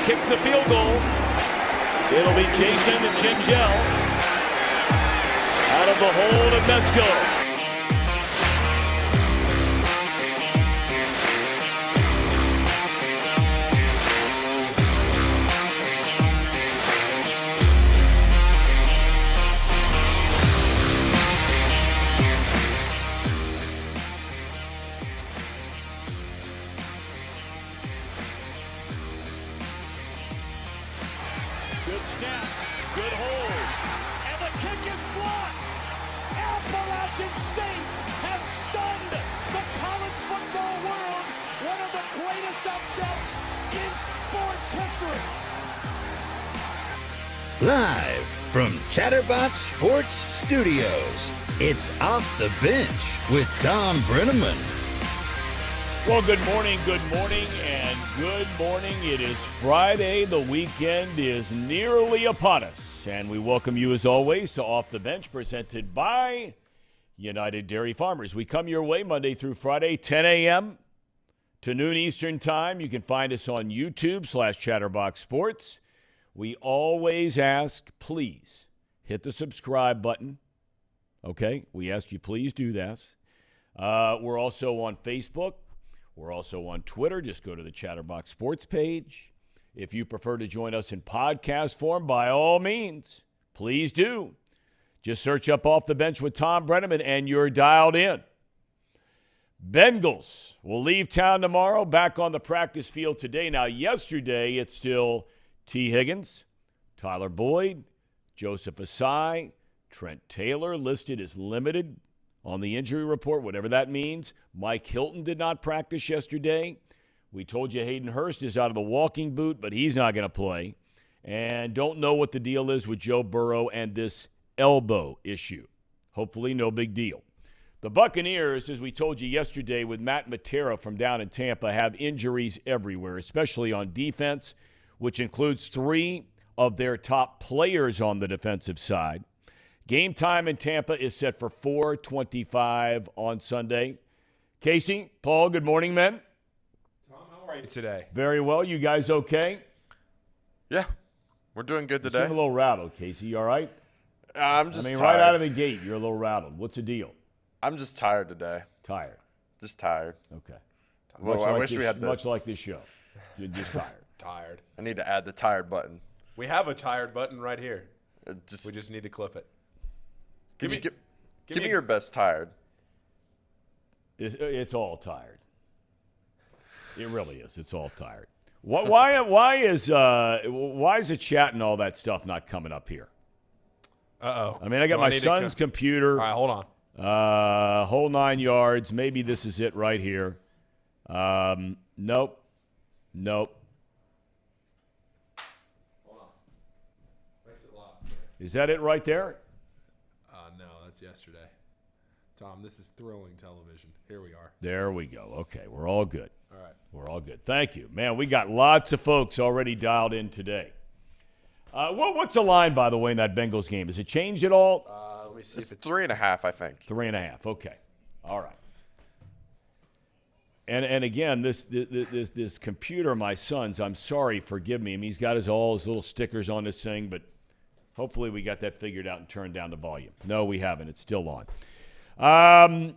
kick the field goal. It'll be Jason Chingel out of the hole to Mesco. Good snap, good hold, and the kick is blocked. Appalachian State has stunned the college football world. One of the greatest upsets in sports history. Live from Chatterbox Sports Studios, it's Off the Bench with Thom Brennaman. Well, good morning, and good morning. It is Friday. The weekend is nearly upon us, and we welcome you, as always, to Off the Bench, presented by United Dairy Farmers. We come your way Monday through Friday, 10 a.m. to noon Eastern Time. You can find us on YouTube/Chatterbox Sports. We always ask, please, hit the subscribe button. Okay? We ask you, please do that. We're also on Facebook. We're also on Twitter. Just go to the Chatterbox Sports page. If you prefer to join us in podcast form, by all means, please do. Just search up Off the Bench with Thom Brennaman, and you're dialed in. Bengals will leave town tomorrow, back on the practice field today. Now, yesterday, it's still T. Higgins, Tyler Boyd, Joseph Asai, Trent Taylor listed as limited on the injury report, whatever that means. Mike Hilton did not practice yesterday. We told you Hayden Hurst is out of the walking boot, but he's not going to play. And don't know what the deal is with Joe Burrow and this elbow issue. Hopefully no big deal. The Buccaneers, as we told you yesterday with Matt Matera from down in Tampa, have injuries everywhere, especially on defense, which includes 3 of their top players on the defensive side. Game time in Tampa is set for 4:25 on Sunday. Casey, Paul, good morning, men. Thom, how are you today? Very well. You guys okay? Yeah, we're doing good today. You seem a little rattled, Casey. You all right? I'm just tired. Right out of the gate, you're a little rattled. What's the deal? I'm just tired today. Tired. Just tired. Okay. Well, I wish we had the... Much like this show. You're just tired. Tired. I need to add the tired button. We have a tired button right here. We Just just need to clip it. give me your best tired. It's all tired. It really is. It's all tired. Why is the chat and all that stuff not coming up here? Uh-oh. I mean, I got my son's computer. All right, hold on. Whole 9 yards. Maybe this is it right here. Nope. Hold on. Makes it loud. Is that it right there? No, that's yesterday. Thom, this is thrilling television. Here we are. There we go. Okay, we're all good. All right. We're all good. Thank you. Man, we got lots of folks already dialed in today. What's the line, by the way, in that Bengals game? Has it changed at all? Let me see. It's 3.5, I think. 3.5. Okay. All right. And again, this computer, my son's, I'm sorry, forgive me. I mean, he's got all his little stickers on this thing, but hopefully we got that figured out and turned down the volume. No, we haven't. It's still on. Can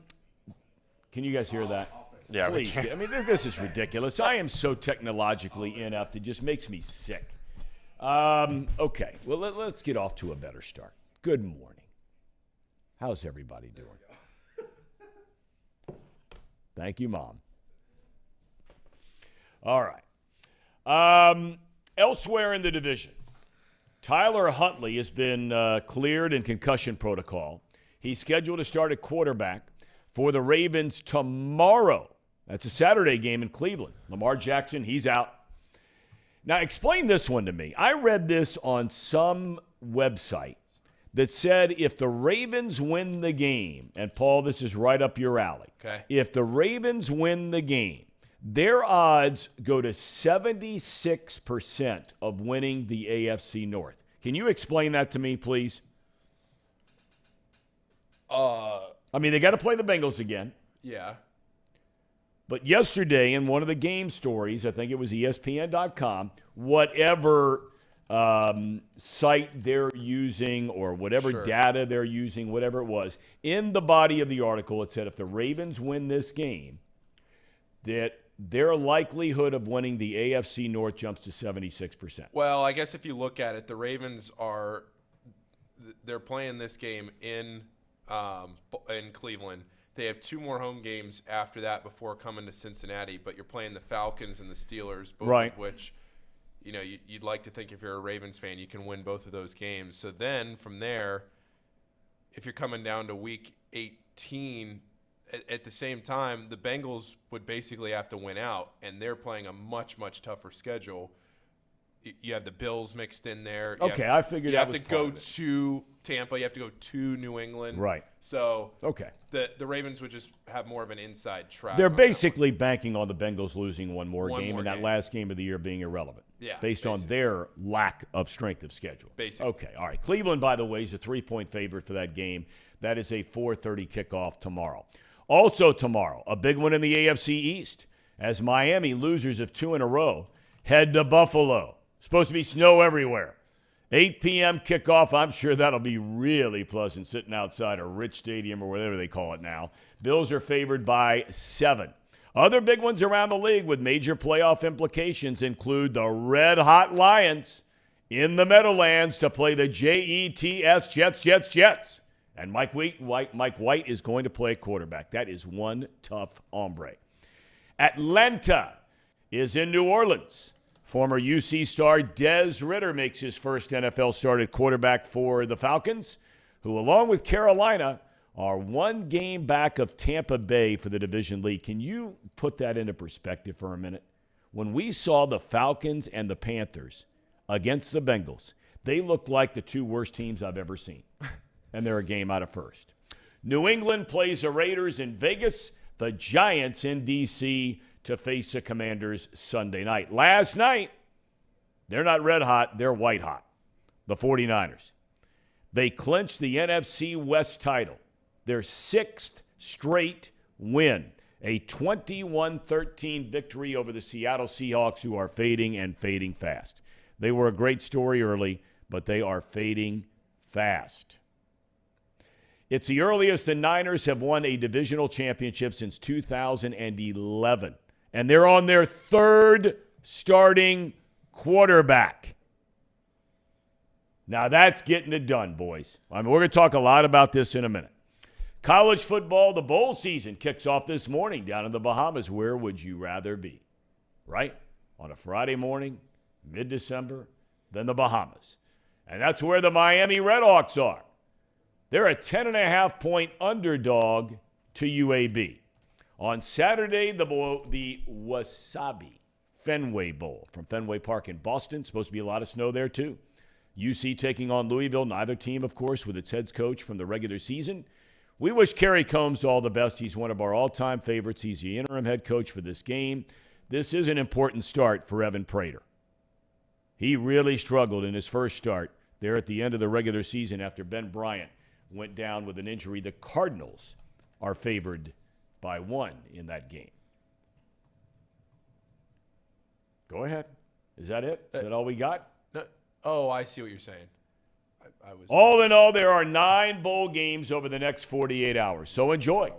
you guys hear that? Yeah, Please. I mean, this is ridiculous. I am so technologically inept. It just makes me sick. Okay. Well, let's get off to a better start. Good morning. How's everybody doing? Thank you, Mom. All right. Elsewhere in the division, Tyler Huntley has been cleared in concussion protocol. He's scheduled to start at quarterback for the Ravens tomorrow. That's a Saturday game in Cleveland. Lamar Jackson, he's out. Now, explain this one to me. I read this on some website that said if the Ravens win the game, and Paul, this is right up your alley. Okay. If the Ravens win the game, their odds go to 76% of winning the AFC North. Can you explain that to me, please? I mean, they got to play the Bengals again. Yeah. But yesterday in one of the game stories, I think it was ESPN.com, whatever site they're using or whatever data they're using, whatever it was, in the body of the article, it said if the Ravens win this game, that their likelihood of winning the AFC North jumps to 76%. Well, I guess if you look at it, the Ravens they're playing this game in Cleveland. They have 2 more home games after that before coming to Cincinnati, but you're playing the Falcons and the Steelers, both of which, you'd like to think if you're a Ravens fan, you can win both of those games. So then from there, if you're coming down to week 18, at the same time, the Bengals would basically have to win out, and they're playing a much, much tougher schedule. You have the Bills mixed in there. I figured you have to go to Tampa. You have to go to New England. Right. So the Ravens would just have more of an inside track. They're basically banking on the Bengals losing one more game and that last game of the year being irrelevant. Yeah. Based on their lack of strength of schedule. Basically. Okay. All right. Cleveland, by the way, is a 3-point favorite for that game. That is a 4:30 kickoff tomorrow. Also tomorrow, a big one in the AFC East as Miami, losers of 2 in a row, head to Buffalo. Supposed to be snow everywhere. 8 p.m. kickoff. I'm sure that'll be really pleasant sitting outside a Rich Stadium or whatever they call it now. Bills are favored by 7. Other big ones around the league with major playoff implications include the red-hot Lions in the Meadowlands to play the Jets, Jets. And Mike White is going to play quarterback. That is one tough hombre. Atlanta is in New Orleans. Former UC star Des Ridder makes his first NFL start at quarterback for the Falcons, who, along with Carolina, are 1 game back of Tampa Bay for the division lead. Can you put that into perspective for a minute? When we saw the Falcons and the Panthers against the Bengals, they looked like the 2 worst teams I've ever seen, and they're a game out of first. New England plays the Raiders in Vegas, the Giants in D.C., to face the Commanders Sunday night. Last night, they're not red hot, they're white hot. The 49ers. They clinched the NFC West title. Their 6th straight win. A 21-13 victory over the Seattle Seahawks, who are fading and fading fast. They were a great story early, but they are fading fast. It's the earliest the Niners have won a divisional championship since 2011. And they're on their 3rd starting quarterback. Now that's getting it done, boys. We're going to talk a lot about this in a minute. College football, the bowl season kicks off this morning down in the Bahamas. Where would you rather be? Right? On a Friday morning, mid-December, than the Bahamas. And that's where the Miami Redhawks are. They're a 10.5-point underdog to UAB. On Saturday, the Wasabi Fenway Bowl from Fenway Park in Boston. Supposed to be a lot of snow there, too. UC taking on Louisville. Neither team, of course, with its head coach from the regular season. We wish Kerry Combs all the best. He's one of our all-time favorites. He's the interim head coach for this game. This is an important start for Evan Prater. He really struggled in his first start there at the end of the regular season after Ben Bryant went down with an injury. The Cardinals are favored by 1 in that game. Go ahead. Is that it? Is that all we got? No. Oh, I see what you're saying. I was all in all, there are 9 bowl games over the next 48 hours. So enjoy.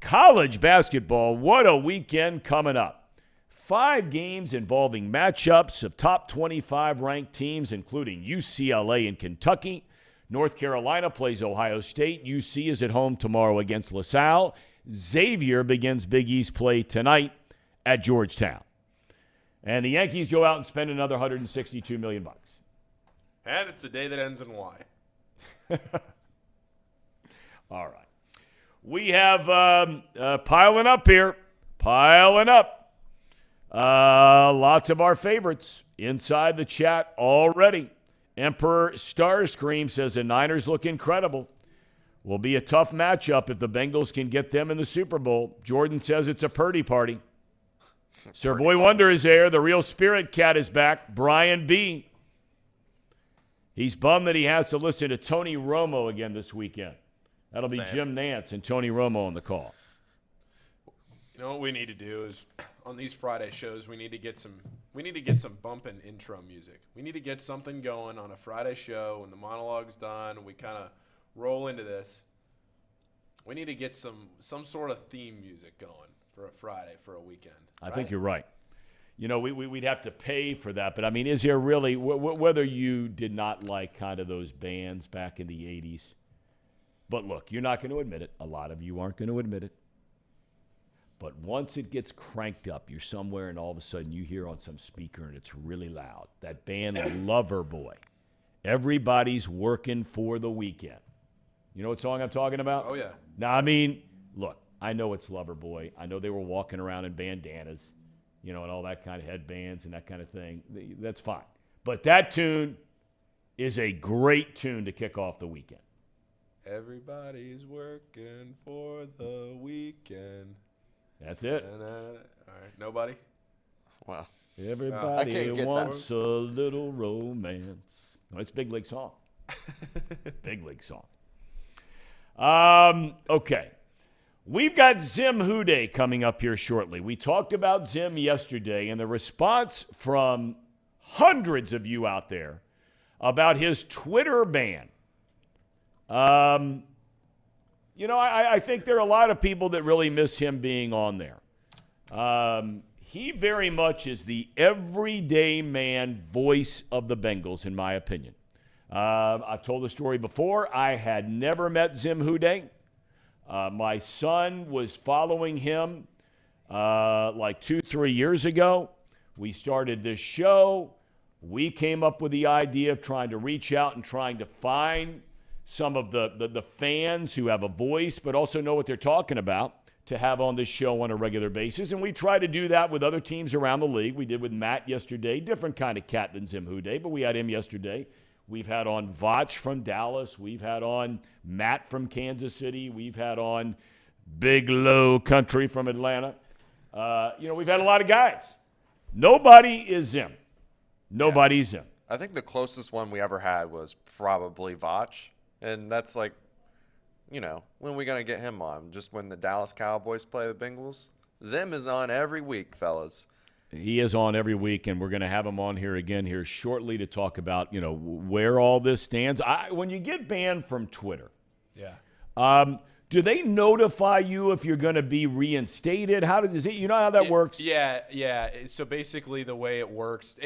College basketball, what a weekend coming up. 5 games involving matchups of top 25 ranked teams, including UCLA and Kentucky. North Carolina plays Ohio State. UC is at home tomorrow against LaSalle. Xavier begins Big East play tonight at Georgetown. And the Yankees go out and spend another $162 million. And it's a day that ends in Y. All right. We have piling up here. Piling up. Lots of our favorites inside the chat already. Emperor Starscream says the Niners look incredible. Will be a tough matchup if the Bengals can get them in the Super Bowl. Jordan says it's a Purdy party. Sir Boy Wonder is there. The real spirit cat is back. Brian B. He's bummed that he has to listen to Tony Romo again this weekend. That'll be Jim Nance and Tony Romo on the call. You know what we need to do is on these Friday shows we need to get some bumping intro music. We need to get something going on a Friday show when the monologue's done and we kind of roll into this. We need to get some sort of theme music going for a Friday for a weekend. I think you're right. You know, we'd have to pay for that. But, I mean, is there really – whether you did not like kind of those bands back in the 80s. But, look, you're not going to admit it. A lot of you aren't going to admit it. But once it gets cranked up, you're somewhere and all of a sudden you hear on some speaker and it's really loud. That band Loverboy. Everybody's working for the weekend. You know what song I'm talking about? Oh, yeah. Now, I mean, look, I know it's Loverboy. I know they were walking around in bandanas, you know, and all that kind of headbands and that kind of thing. That's fine. But that tune is a great tune to kick off the weekend. Everybody's working for the weekend. That's it. All right. Nobody? Wow. Everybody wants a little romance. No, it's a big league song. Big league song. Okay. We've got Zim Hude coming up here shortly. We talked about Zim yesterday, and the response from hundreds of you out there about his Twitter ban. You know, I think there are a lot of people that really miss him being on there. He very much is the everyday man voice of the Bengals, in my opinion. I've told the story before. I had never met Zim Hude. My son was following him like 2-3 years ago. We started this show. We came up with the idea of trying to reach out and trying to find some of the fans who have a voice but also know what they're talking about to have on this show on a regular basis. And we try to do that with other teams around the league. We did with Matt yesterday. Different kind of cat than Zim Hude, but we had him yesterday. We've had on Vach from Dallas. We've had on Matt from Kansas City. We've had on Big Low Country from Atlanta. You know, we've had a lot of guys. Nobody is Zim. Nobody's Zim. I think the closest one we ever had was probably Vach. And that's like, you know, when are we going to get him on? Just when the Dallas Cowboys play the Bengals? Zim is on every week, fellas. He is on every week, and we're going to have him on here again here shortly to talk about, you know, where all this stands. When you get banned from Twitter, do they notify you if you're going to be reinstated? You know how that works? Yeah. So basically the way it works,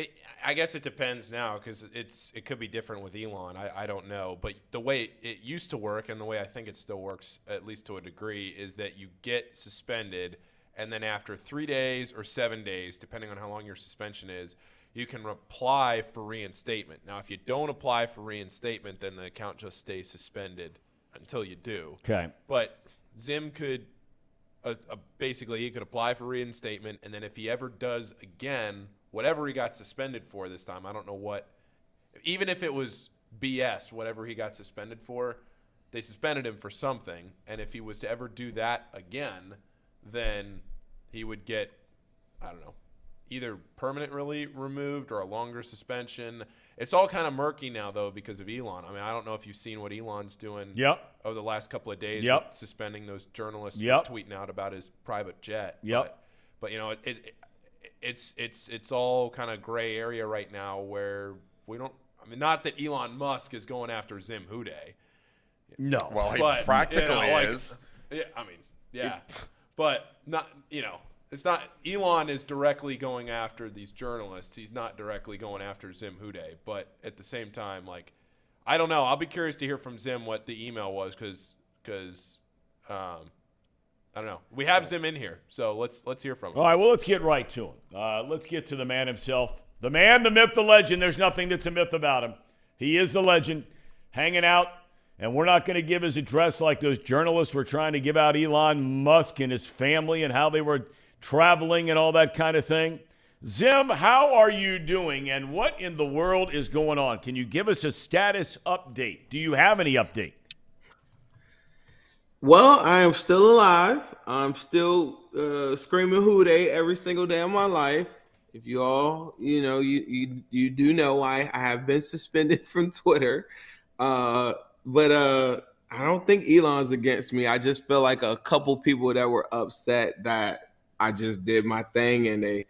I guess it depends now because it could be different with Elon. I don't know. But the way it used to work and the way I think it still works, at least to a degree, is that you get suspended – and then after 3 days or 7 days, depending on how long your suspension is, you can apply for reinstatement. Now, if you don't apply for reinstatement, then the account just stays suspended until you do. Okay. But Zim could basically he could apply for reinstatement, and then if he ever does again, whatever he got suspended for this time, I don't know what, even if it was BS, whatever he got suspended for, they suspended him for something, and if he was to ever do that again, then he would get, I don't know, either permanently removed or a longer suspension. It's all kind of murky now, though, because of Elon. I mean, I don't know if you've seen what Elon's doing over the last couple of days, with suspending those journalists tweeting out about his private jet. But you know, it's all kind of gray area right now where we don't. I mean, not that Elon Musk is going after Zim Hude. No, well, he practically is. Yeah, I mean, yeah. But not, you know, it's not Elon is directly going after these journalists. He's not directly going after Zim Hude. But at the same time, like, I don't know. I'll be curious to hear from Zim what the email was because I don't know. We have Zim in here, so let's hear from him. All right, well, let's get right to him. Let's get to the man himself. The man, the myth, the legend. There's nothing that's a myth about him. He is the legend, hanging out. And we're not going to give his address like those journalists were trying to give out Elon Musk and his family and how they were traveling and all that kind of thing. Zim, how are you doing and what in the world is going on? Can you give us a status update? Do you have any update? Well, I am still alive. I'm still screaming Hude every single day of my life. If you all, you know, you do know I have been suspended from Twitter. But I don't think Elon's against me. I just feel like a couple people that were upset that I just did my thing, and they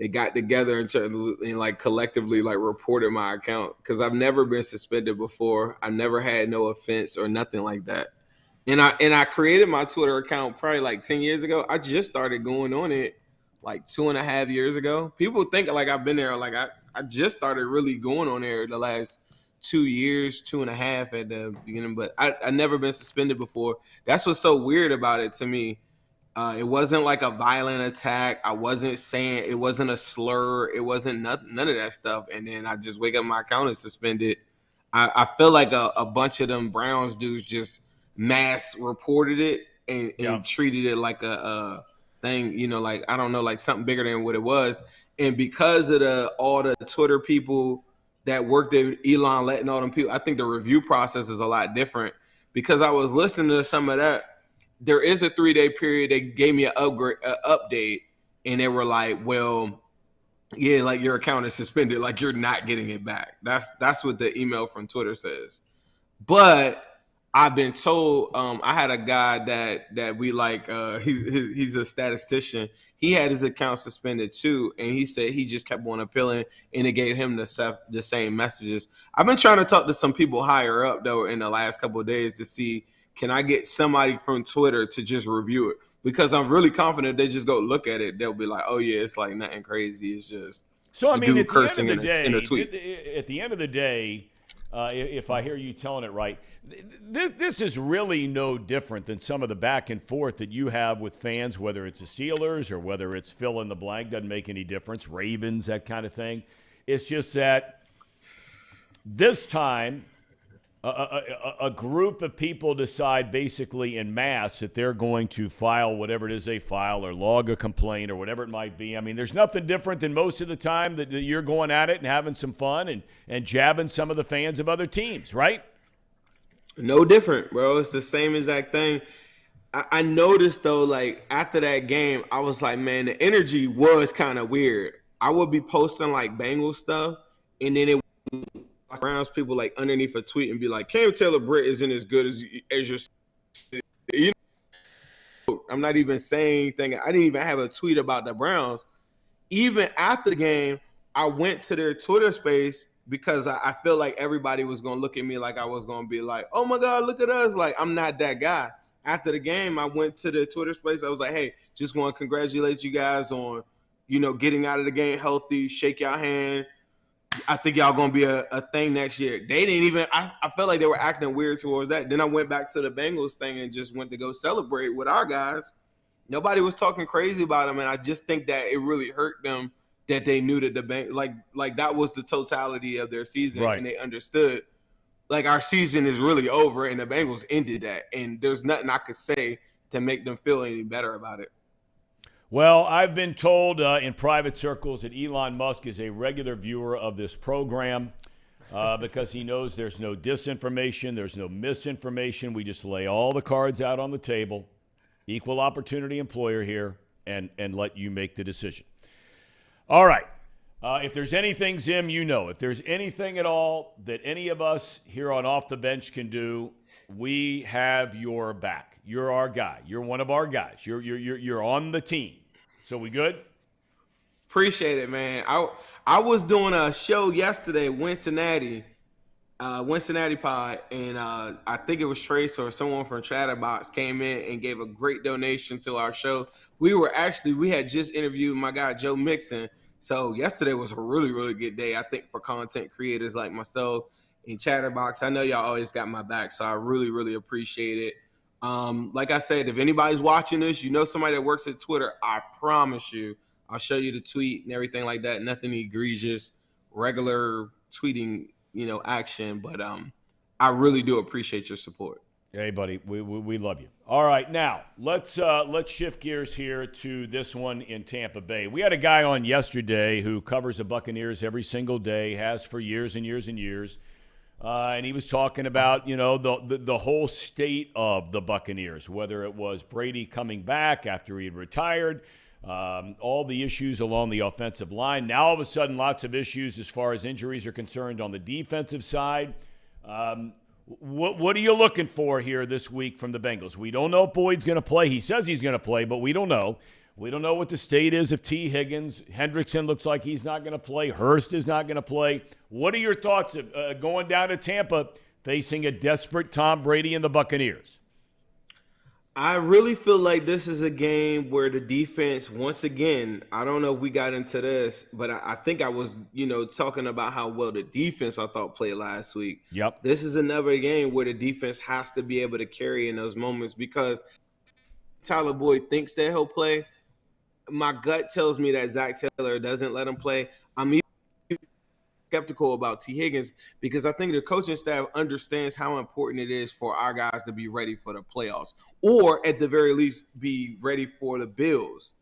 got together and like collectively like reported my account because I've never been suspended before. I never had no offense or nothing like that. And I created my Twitter account probably like 10 years ago. I just started going on it like 2.5 years ago. People think like I've been there. Like I just started really going on there the last 2 years, 2.5 at the beginning, but I never been suspended before. That's what's so weird about it to me. It wasn't like a violent attack. I wasn't saying, it wasn't a slur. It wasn't none of that stuff. And then I just wake up, my account is suspended. I feel like a bunch of them Browns dudes just mass reported it and treated it like a thing, like, I don't know, like something bigger than what it was. And because of all the Twitter people that worked at Elon letting all them people, I think the review process is a lot different because I was listening to some of that. There is a 3-day period. They gave me an update, and they were like, well, yeah, like your account is suspended. Like you're not getting it back. That's what the email from Twitter says. But I've been told, I had a guy that we like, he's a statistician. He had his account suspended too, and he said he just kept on appealing, and it gave him the same messages. I've been trying to talk to some people higher up though in the last couple of days to see, can I get somebody from Twitter to just review it? Because I'm really confident they just go look at it. They'll be like, oh yeah, it's like nothing crazy. It's just so. I mean, at cursing the end of the day, in a tweet. At the end of the day, if I hear you telling it right, this is really no different than some of the back and forth that you have with fans, whether it's the Steelers or whether it's fill in the blank, doesn't make any difference, Ravens, that kind of thing. It's just that this time a group of people decide basically en masse that they're going to file whatever it is they file or log a complaint or whatever it might be. I mean, there's nothing different than most of the time that you're going at it and having some fun and jabbing some of the fans of other teams, right? No different, bro. It's the same exact thing. I noticed, though, like, after that game, I was like, man, the energy was kind of weird. I would be posting, like, Bengals stuff, and then it Browns people like underneath a tweet and be like, Cam Taylor-Britt isn't as good as your. I'm not even saying anything. I didn't even have a tweet about the Browns. Even after the game, I went to their Twitter space because I feel like everybody was going to look at me like I was going to be like, oh my God, look at us. Like, I'm not that guy. After the game, I went to the Twitter space. I was like, hey, just want to congratulate you guys on, getting out of the game healthy, shake your hand. I think y'all gonna be a thing next year. They didn't even. I felt like they were acting weird towards that. Then I went back to the Bengals thing and just went to go celebrate with our guys. Nobody was talking crazy about them, and I just think that it really hurt them that they knew that the bank like that was the totality of their season, right. And they understood like our season is really over, and the Bengals ended that, and there's nothing I could say to make them feel any better about it. Well, I've been told in private circles that Elon Musk is a regular viewer of this program because he knows there's no disinformation, there's no misinformation. We just lay all the cards out on the table, equal opportunity employer here, and let you make the decision. All right. If there's anything, Zim, if there's anything at all that any of us here on Off the Bench can do, we have your back. You're our guy. You're one of our guys. You're on the team. So we good? Appreciate it, man. I was doing a show yesterday, Cincinnati Pod, and I think it was Trace or someone from Chatterbox came in and gave a great donation to our show. We had just interviewed my guy Joe Mixon. So yesterday was a really, really good day, I think, for content creators like myself and Chatterbox. I know y'all always got my back, so I really, really appreciate it. Like I said, if anybody's watching this, somebody that works at Twitter, I promise you, I'll show you the tweet and everything like that. Nothing egregious, regular tweeting, action. But I really do appreciate your support. Hey, buddy, we love you. All right, now let's shift gears here to this one in Tampa Bay. We had a guy on yesterday who covers the Buccaneers every single day, has for years and years and years. And he was talking about, the whole state of the Buccaneers, whether it was Brady coming back after he had retired, all the issues along the offensive line. Now, all of a sudden, lots of issues as far as injuries are concerned on the defensive side. What are you looking for here this week from the Bengals? We don't know if Boyd's going to play. He says he's going to play, but we don't know. We don't know what the state is of T. Higgins. Hendrickson looks like he's not going to play. Hurst is not going to play. What are your thoughts of going down to Tampa facing a desperate Tom Brady and the Buccaneers? I really feel like this is a game where the defense, once again, I don't know if we got into this, but I think I was, talking about how well the defense I thought played last week. Yep. This is another game where the defense has to be able to carry in those moments because Tyler Boyd thinks that he'll play. My gut tells me that Zach Taylor doesn't let him play. I'm even skeptical about T. Higgins because I think the coaching staff understands how important it is for our guys to be ready for the playoffs or at the very least be ready for the Bills.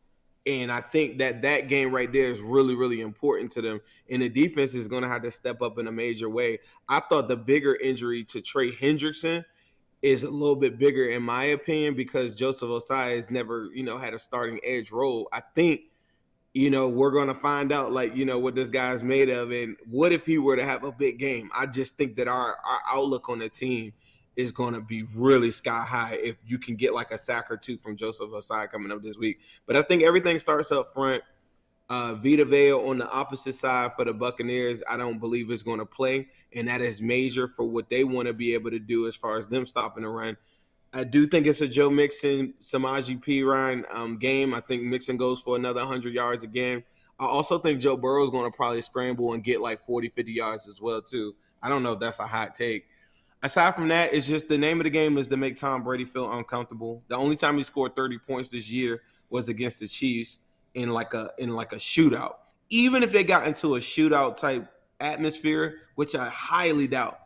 And I think that game right there is really, really important to them. And the defense is going to have to step up in a major way. I thought the bigger injury to Trey Hendrickson is a little bit bigger in my opinion because Joseph Osai has never, had a starting edge role. I think we're going to find out, what this guy's made of. And what if he were to have a big game? I just think that our outlook on the team is going to be really sky high if you can get like a sack or two from Joseph Osai coming up this week. But I think everything starts up front. Vita Vea on the opposite side for the Buccaneers, I don't believe is going to play. And that is major for what they want to be able to do as far as them stopping the run. I do think it's a Joe Mixon, Samaje Perine game. I think Mixon goes for another 100 yards again. I also think Joe Burrow is going to probably scramble and get like 40, 50 yards as well, too. I don't know if that's a hot take. Aside from that, it's just the name of the game is to make Tom Brady feel uncomfortable. The only time he scored 30 points this year was against the Chiefs in like a shootout. Even if they got into a shootout type atmosphere, which I highly doubt,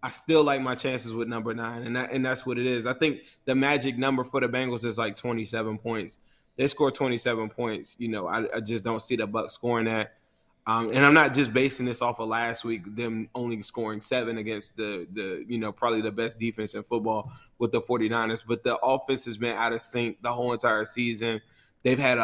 I still like my chances with number 9, and that's what it is. I think the magic number for the Bengals is like 27 points. They scored 27 points. I just don't see the Bucs scoring that. And I'm not just basing this off of last week, them only scoring 7 against the probably the best defense in football with the 49ers. But the offense has been out of sync the whole entire season. They've had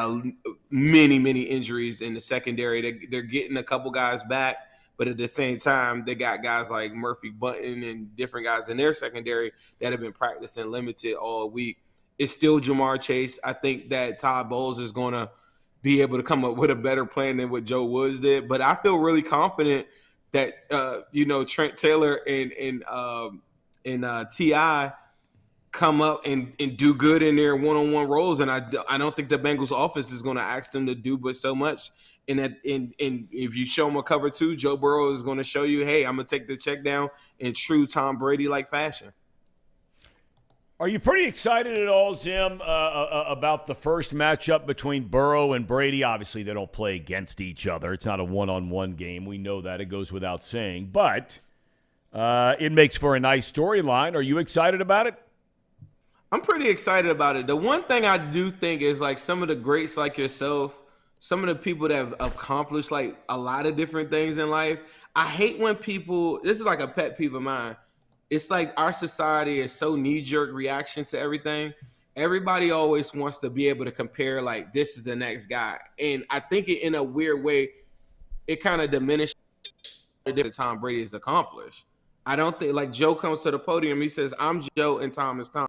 many, many injuries in the secondary. They're getting a couple guys back. But at the same time, they got guys like Murphy Button and different guys in their secondary that have been practicing limited all week. It's still Jamar Chase. I think that Todd Bowles is going to be able to come up with a better plan than what Joe Woods did. But I feel really confident that, Trent Taylor and T.I. come up and do good in their one-on-one roles. And I don't think the Bengals offense is going to ask them to do but so much. And if you show them a cover 2, Joe Burrow is going to show you, hey, I'm going to take the check down in true Tom Brady-like fashion. Are you pretty excited at all, Zim, about the first matchup between Burrow and Brady? Obviously, they don't play against each other. It's not a one-on-one game. We know that. It goes without saying. But it makes for a nice storyline. Are you excited about it? I'm pretty excited about it. The one thing I do think is like some of the greats like yourself, some of the people that have accomplished like a lot of different things in life. I hate when people, this is like a pet peeve of mine. It's like our society is so knee-jerk reaction to everything. Everybody always wants to be able to compare like this is the next guy. And I think it in a weird way, it kind of diminishes what Tom Brady has accomplished. I don't think like Joe comes to the podium, he says, I'm Joe and Tom is Tom.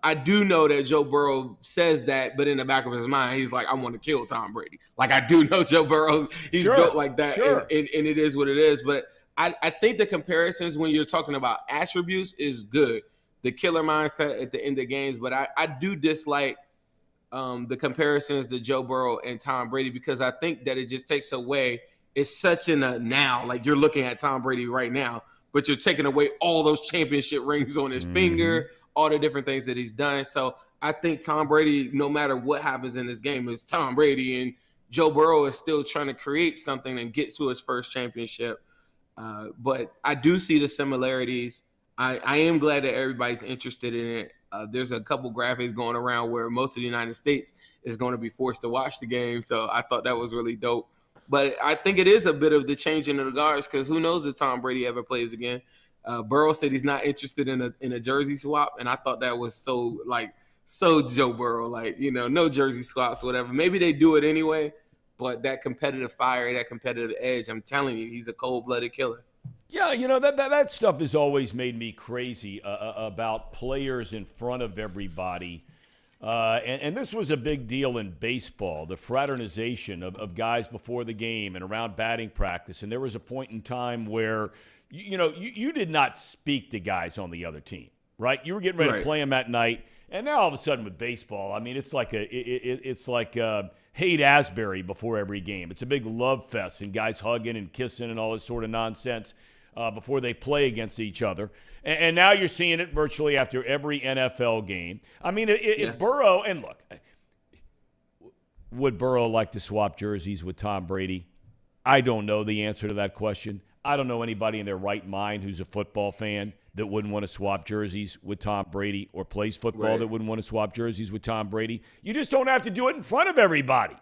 I do know that Joe Burrow says that, but in the back of his mind, he's like, I want to kill Tom Brady. Like, I do know Joe Burrow, he's built like that, and it is what it is. But I think the comparisons when you're talking about attributes is good. The killer mindset at the end of games, but I do dislike the comparisons to Joe Burrow and Tom Brady because I think that it just takes away. It's such in a now, like you're looking at Tom Brady right now, but you're taking away all those championship rings on his finger, all the different things that he's done. So I think Tom Brady, no matter what happens in this game, is Tom Brady, and Joe Burrow is still trying to create something and get to his first championship. But I do see the similarities. I am glad that everybody's interested in it. There's a couple graphics going around where most of the United States is going to be forced to watch the game. So I thought that was really dope. But I think it is a bit of the changing of the guards because who knows if Tom Brady ever plays again. Burrow said he's not interested in a jersey swap, and I thought that was so Joe Burrow, no jersey swaps, whatever. Maybe they do it anyway, but that competitive fire, that competitive edge, I'm telling you, he's a cold-blooded killer. Yeah, that stuff has always made me crazy about players in front of everybody And this was a big deal in baseball, the fraternization of guys before the game and around batting practice. And there was a point in time where, you did not speak to guys on the other team, right? You were getting ready to play them at night. And now all of a sudden with baseball, I mean, it's like Haight-Ashbury before every game. It's a big love fest and guys hugging and kissing and all this sort of nonsense before they play against each other. And now you're seeing it virtually after every NFL game. I mean, if Burrow – and look, would Burrow like to swap jerseys with Tom Brady? I don't know the answer to that question. I don't know anybody in their right mind who's a football fan that wouldn't want to swap jerseys with Tom Brady or plays football that wouldn't want to swap jerseys with Tom Brady. You just don't have to do it in front of everybody.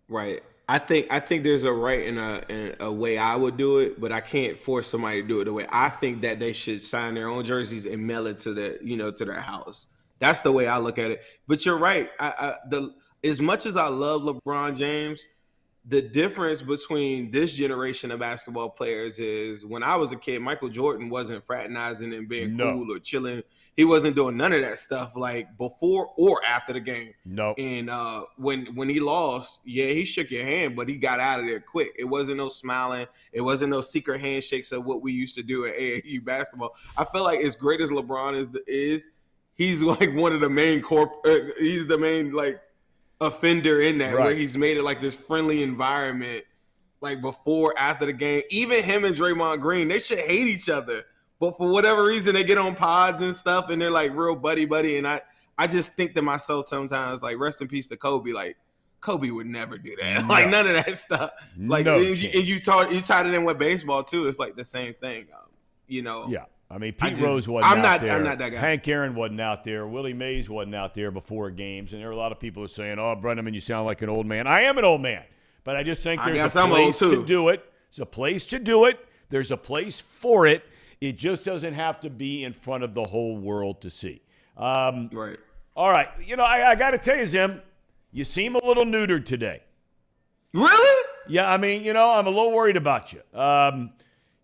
Right. I think there's a right and a way I would do it, but I can't force somebody to do it the way I think that they should sign their own jerseys and mail it to their house. That's the way I look at it. But you're right. As much as I love LeBron James, the difference between this generation of basketball players is when I was a kid, Michael Jordan wasn't fraternizing and being cool or chilling. He wasn't doing none of that stuff like before or after the game. No. And when he lost, he shook your hand, but he got out of there quick. It wasn't no smiling. It wasn't no secret handshakes of what we used to do at AAU basketball. I feel like as great as LeBron is, he's like one of the main he's the main like offender in that, where he's made it like this friendly environment, like before, after the game. Even him and Draymond Green, they should hate each other, but for whatever reason, they get on pods and stuff, and they're like real buddy. And I just think to myself sometimes, like, rest in peace to Kobe. Like, Kobe would never do that. Like, none of that stuff. Like, and you tied it in with baseball too. It's like the same thing, Yeah. I mean, Pete Rose wasn't out there. I'm not that guy. Hank Aaron wasn't out there. Willie Mays wasn't out there before games. And there were a lot of people saying, oh, Brennaman, you sound like an old man. I am an old man. But I just think there's a place to do it. There's a place to do it. There's a place for it. It just doesn't have to be in front of the whole world to see. Right. All right. I got to tell you, Zim, you seem a little neutered today. Really? Yeah, I mean, I'm a little worried about you.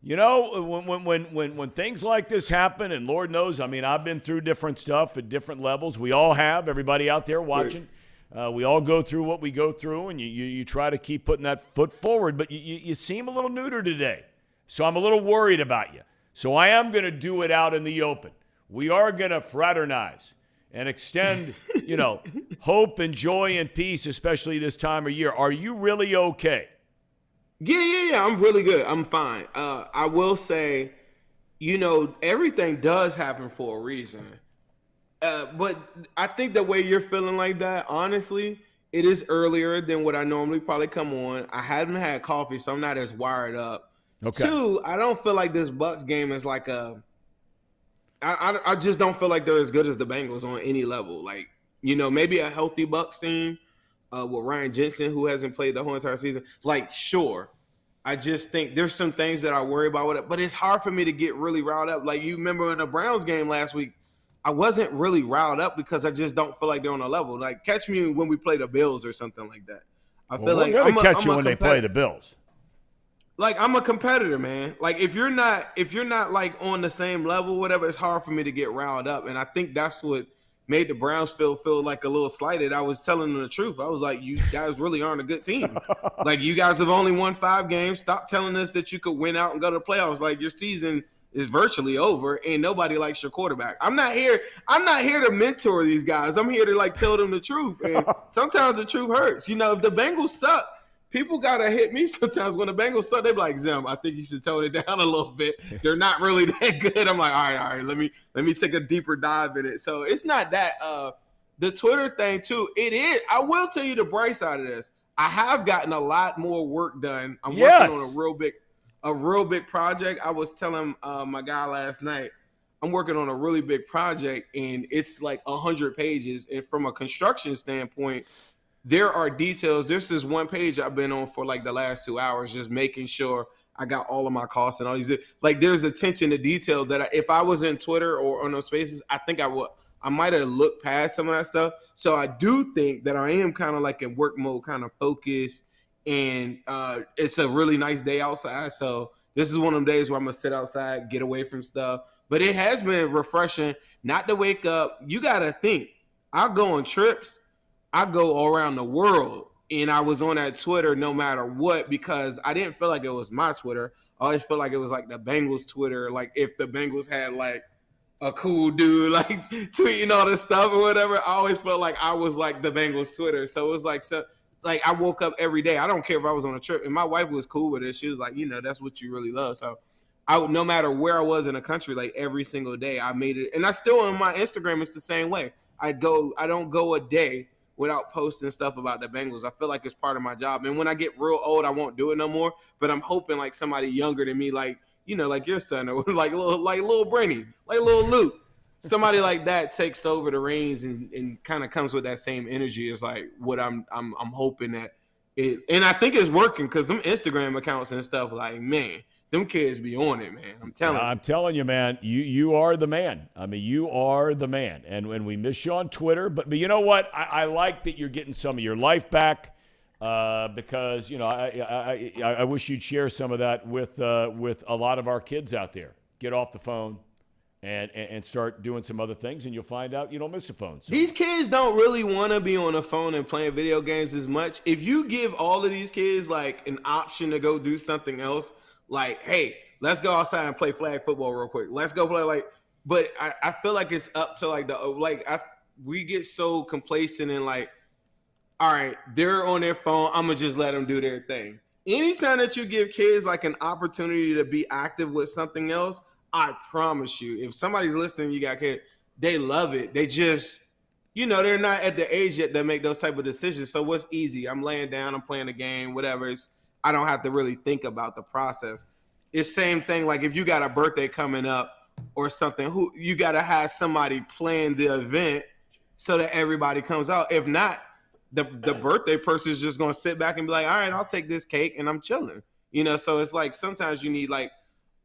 When things like this happen, and Lord knows, I mean, I've been through different stuff at different levels. We all have. Everybody out there watching. We all go through what we go through, and you try to keep putting that foot forward, but you seem a little neuter today. So I'm a little worried about you. So I am going to do it out in the open. We are going to fraternize and extend, hope and joy and peace, especially this time of year. Are you really okay? Yeah. I'm really good. I'm fine. I will say, everything does happen for a reason. But I think the way you're feeling like that, honestly, it is earlier than what I normally probably come on. I haven't had coffee, so I'm not as wired up. Okay. 2, I don't feel like this Bucs game is like I just don't feel like they're as good as the Bengals on any level. Like, maybe a healthy Bucs team with Ryan Jensen, who hasn't played the whole entire season. Like, sure. I just think there's some things that I worry about with it, but it's hard for me to get really riled up. Like, you remember in the Browns game last week, I wasn't really riled up because I just don't feel like they're on a level. Like, catch me when we play the Bills or something like that. I feel like I'm going to catch you when they play the Bills. Like, I'm a competitor, man. Like, if you're not like on the same level, whatever, it's hard for me to get riled up. And I think that's what made the Browns feel like a little slighted. I was telling them the truth. I was like, you guys really aren't a good team. Like, you guys have only won 5 games. Stop telling us that you could win out and go to the playoffs. Like, your season is virtually over and nobody likes your quarterback. I'm not here to mentor these guys. I'm here to like tell them the truth. And sometimes the truth hurts. If the Bengals suck, people gotta hit me sometimes. When the Bengals suck, they be like, Zim, I think you should tone it down a little bit. They're not really that good. I'm like, all right, let me take a deeper dive in it. So it's not that the Twitter thing too, it is. I will tell you the bright side of this. I have gotten a lot more work done. I'm working on a real big project. I was telling my guy last night, I'm working on a really big project and it's like 100 pages. And from a construction standpoint, there are details. There's this one page I've been on for like the last 2 hours, just making sure I got all of my costs and all these. Like, there's attention to detail that if I was in Twitter or on those spaces, I think I might have looked past some of that stuff. So I do think that I am kind of like in work mode, kind of focused, and it's a really nice day outside. So this is one of them days where I'm going to sit outside, get away from stuff. But it has been refreshing not to wake up. You got to think. I go on trips. I go all around the world. And I was on that Twitter no matter what because I didn't feel like it was my Twitter. I always felt like it was like the Bengals Twitter. Like if the Bengals had like a cool dude like tweeting all this stuff or whatever, I always felt like I was like the Bengals Twitter. So it was like like I woke up every day. I don't care if I was on a trip. And my wife was cool with it. She was like, that's what you really love. So no matter where I was in the country, like every single day I made it. And I still on my Instagram, it's the same way. I don't go a day without posting stuff about the Bengals. I feel like it's part of my job. And when I get real old, I won't do it no more. But I'm hoping like somebody younger than me, like, like your son or like little Brenny, like little Luke, somebody like that takes over the reins and kind of comes with that same energy. Is like what I'm hoping that it, and I think it's working because them Instagram accounts and stuff, like, man, them kids be on it, man. I'm telling you, man, you are the man. I mean, you are the man. And when we miss you on Twitter, but you know what? I like that you're getting some of your life back because, I wish you'd share some of that with a lot of our kids out there. Get off the phone and start doing some other things, and you'll find out you don't miss a phone. So. These kids don't really want to be on the phone and playing video games as much. If you give all of these kids, like, an option to go do something else, like, hey, let's go outside and play flag football real quick. Let's go play but I feel like it's up to we get so complacent and like, all right, they're on their phone. I'm going to just let them do their thing. Anytime that you give kids like an opportunity to be active with something else, I promise you, if somebody's listening, you got kids, they love it. They just, they're not at the age yet to make those type of decisions. So what's easy? I'm laying down, I'm playing a game, whatever. I don't have to really think about the process. It's same thing. Like if you got a birthday coming up or something, you got to have somebody plan the event so that everybody comes out. If not, the birthday person is just going to sit back and be like, all right, I'll take this cake and I'm chilling. So it's like sometimes you need like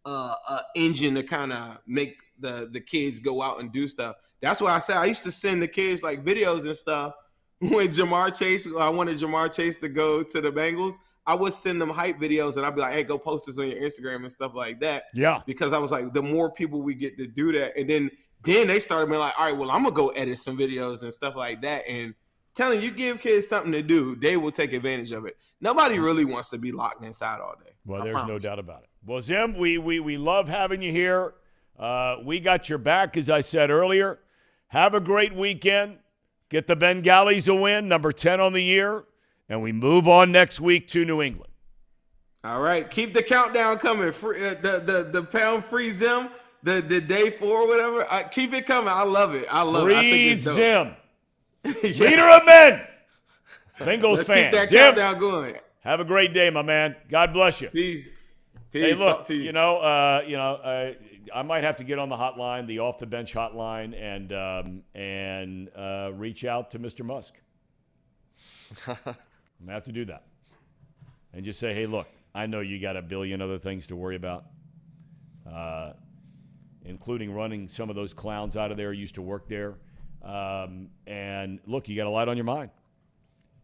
a engine to kind of make the kids go out and do stuff. That's why I said I used to send the kids like videos and stuff when I wanted Jamar Chase to go to the Bengals. I would send them hype videos and I'd be like, hey, go post this on your Instagram and stuff like that. Yeah. Because I was like, the more people we get to do that. And then they started being like, all right, well, I'm going to go edit some videos and stuff like that. And telling you, give kids something to do, they will take advantage of it. Nobody really wants to be locked inside all day. Well, there's no doubt about it. Well, Zim, we love having you here. We got your back, as I said earlier. Have a great weekend. Get the Bengals a win, number 10 on the year. And we move on next week to New England. All right. Keep the countdown coming. The pound free Zim, the day 4, whatever. Keep it coming. I love it. I love it. I think it's dope. Zim. Yes. Leader of men. Bengals Let's fan. keep that Zim, countdown going. have a great day, my man. God bless you. Peace. Hey, look, Talk to you. I might have to get on the hotline, the off the bench hotline, and reach out to Mr. Musk. I'm going to have to do that. And just say, hey, look, I know you got a billion other things to worry about, including running some of those clowns out of there who used to work there. And, look, you got a lot on your mind.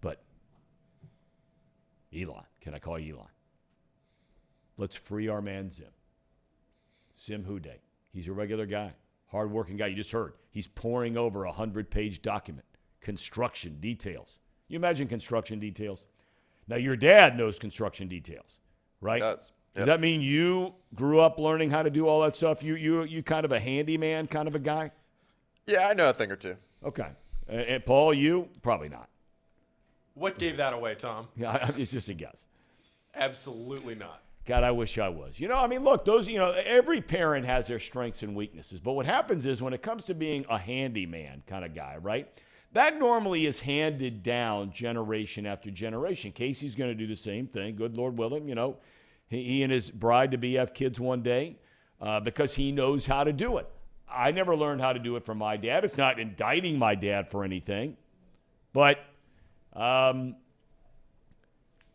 But, Elon, can I call you Elon? Let's free our man Zim. Zim Hude. He's a regular guy, hardworking guy. You just heard. He's pouring over a 100-page document, construction details. You imagine construction details? Now, your dad knows construction details, right? He does. Yep. Does that mean you grew up learning how to do all that stuff? You kind of a handyman kind of a guy? Yeah, I know a thing or two. Okay. And Paul, you? Probably not. What gave that away, Tom? Yeah, it's just a guess. Absolutely not. God, I wish I was. Look, every parent has their strengths and weaknesses. But what happens is when it comes to being a handyman kind of guy, right? That normally is handed down generation after generation. Casey's going to do the same thing. Good Lord willing, he and his bride-to-be have kids one day because he knows how to do it. I never learned how to do it from my dad. It's not indicting my dad for anything. But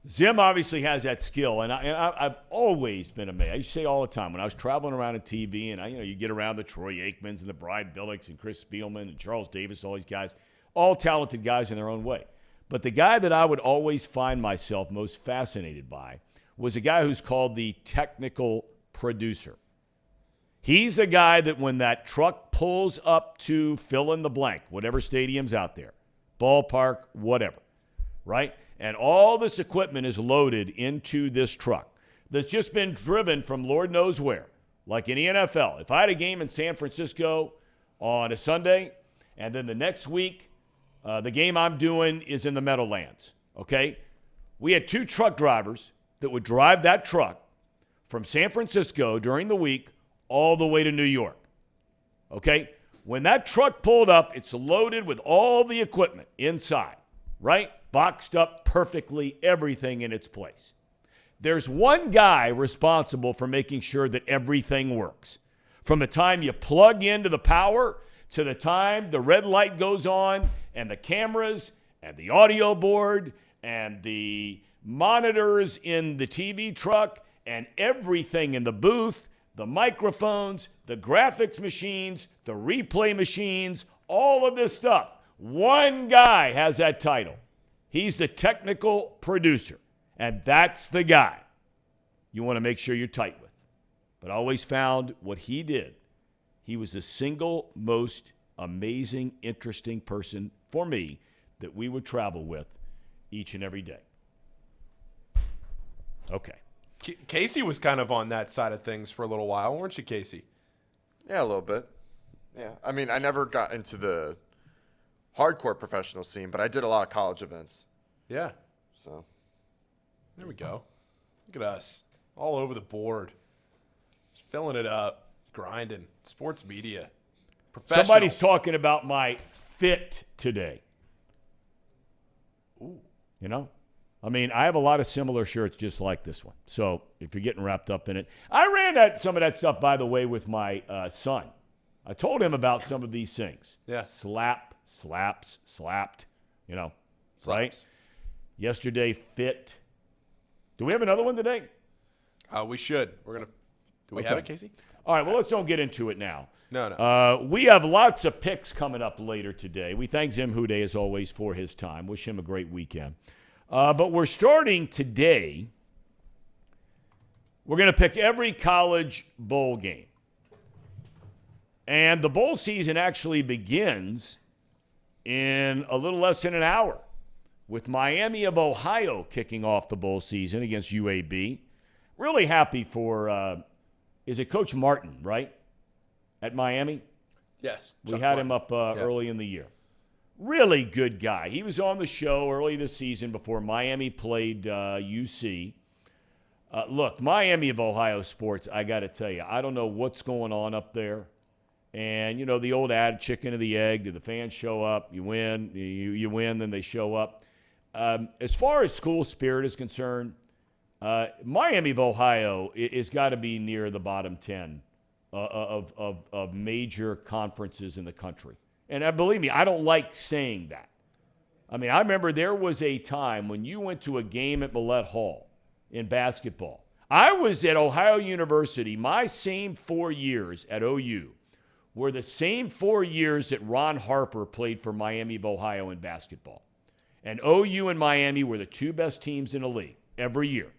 Zim obviously has that skill, and I've always been amazed. I used to say all the time when I was traveling around on TV, and you get around the Troy Aikmans and the Bride Billings and Chris Spielman and Charles Davis, all these guys, all talented guys in their own way. But the guy that I would always find myself most fascinated by was a guy who's called the technical producer. He's a guy that when that truck pulls up to fill in the blank, whatever stadium's out there, ballpark, whatever, right? And all this equipment is loaded into this truck that's just been driven from Lord knows where, like in the NFL. If I had a game in San Francisco on a Sunday, and then the next week, the game I'm doing is in the Meadowlands, okay? We had 2 truck drivers that would drive that truck from San Francisco during the week all the way to New York, okay? When that truck pulled up, it's loaded with all the equipment inside, right? Boxed up perfectly, everything in its place. There's one guy responsible for making sure that everything works. From the time you plug into the power to the time the red light goes on and the cameras and the audio board and the monitors in the TV truck and everything in the booth, the microphones, the graphics machines, the replay machines, all of this stuff. One guy has that title. He's the technical producer, and that's the guy you want to make sure you're tight with. But I always found what he did, he was the single most amazing, interesting person for me that we would travel with each and every day. Okay. Casey was kind of on that side of things for a little while, weren't you, Casey? Yeah, a little bit. Yeah. I mean, I never got into the hardcore professional scene, but I did a lot of college events. Yeah. So there we go. Look at us. All over the board. Just filling it up. Grinding. Sports media. Professionals. Somebody's talking about my fit today. Ooh. You know? I mean, I have a lot of similar shirts just like this one. So if you're getting wrapped up in it. I ran some of that stuff, by the way, with my son. I told him about some of these things. Yeah. Slap, slaps, slapped, you know, Slaps. right? Yesterday, fit. Do we have another one today? We should. We're going to. Do we have it, Casey? All right, well, let's don't get into it now. No. We have lots of picks coming up later today. We thank Zim Hude, as always, for his time. Wish him a great weekend. But we're starting today. We're going to pick every college bowl game. And the bowl season actually begins in a little less than an hour with Miami of Ohio kicking off the bowl season against UAB. Really happy for, is it Coach Martin, right, at Miami? Yes. We had him up early in the year. Really good guy. He was on the show early this season before Miami played UC. Look, Miami of Ohio sports, I got to tell you, I don't know what's going on up there. And, you know, the old ad, chicken or the egg, do the fans show up? You win, you win, then they show up. As far as school spirit is concerned, Miami of Ohio is got to be near the bottom 10 of major conferences in the country. And believe me, I don't like saying that. I mean, I remember there was a time when you went to a game at Millett Hall in basketball. I was at Ohio University. My same 4 years at OU were the same 4 years that Ron Harper played for Miami of Ohio in basketball. And OU and Miami were the 2 best teams in the league every year.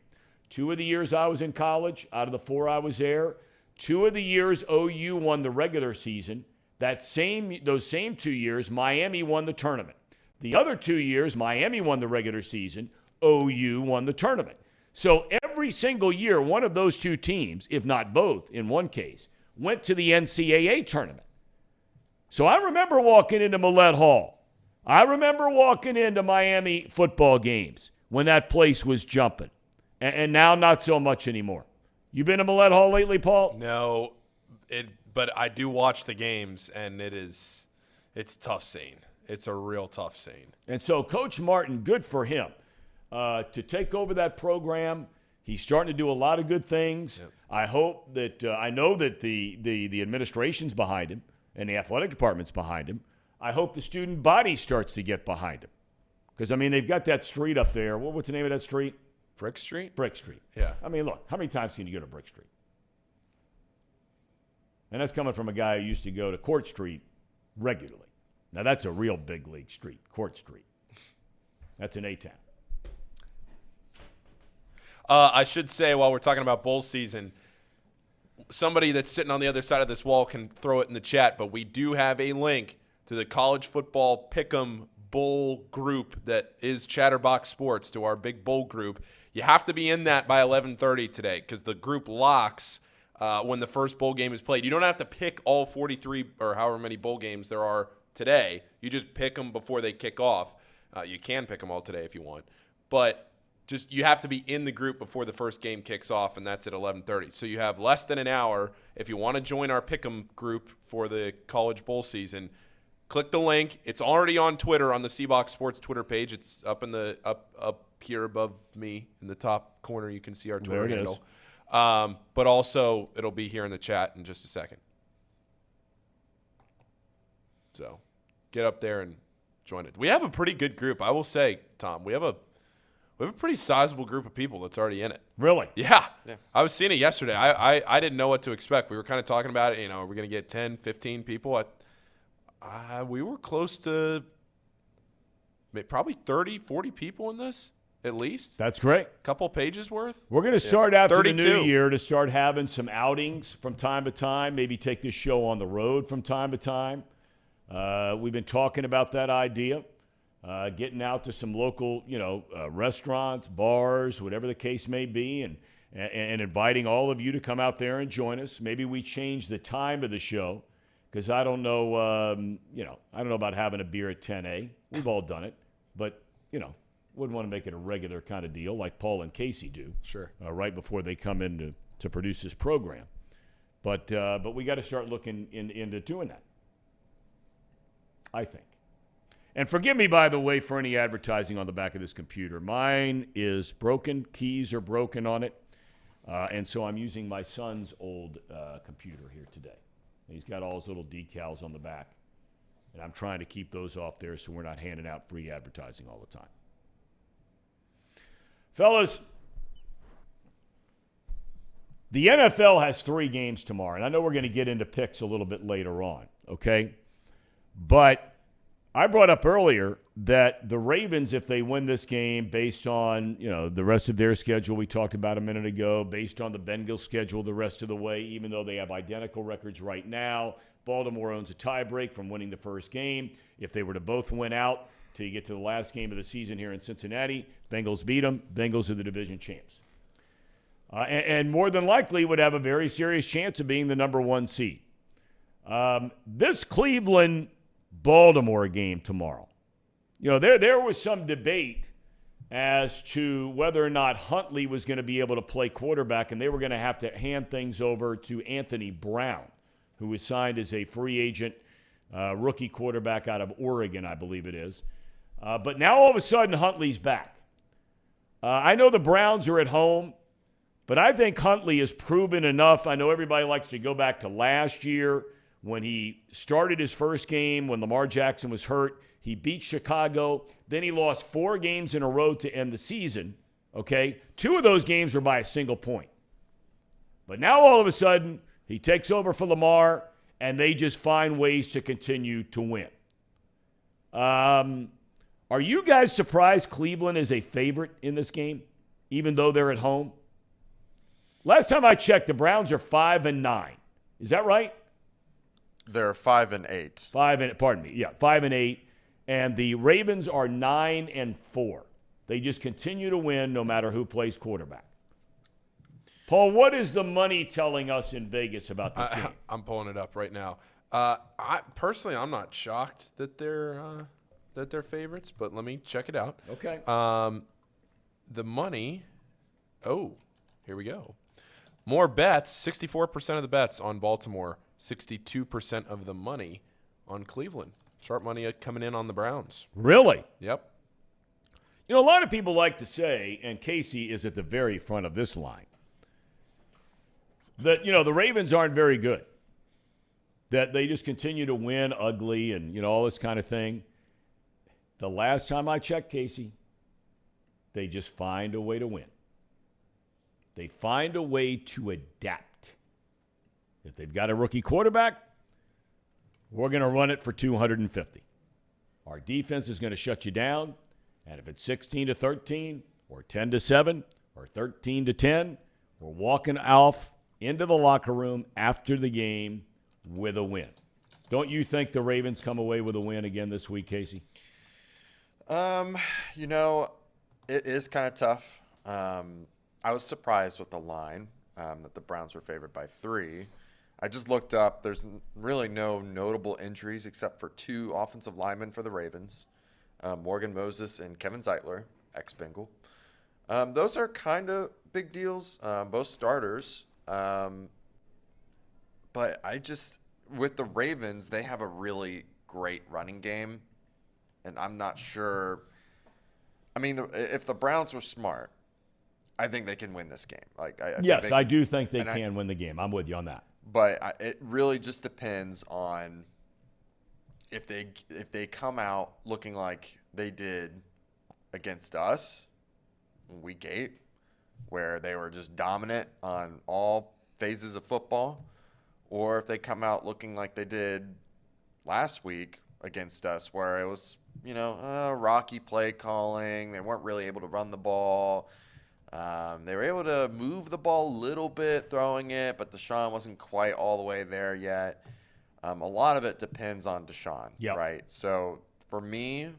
2 of the years I was in college, out of the 4 I was there, 2 of the years OU won the regular season. Those same 2 years, Miami won the tournament. The other 2 years, Miami won the regular season. OU won the tournament. So every single year, one of those 2 teams, if not both in one case, went to the NCAA tournament. So I remember walking into Millett Hall. I remember walking into Miami football games when that place was jumping. And now not so much anymore. You been to Millett Hall lately, Paul? No, but I do watch the games, and it's a tough scene. It's a real tough scene. And so Coach Martin, good for him to take over that program. He's starting to do a lot of good things. Yep. I know that the administration's behind him and the athletic department's behind him. I hope the student body starts to get behind him. Because, I mean, they've got that street up there. What's the name of that street? Brick Street? Brick Street. Yeah. I mean, look, how many times can you go to Brick Street? And that's coming from a guy who used to go to Court Street regularly. Now, that's a real big league street, Court Street. That's in A-Town. I should say, while we're talking about bowl season, somebody that's sitting on the other side of this wall can throw it in the chat, but we do have a link to the college football pick'em bowl group that is Chatterbox Sports, to our big bowl group. You have to be in that by 11:30 today because the group locks when the first bowl game is played. You don't have to pick all 43 or however many bowl games there are today. You just pick them before they kick off. You can pick them all today if you want, but just you have to be in the group before the first game kicks off, and that's at 11:30. So you have less than an hour. If you want to join our pick'em group for the college bowl season, click the link. It's already on Twitter on the Seabox Sports Twitter page. It's up in the up here above me in the top corner. You can see our Twitter handle. But also it'll be here in the chat in just a second. So get up there and join it. We have a pretty good group, I will say, Tom. We have a pretty sizable group of people that's already in it. Really? Yeah. I was seeing it yesterday. I didn't know what to expect. We were kind of talking about it. We're going to get 10, 15 people. We were close to probably 30, 40 people in this, at least. That's great. A couple pages worth. We're going to start after 32. the new year to start having some outings from time to time, maybe take this show on the road from time to time. We've been talking about that idea, getting out to some local, restaurants, bars, whatever the case may be, and inviting all of you to come out there and join us. Maybe we change the time of the show. Because I don't know, I don't know about having a beer at 10 We've all done it, but wouldn't want to make it a regular kind of deal like Paul and Casey do. Sure. Right before they come in to produce this program, but we got to start looking into doing that, I think. And forgive me, by the way, for any advertising on the back of this computer. Mine is broken. Keys are broken on it, and so I'm using my son's old computer here today. He's got all his little decals on the back, and I'm trying to keep those off there so we're not handing out free advertising all the time. Fellas, the NFL has 3 games tomorrow, and I know we're going to get into picks a little bit later on, okay? But I brought up earlier that the Ravens, if they win this game based on, the rest of their schedule we talked about a minute ago, based on the Bengals schedule the rest of the way, even though they have identical records right now, Baltimore owns a tiebreak from winning the first game. If they were to both win out till you get to the last game of the season here in Cincinnati, Bengals beat them. Bengals are the division champs. And more than likely would have a very serious chance of being the number 1 seed. This Cleveland-Baltimore game tomorrow, there was some debate as to whether or not Huntley was going to be able to play quarterback, and they were going to have to hand things over to Anthony Brown, who was signed as a free agent rookie quarterback out of Oregon, I believe it is. But now all of a sudden Huntley's back. I know the Browns are at home, but I think Huntley has proven enough. I know everybody likes to go back to last year when he started his first game when Lamar Jackson was hurt. He beat Chicago. Then he lost 4 games in a row to end the season, okay? 2 of those games were by a single point. But now all of a sudden, he takes over for Lamar, and they just find ways to continue to win. Are you guys surprised Cleveland is a favorite in this game, even though they're at home? Last time I checked, the Browns are 5-9. Is that right? They're 5-8. 5-8. And the Ravens are 9-4. They just continue to win no matter who plays quarterback. Paul, what is the money telling us in Vegas about this game? I'm pulling it up right now. I'm not shocked that they're favorites, but let me check it out. Okay. The money. Oh, here we go. More bets. 64% of the bets on Baltimore. 62% of the money on Cleveland. Sharp money coming in on the Browns. Really? Yep. A lot of people like to say, and Casey is at the very front of this line, that, the Ravens aren't very good. That they just continue to win ugly and, all this kind of thing. The last time I checked, Casey, they just find a way to win. They find a way to adapt. If they've got a rookie quarterback, we're going to run it for 250. Our defense is going to shut you down. And if it's 16-13 or 10-7 or 13-10, we're walking off into the locker room after the game with a win. Don't you think the Ravens come away with a win again this week, Casey? You know, it is kind of tough. I was surprised with the line that the Browns were favored by 3. I just looked up. There's really no notable injuries except for 2 offensive linemen for the Ravens, Morgan Moses and Kevin Zeitler, ex-Bengal. Those are kind of big deals, both starters. But with the Ravens, they have a really great running game, and I'm not sure. I mean, if the Browns were smart, I think they can win this game. I do think they can win the game. I'm with you on that. But it really just depends on if they come out looking like they did against us week 8, where they were just dominant on all phases of football, or if they come out looking like they did last week against us, where it was, rocky play calling. They weren't really able to run the ball. They were able to move the ball a little bit, throwing it, but Deshaun wasn't quite all the way there yet. A lot of it depends on Deshaun, right? So for me,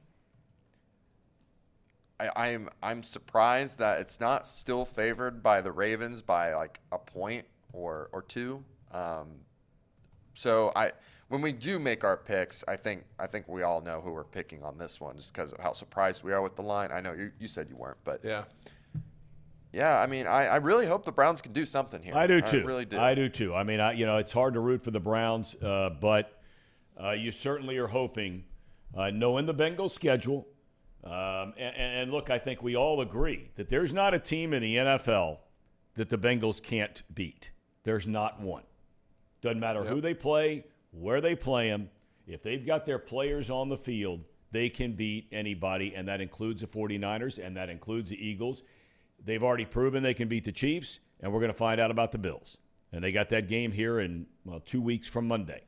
I'm surprised that it's not still favored by the Ravens by like a point or 2. So when we do make our picks, I think we all know who we're picking on this one, just because of how surprised we are with the line. I know you said you weren't, but yeah. I mean, I really hope the Browns can do something here. I do too. I really do. I do too. I mean, it's hard to root for the Browns, but you certainly are hoping, knowing the Bengals schedule. And look, I think we all agree that there's not a team in the NFL that the Bengals can't beat. There's not one. Doesn't matter who they play, where they play them. If they've got their players on the field, they can beat anybody, and that includes the 49ers, and that includes the Eagles. They've already proven they can beat the Chiefs, and we're going to find out about the Bills. And they got that game here in 2 weeks from Monday.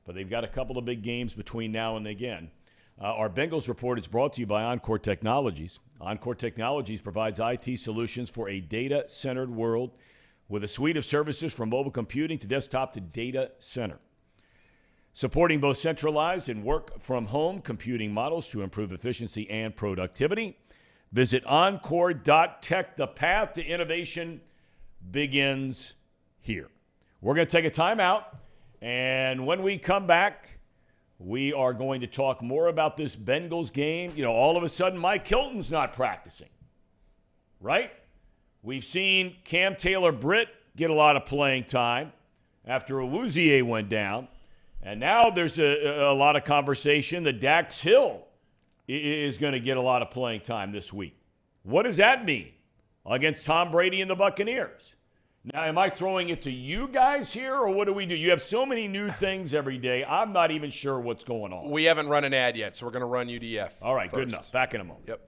But they've got a couple of big games between now and again. Our Bengals report is brought to you by Encore Technologies. Encore Technologies provides IT solutions for a data-centered world with a suite of services from mobile computing to desktop to data center. Supporting both centralized and work-from-home computing models to improve efficiency and productivity. Visit Encore.tech. The path to innovation begins here. We're going to take a timeout, and when we come back, we are going to talk more about this Bengals game. All of a sudden, Mike Hilton's not practicing, right? We've seen Cam Taylor-Britt get a lot of playing time after Awuzie went down. And now there's a lot of conversation that Dax Hill is going to get a lot of playing time this week. What does that mean against Tom Brady and the Buccaneers? Now, am I throwing it to you guys here, or what do we do? You have so many new things every day. I'm not even sure what's going on. We haven't run an ad yet, so we're going to run UDF. All right, first. Good enough. Back in a moment. Yep.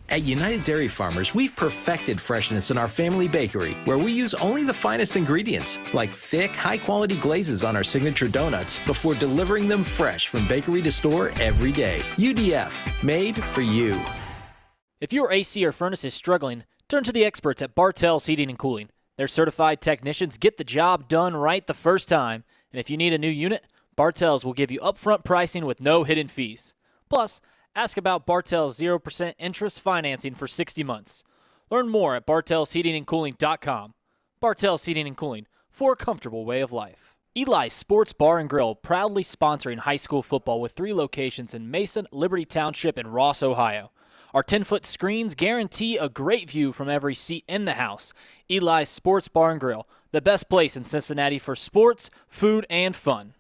At United Dairy Farmers, we've perfected freshness in our family bakery, where we use only the finest ingredients, like thick, high-quality glazes on our signature donuts, before delivering them fresh from bakery to store every day. UDF, made for you. If your AC or furnace is struggling, turn to the experts at Bartell's Heating and Cooling. Their certified technicians get the job done right the first time. And if you need a new unit, Bartell's will give you upfront pricing with no hidden fees. Plus, ask about Bartell's 0% interest financing for 60 months. Learn more at bartellsheatingandcooling.com. Bartell's Heating and Cooling, for a comfortable way of life. Eli's Sports Bar and Grill, proudly sponsoring high school football with 3 locations in Mason, Liberty Township, and Ross, Ohio. Our 10-foot screens guarantee a great view from every seat in the house. Eli's Sports Bar and Grill, the best place in Cincinnati for sports, food, and fun.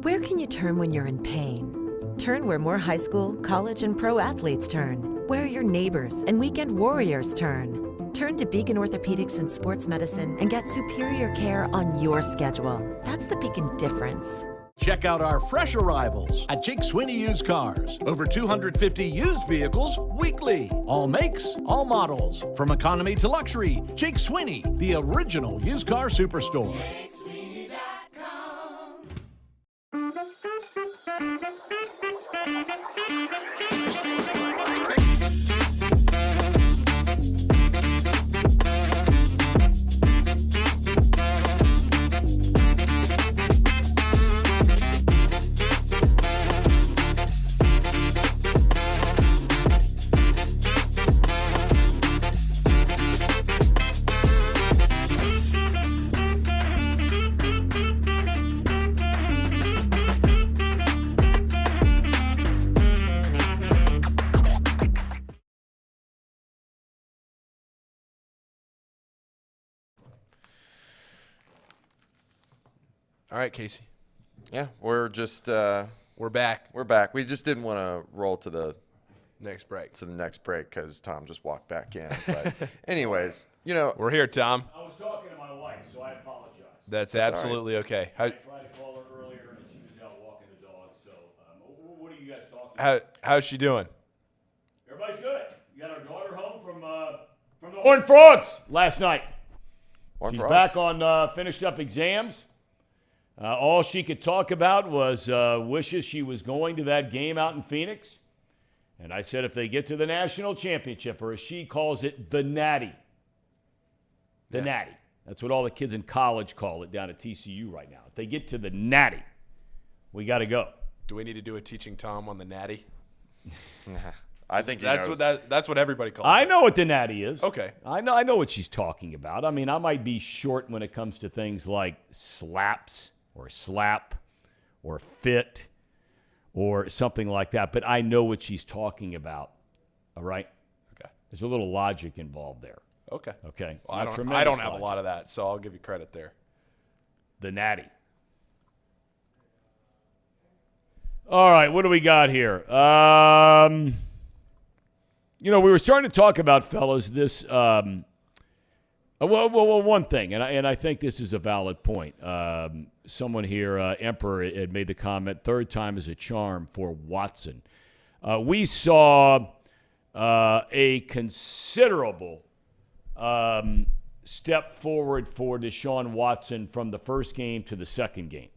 Where can you turn when you're in pain? Turn where more high school, college, and pro athletes turn. Where your neighbors and weekend warriors turn. Turn to Beacon Orthopedics and Sports Medicine and get superior care on your schedule. That's the Beacon difference. Check out our fresh arrivals at Jake Sweeney Used Cars. Over 250 used vehicles weekly. All makes, all models. From economy to luxury, Jake Sweeney, the original used car superstore. All right, Casey. Yeah, we're just We're back. we're back. We just didn't want to roll to the Next break. break because Tom just walked back in. But anyways, you know, We're here, Tom. I was talking to my wife, so I apologize. That's all right. absolutely okay. I tried to call her earlier, and she was out walking the dog. So what are you guys talking about? How's she doing? Everybody's good. You got our daughter home from the Horned Frogs last night. Horned She's Frogs. back on finished up exams. All she could talk about was wishes she was going to that game out in Phoenix. And I said if they get to the national championship, or as she calls it, the Natty. The Natty. That's what all the kids in college call it down at TCU right now. If they get to the Natty, we got to go. Do we need to do a teaching Tom on the Natty? I think he That's knows. that's what everybody calls I it. know what the Natty is. Okay. I know what she's talking about. I mean, I might be short when it comes to things like slaps or slap or fit or something like that, but I know what she's talking about. All right? Okay. There's a little logic involved there. Okay. Okay. Well, Not I tremendous don't have a logic. lot of that, so I'll give you credit there. The Natty. All right, what do we got here? We were starting to talk about, fellas, this. One thing, and I think this is a valid point. Someone here, Emperor, had made the comment: third time is a charm for Watson. We saw a considerable step forward for Deshaun Watson from the first game to the second game.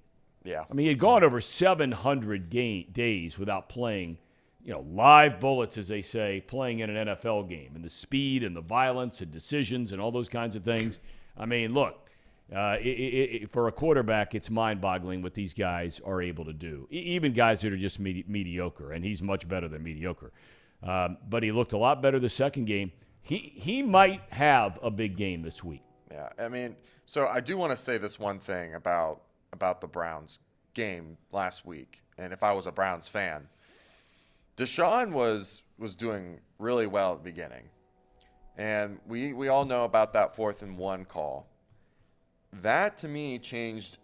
Yeah. I mean, he had gone over 700 days without playing, live bullets, as they say, playing in an NFL game. And the speed and the violence and decisions and all those kinds of things. I mean, look, for a quarterback, it's mind-boggling what these guys are able to do. Even guys that are just mediocre, and he's much better than mediocre. But he looked a lot better the second game. He might have a big game this week. Yeah, I mean, so I do want to say this one thing about the Browns game last week. And if I was a Browns fan, Deshaun was doing really well at the beginning. And we all know about that 4th and 1 call. That, to me, changed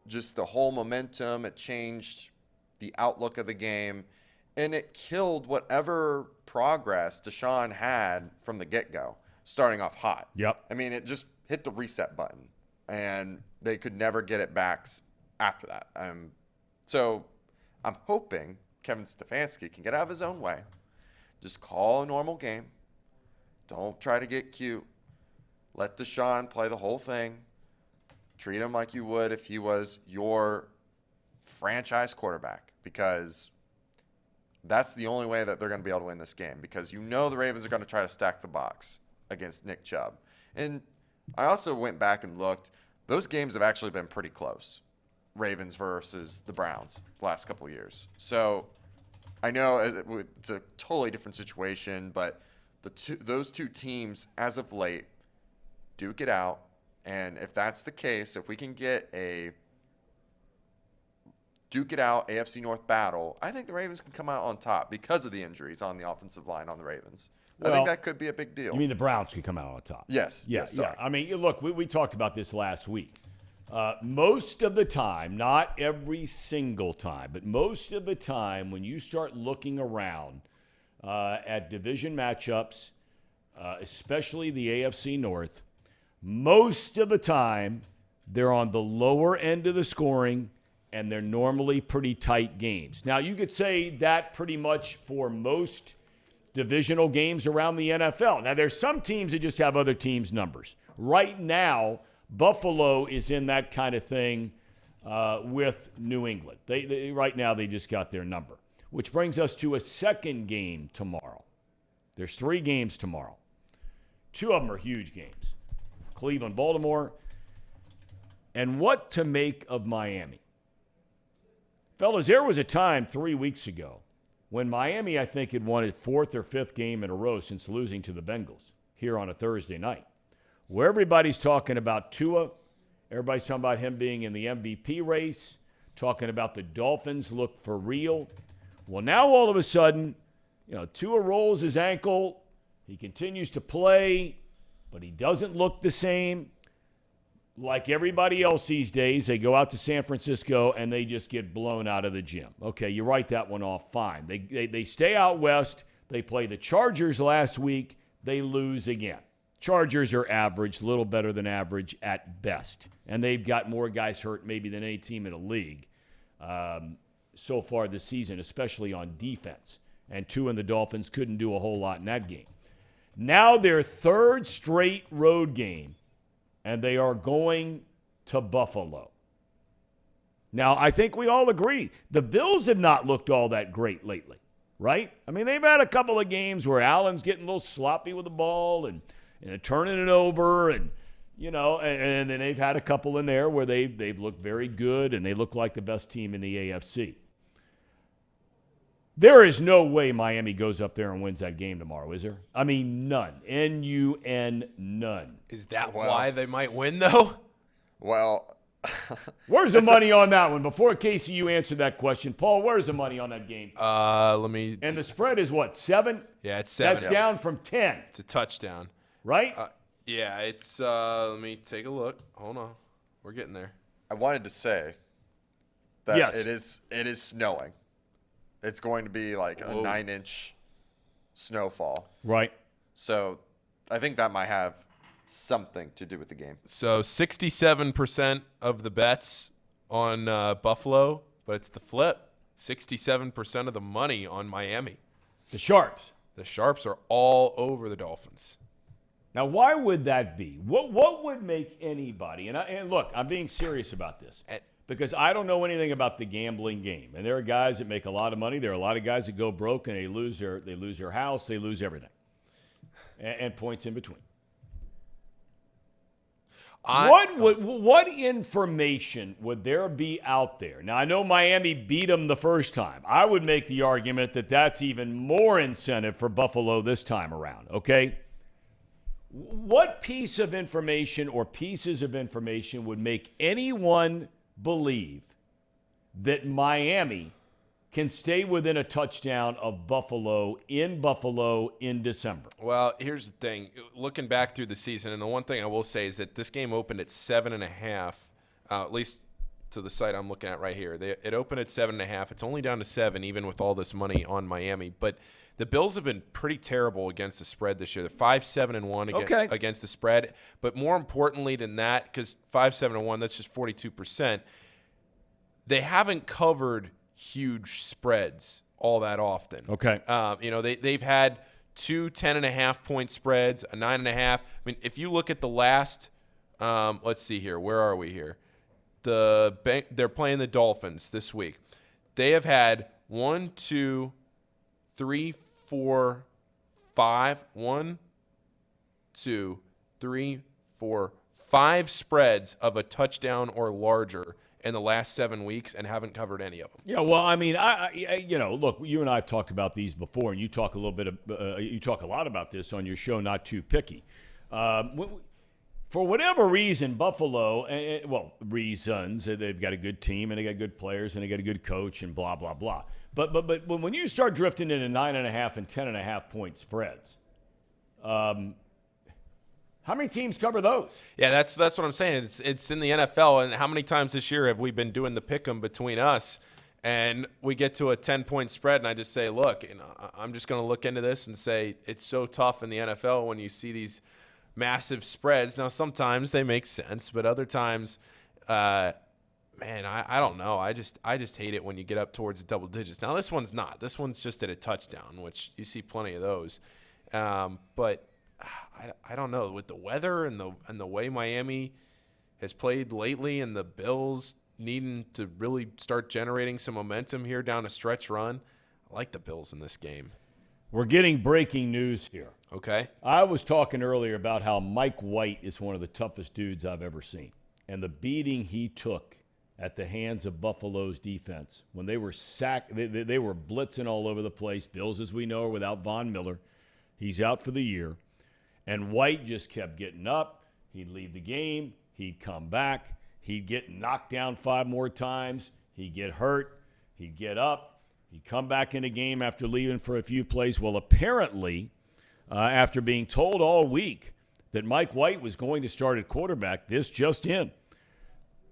just the whole momentum. It changed the outlook of the game. And it killed whatever progress Deshaun had from the get-go, starting off hot. Yep. I mean, it just hit the reset button. And they could never get it back after that. So I'm hoping Kevin Stefanski can get out of his own way. Just call a normal game. Don't try to get cute. Let Deshaun play the whole thing. Treat him like you would if he was your franchise quarterback, because that's the only way that they're going to be able to win this game, because the Ravens are going to try to stack the box against Nick Chubb. And I also went back and looked. Those games have actually been pretty close, Ravens versus the Browns, the last couple of years. So I know it's a totally different situation, but those two teams, as of late, duke it out. And if that's the case, if we can get a duke it out AFC North battle, I think the Ravens can come out on top because of the injuries on the offensive line on the Ravens. I think that could be a big deal. You mean the Browns could come out on top? Yes. Sorry. I mean, look, we talked about this last week. Most of the time, not every single time, but most of the time when you start looking around at division matchups, especially the AFC North, most of the time they're on the lower end of the scoring, and they're normally pretty tight games. Now, you could say that pretty much for most divisional games around the NFL. Now, there's some teams that just have other teams' numbers. Right now, Buffalo is in that kind of thing with New England. Right now, they just got their number, which brings us to a second game tomorrow. There's 3 games tomorrow. 2 of them are huge games. Cleveland, Baltimore, and what to make of Miami. Fellas, there was a time 3 weeks ago when Miami, I think, had won its 4th or 5th game in a row since losing to the Bengals here on a Thursday night, where everybody's talking about Tua. Everybody's talking about him being in the MVP race, talking about the Dolphins look for real. Well, now all of a sudden, Tua rolls his ankle. He continues to play, but he doesn't look the same. Like everybody else these days, they go out to San Francisco and they just get blown out of the gym. Okay, you write that one off, fine. They stay out west. They play the Chargers last week. They lose again. Chargers are average, a little better than average at best. And they've got more guys hurt maybe than any team in the league so far this season, especially on defense. And Tua and the Dolphins couldn't do a whole lot in that game. Now their 3rd straight road game, and they are going to Buffalo. Now, I think we all agree, the Bills have not looked all that great lately, right? I mean, they've had a couple of games where Allen's getting a little sloppy with the ball and turning it over, and then they've had a couple in there where they've looked very good, and they look like the best team in the AFC. There is no way Miami goes up there and wins that game tomorrow, is there? I mean, none. N-U-N, none. Is that why they might win, though? Well, where's the money on that one? Before, Casey, you answer that question. Paul, where's the money on that game? Let me. And the spread is what, 7? Yeah, it's 7. That's down from 10. It's a touchdown. Right? Yeah, it's. Let me take a look. Hold on. We're getting there. I wanted to say that yes. it is snowing. It's going to be like a 9-inch snowfall. Right. So I think that might have something to do with the game. So 67% of the bets on Buffalo, but it's the flip. 67% of the money on Miami. The Sharps. The Sharps are all over the Dolphins. Now, why would that be? What would make anybody, and look, I'm being serious about this, because I don't know anything about the gambling game. And there are guys that make a lot of money. There are a lot of guys that go broke and they lose their house, they lose everything, and points in between. What information would there be out there? Now, I know Miami beat them the first time. I would make the argument that that's even more incentive for Buffalo this time around, okay? What piece of information or pieces of information would make anyone believe that Miami can stay within a touchdown of Buffalo in December? Well, here's the thing. Looking back through the season, and the one thing I will say is that this game opened at 7.5, at least to the site I'm looking at right here. It opened at 7.5. It's only down to 7, even with all this money on Miami. But the Bills have been pretty terrible against the spread this year. They're 5-7-1 against the spread. But more importantly than that, because 5-7-1, that's just 42%, they haven't covered huge spreads all that often. Okay. They've had 2 10.5-point spreads, a 9.5. I mean, if you look at the last, let's see here. Where are we here? They're playing the Dolphins this week. They have had 1, 2, 3, 4, 5. 1, 2, 3, 4, 5 spreads of a touchdown or larger in the last 7 weeks and haven't covered any of them. Yeah, well, I mean, look, you and I have talked about these before, and you talk a lot about this on your show, Not Too Picky. For whatever reason, Buffalo, reasons, they've got a good team and they got good players and they got a good coach and blah, blah, blah. But when you start drifting into 9.5 and 10.5 point spreads, how many teams cover those? Yeah, that's what I'm saying. It's in the NFL, and how many times this year have we been doing the pick'em between us, and we get to a 10-point spread, and I just say, look, I'm just going to look into this and say it's so tough in the NFL when you see these massive spreads. Now, sometimes they make sense, but other times Man, I don't know. I just hate it when you get up towards the double digits. Now this one's not. This one's just at a touchdown, which you see plenty of those. But I don't know, with the weather and the way Miami has played lately, and the Bills needing to really start generating some momentum here down a stretch run. I like the Bills in this game. We're getting breaking news here. Okay. I was talking earlier about how Mike White is one of the toughest dudes I've ever seen, and the beating he took at the hands of Buffalo's defense when they were sacked. They were blitzing all over the place. Bills, as we know, are without Von Miller. He's out for the year. And White just kept getting up. He'd leave the game. He'd come back. He'd get knocked down 5 more times. He'd get hurt. He'd get up. He'd come back in the game after leaving for a few plays. Well, apparently, after being told all week that Mike White was going to start at quarterback, this just in.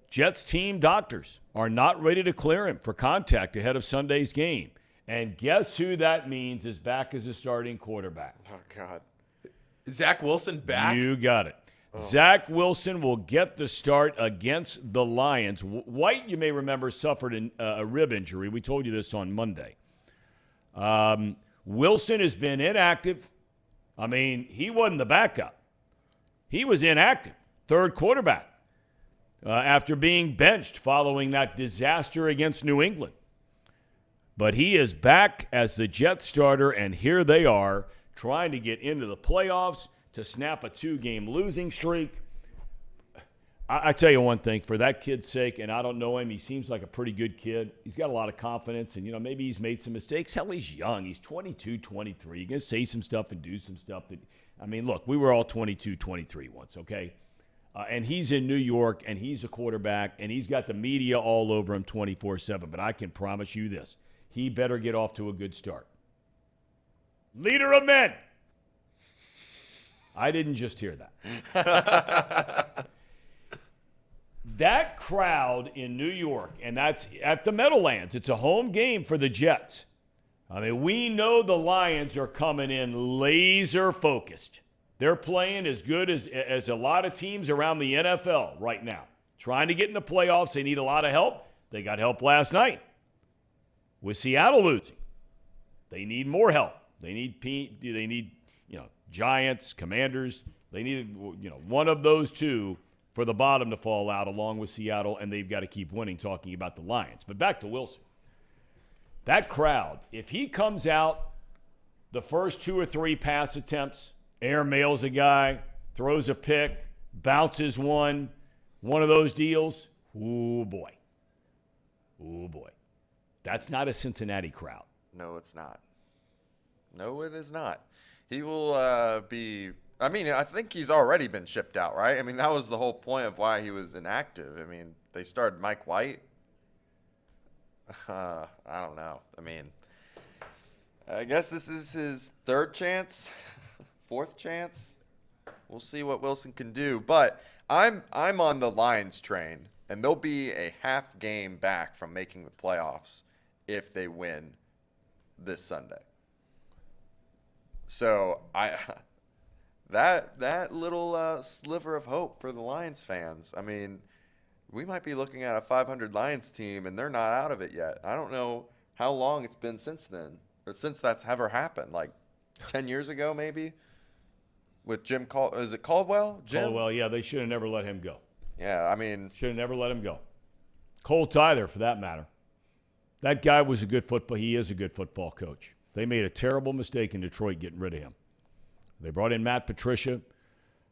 Jets team doctors are not ready to clear him for contact ahead of Sunday's game. And guess who that means is back as a starting quarterback? Oh, God. Zach Wilson back? You got it. Oh. Zach Wilson will get the start against the Lions. White, you may remember, suffered a rib injury. We told you this on Monday. Wilson has been inactive. I mean, he wasn't the backup. He was inactive, third quarterback. After being benched following that disaster against New England. But he is back as the Jets starter, and here they are trying to get into the playoffs to snap a 2-game losing streak. I tell you one thing, for that kid's sake, and I don't know him, he seems like a pretty good kid. He's got a lot of confidence, and, maybe he's made some mistakes. Hell, he's young. He's 22, 23. You're going to say some stuff and do some stuff that, look, we were all 22, 23 once, okay? And he's in New York, and he's a quarterback, and he's got the media all over him 24/7. But I can promise you this. He better get off to a good start. Leader of men. I didn't just hear that. That crowd in New York, and that's at the Meadowlands. It's a home game for the Jets. We know the Lions are coming in laser focused. They're playing as good as a lot of teams around the NFL right now. Trying to get in the playoffs. They need a lot of help. They got help last night with Seattle losing. They need more help. They need Giants, Commanders. They need one of those two for the bottom to fall out along with Seattle, and they've got to keep winning, talking about the Lions. But back to Wilson. That crowd, if he comes out the first 2 or 3 pass attempts, airmails a guy, throws a pick, bounces one of those deals. Ooh, boy. Ooh, boy. That's not a Cincinnati crowd. No, it's not. No, it is not. He will be – I think he's already been shipped out, right? That was the whole point of why he was inactive. They started Mike White. I don't know. I guess this is his 3rd chance. 4th chance. We'll see what Wilson can do. But I'm on the Lions train, and they'll be a half game back from making the playoffs if they win this Sunday. So that little sliver of hope for the Lions fans. We might be looking at a 500 Lions team, and they're not out of it yet. I don't know how long it's been since then, or since that's ever happened. Like 10 years ago, maybe. With Jim is it Caldwell? Jim? Caldwell, yeah, they should have never let him go. Yeah, should have never let him go. Cole Tyler, for that matter. That guy was he is a good football coach. They made a terrible mistake in Detroit getting rid of him. They brought in Matt Patricia,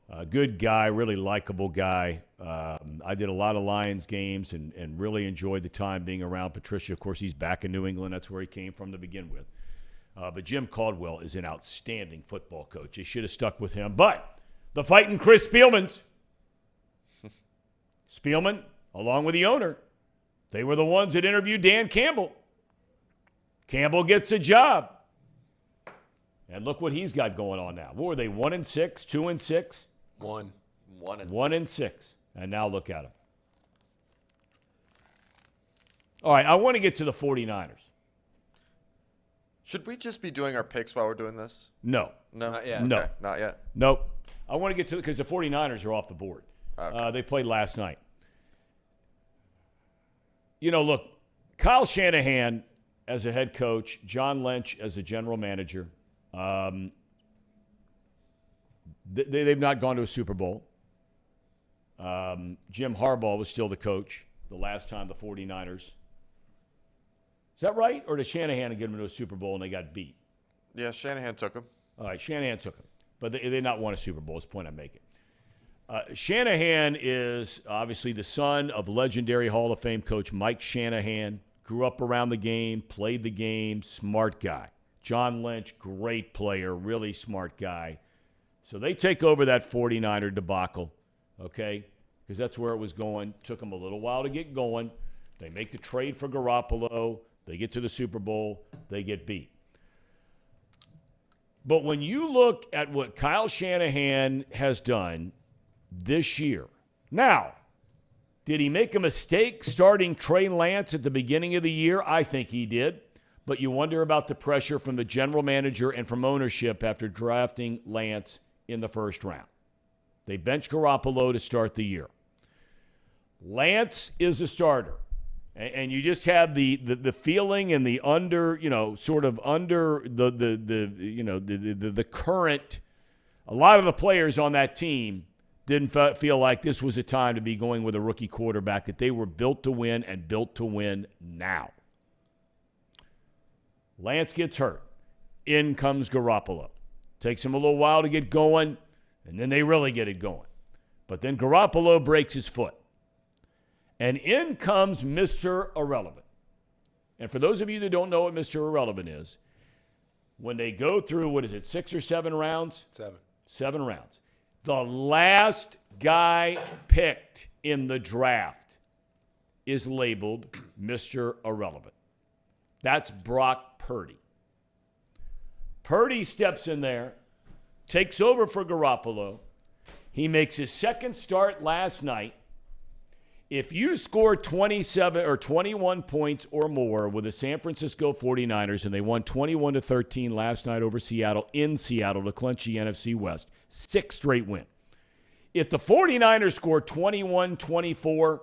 a good guy, really likable guy. I did a lot of Lions games and really enjoyed the time being around Patricia. Of course, he's back in New England. That's where he came from to begin with. But Jim Caldwell is an outstanding football coach. They should have stuck with him. But the fighting Chris Spielmans, Spielman, along with the owner, they were the ones that interviewed Dan Campbell. Campbell gets a job. And look what he's got going on now. What were they, 1-6, 2-6? 1-6. And now look at him. All right, I want to get to the 49ers. Should we just be doing our picks while we're doing this? No. No? Not yet. No. Okay, not yet. Nope. I want to get to because the 49ers are off the board. Okay. They played last night. look, Kyle Shanahan as a head coach, John Lynch as a general manager, they've not gone to a Super Bowl. Jim Harbaugh was still the coach the last time the 49ers. Is that right? Or did Shanahan get them to a Super Bowl and they got beat? Yeah, Shanahan took him. All right, Shanahan took him. But they not won a Super Bowl is the point I'm making. Shanahan is obviously the son of legendary Hall of Fame coach Mike Shanahan. Grew up around the game, played the game, smart guy. John Lynch, great player, really smart guy. So they take over that 49er debacle, okay, because that's where it was going. Took them a little while to get going. They make the trade for Garoppolo. They get to the Super Bowl. They get beat. But when you look at what Kyle Shanahan has done this year, now, did he make a mistake starting Trey Lance at the beginning of the year? I think he did. But you wonder about the pressure from the general manager and from ownership after drafting Lance in the first round. They bench Garoppolo to start the year. Lance is a starter. And you just have the feeling and the sort of under the current. A lot of the players on that team didn't feel like this was a time to be going with a rookie quarterback, that they were built to win and built to win now. Lance gets hurt. In comes Garoppolo. Takes him a little while to get going, and then they really get it going. But then Garoppolo breaks his foot. And in comes Mr. Irrelevant. And for those of you that don't know what Mr. Irrelevant is, when they go through, 6 or 7 rounds? 7. 7 rounds. The last guy picked in the draft is labeled Mr. Irrelevant. That's Brock Purdy. Purdy steps in there, takes over for Garoppolo. He makes his second start last night. If you score 27 or 21 points or more with the San Francisco 49ers, and they won 21-13 last night over Seattle in Seattle to clinch the NFC West, 6th straight win. If the 49ers score 21, 24,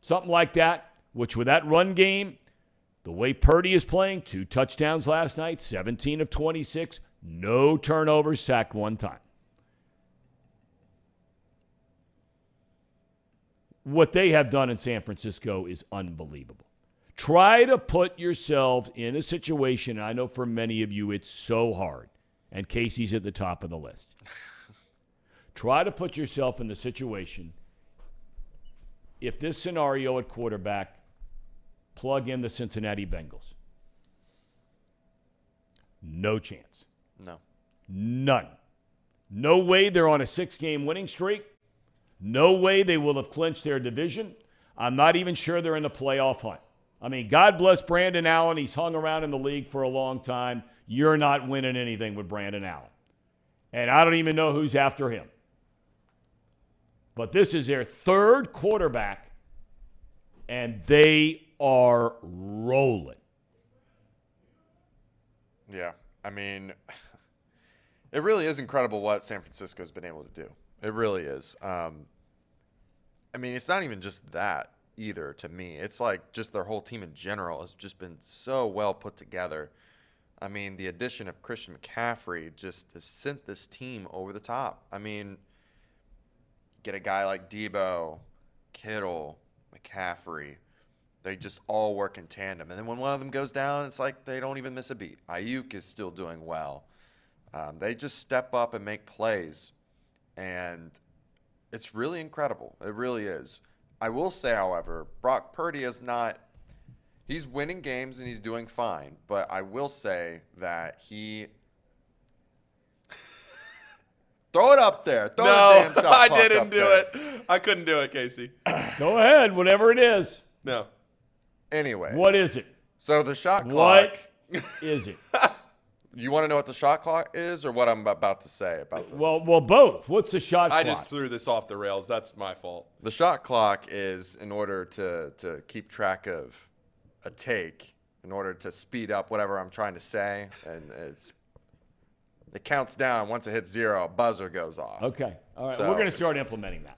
something like that, which with that run game, the way Purdy is playing, 2 touchdowns last night, 17 of 26, no turnovers, sacked 1 time. What they have done in San Francisco is unbelievable. Try to put yourselves in a situation, and I know for many of you it's so hard, and Casey's at the top of the list. Try to put yourself in the situation, if this scenario at quarterback, plug in the Cincinnati Bengals. No chance. No. None. No way they're on a 6-game winning streak. No way they will have clinched their division. I'm not even sure they're in the playoff hunt. I mean, God bless Brandon Allen. He's hung around in the league for a long time. You're not winning anything with Brandon Allen. And I don't even know who's after him. But this is their 3rd quarterback, and they are rolling. Yeah, I mean, it really is incredible what San Francisco's been able to do. It really is. I mean, it's not even just that either to me. It's like just their whole team in general has just been so well put together. I mean, the addition of Christian McCaffrey just has sent this team over the top. I mean, get a guy like Debo, Kittle, McCaffrey. They just all work in tandem. And then when one of them goes down, it's like they don't even miss a beat. Ayuk is still doing well. They just step up and make plays. And it's really incredible. It really is. I will say, however, Brock Purdy is not – he's winning games and he's doing fine. But I will say that he – throw it up there. Throw the damn shot I clock didn't up do there. it. I couldn't do it, Casey. Go ahead, whatever it is. No. Anyways. What is it? So the shot clock – What is it? You want to know what the shot clock is or what I'm about to say about the Well, both. What's the shot clock? I just threw this off the rails. That's my fault. The shot clock is in order to keep track of a take, in order to speed up whatever I'm trying to say, and it counts down. Once it hits 0, a buzzer goes off. Okay. All right. So- We're going to start implementing that.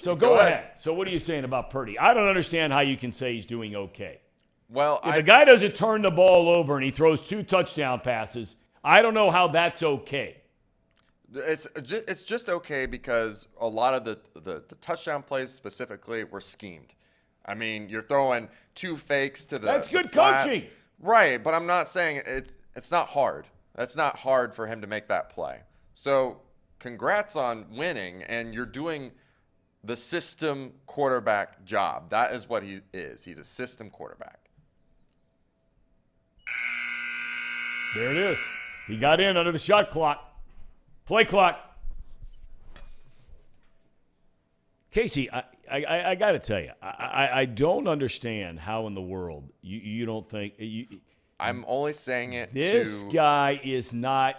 So go ahead. So what are you saying about Purdy? I don't understand how you can say he's doing okay. Well, If a guy doesn't turn the ball over and he throws 2 touchdown passes, I don't know how that's okay. It's just okay because a lot of the touchdown plays specifically were schemed. I mean, you're throwing 2 fakes to the That's good flats. coaching. Right, but I'm not saying it's not hard. That's not hard for him to make that play. So congrats on winning, and you're doing the system quarterback job. That is what he is. He's a system quarterback. There it is. He got in under the shot clock. Play clock. Casey, I got to tell you, I don't understand how in the world you don't think I'm only saying it this guy is not.